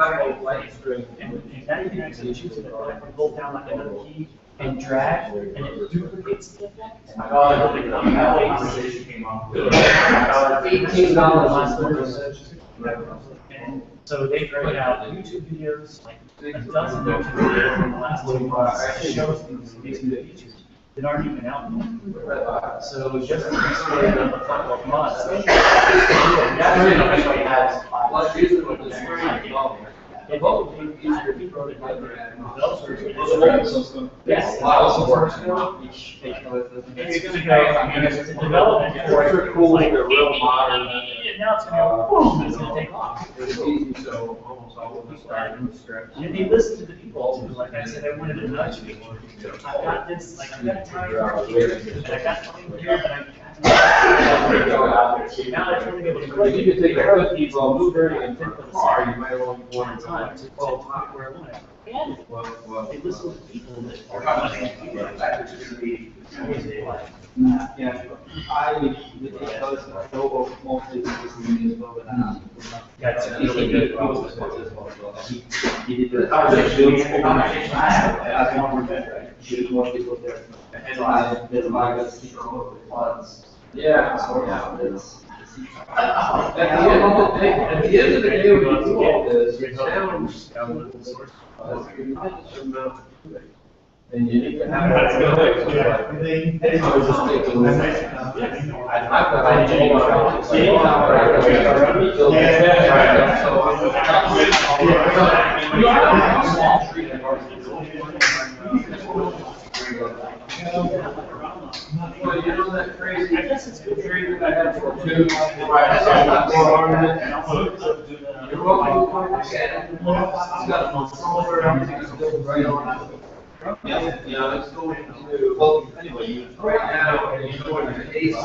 light string, and now you can actually choose it, I can hold down like another key and drag, and it duplicates the effect. $18. And so they put out YouTube videos, like a dozen YouTube videos in the last 2 months, that shows these new features that aren't even out yet. So just in a couple of months. It won't be easier to grow it later. Yes. And you're gonna go, the development for it, Cool, like, they're real modern. and now it's gonna go, boom, it's gonna take off. It's easy, so almost all of us start from scratch. And they listen to the people too, like I said, I wanted a nudge feature. I've got this, like, I've got time here, and I got time here, but I. Now I just want to be able to. Well, you could take a cookie from Blueberry and put the car, you might only One want time to. to where I want it. And they listen to people that are. Yeah, I know mostly this municipal, but That's he did the more people there. And so there's a lot of people funds. Yeah. At the end of the day, when you do all this, it sounds. And you need to have. That's good. I was just thinking. I've got. Well, you know that crazy. I guess it's good. Tree that I had for two. You're welcome. It's got a solar, everything's built right on it. Yeah, you know, it's going to, well, anyway, right now, it's going to AC.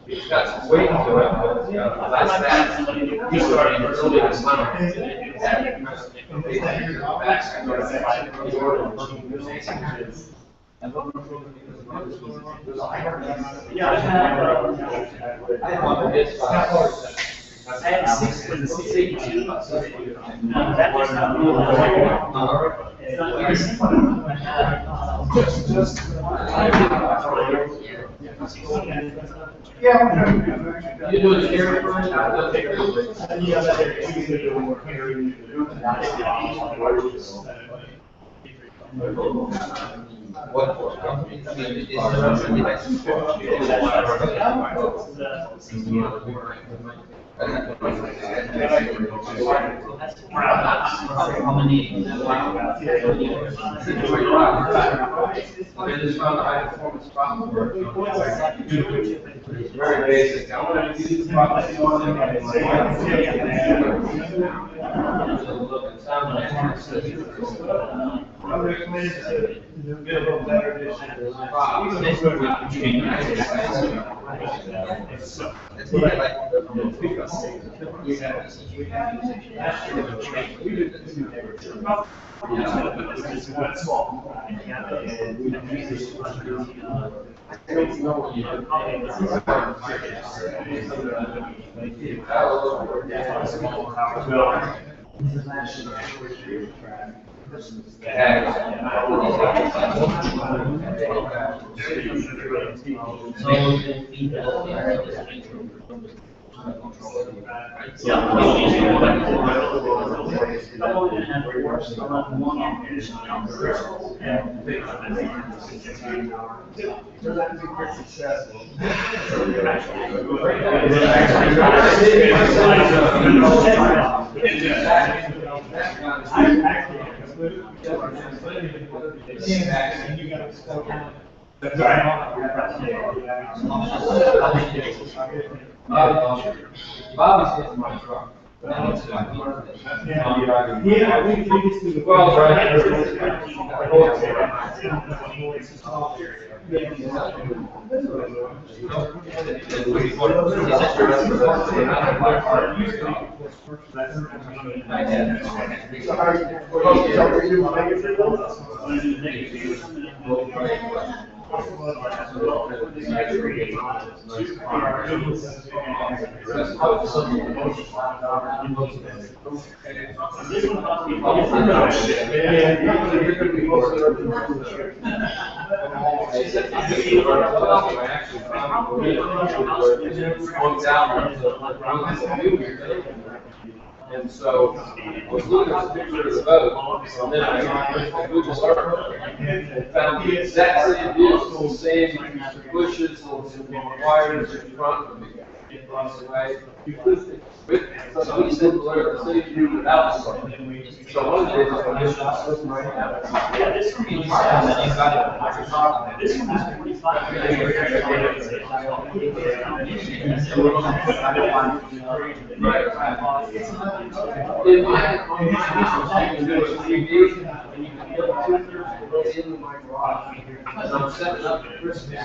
It's got some weight to it, but that's that. He's starting early this summer. Yeah, I had 682. That was not You do it here, workforce company. I mean, it's How many? It's not a high performance software. It's very basic. I want to use the process on them. Look, it sounds like. I recommend to get a little better this year. That's what I like. Bobby's hitting my truck. Yeah, we just do the. Well, right. And so I was looking at the picture of the boat, and then I went to Google Earth and found the exact same vehicle, same bushes, wires in front of me. Right? So he said, the city view without something. So one of the days I just shot this right now. Yeah, this one is In my garage, and I'm setting up the Christmas.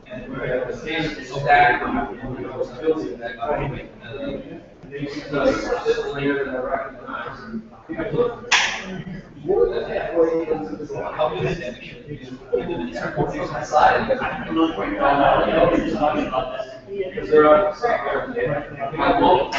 And the same stack, I was building that. Sitting there and I recognized. I looked more than halfway into the because there are I won't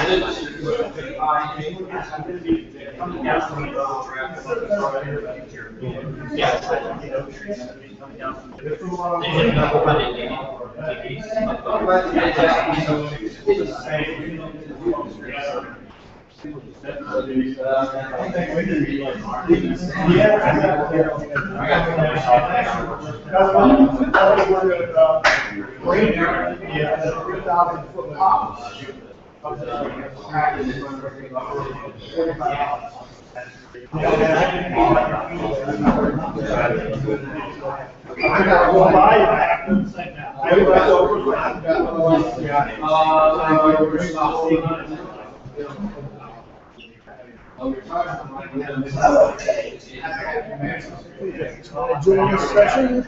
Join this session.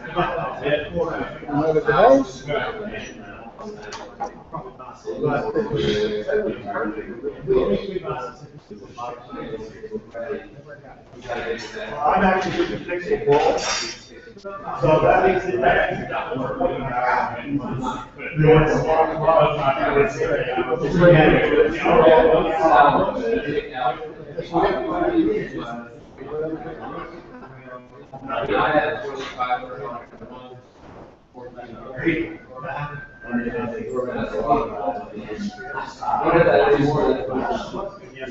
Another device. I'm actually just fixing balls. So that makes it better. What did that do? So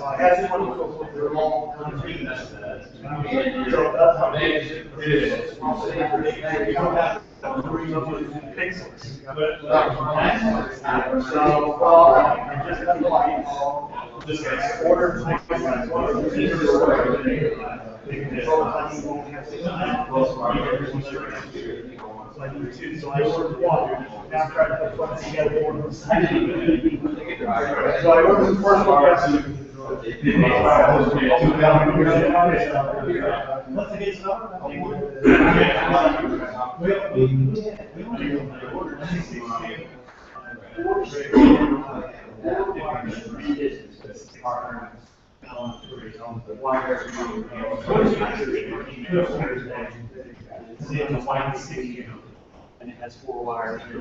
I had one of they're all so that's how big it is. You don't have pixels. So, well, I just got the light. Just ordered. So I do two, so I ordered one. Now I'm trying to put one together. So I ordered the first one yesterday. What's the good stuff? And it has 4 wires. So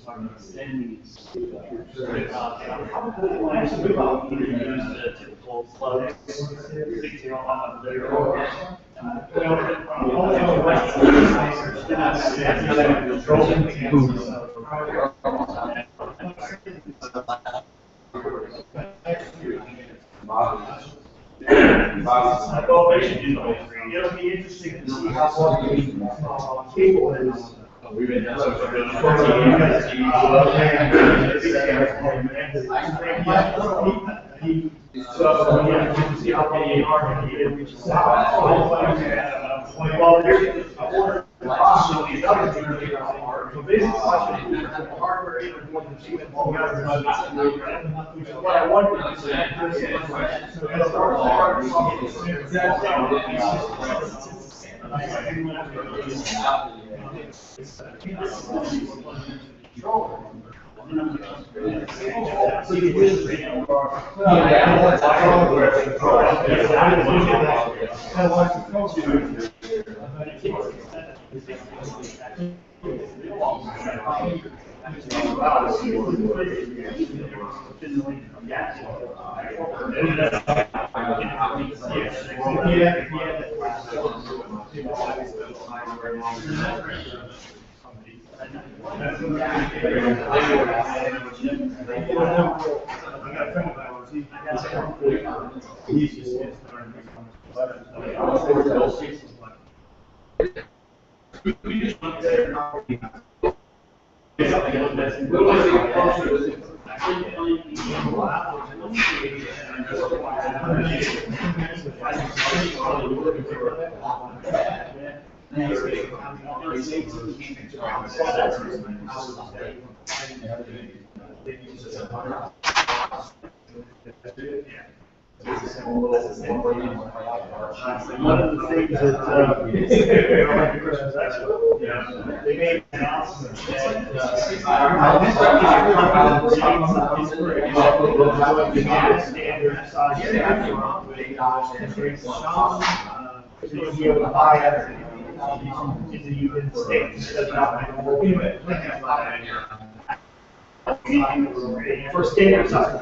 I'm extending these. I actually about either use the typical plug, 16 on the It'll be interesting to see how long the cable is. We've been down so yeah, you can see how many are needed, which is well, there's a order. So basically, hardware either one to cheap all together, which is what I wanted to one of the things that they made an announcement you'll be able to buy it in the United States. For standard size.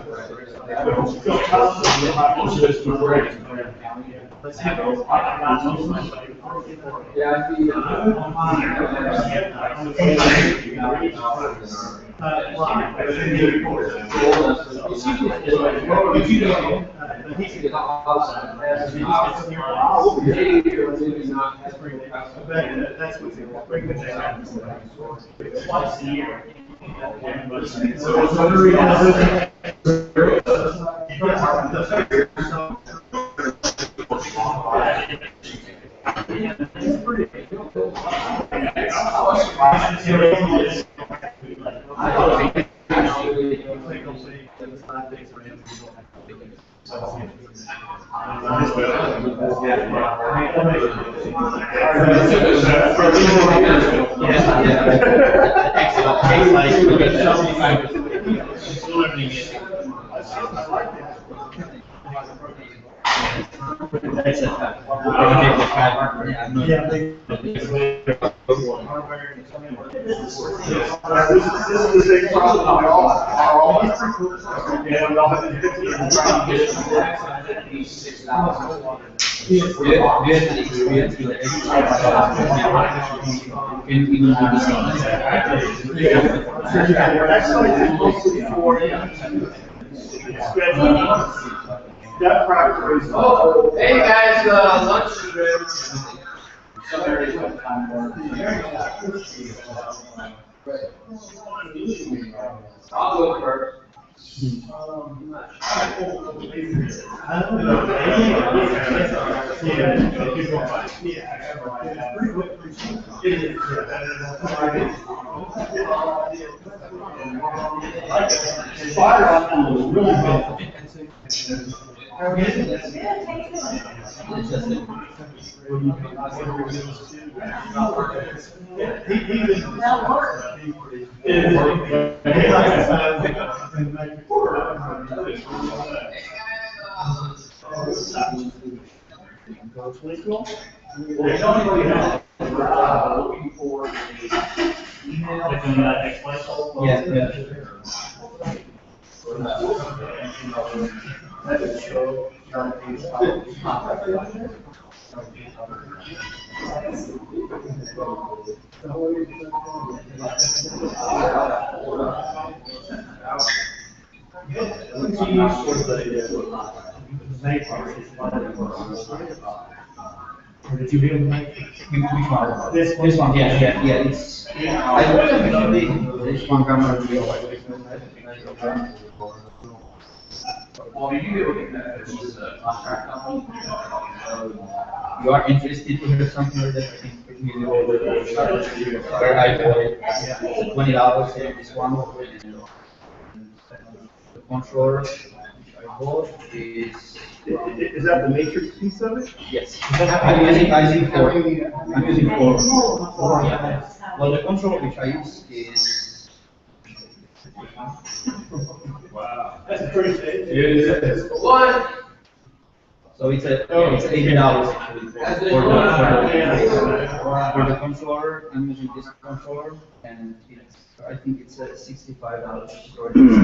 Twice a year. That's a, Yeah, This is the same problem. And I'll have to fix it and try to get it. do you have any experience with exercise? Can you even do this on Actually, it's mostly for that practice. Oh, hey guys, lunch is ready. I'll go first. Fire on them was really looking for a email. Yeah, yeah. Did you hear the mic? Which one? This This one, yeah, yeah, yeah, it's, I wasn't really, this one camera. Well, you get looking at this is a contract company. You are interested to hear something like that, I think we can do over there. Where I bought it, it's $20, and this one, and the controller which I bought is, Is that the matrix piece of it? yes. I'm using four. I'm using four. Yeah. Well, the controller which I use is. Wow. That's pretty big. One. So it's $80 actually for the controller. I'm using this controller, and it's, I think it's $65 for this.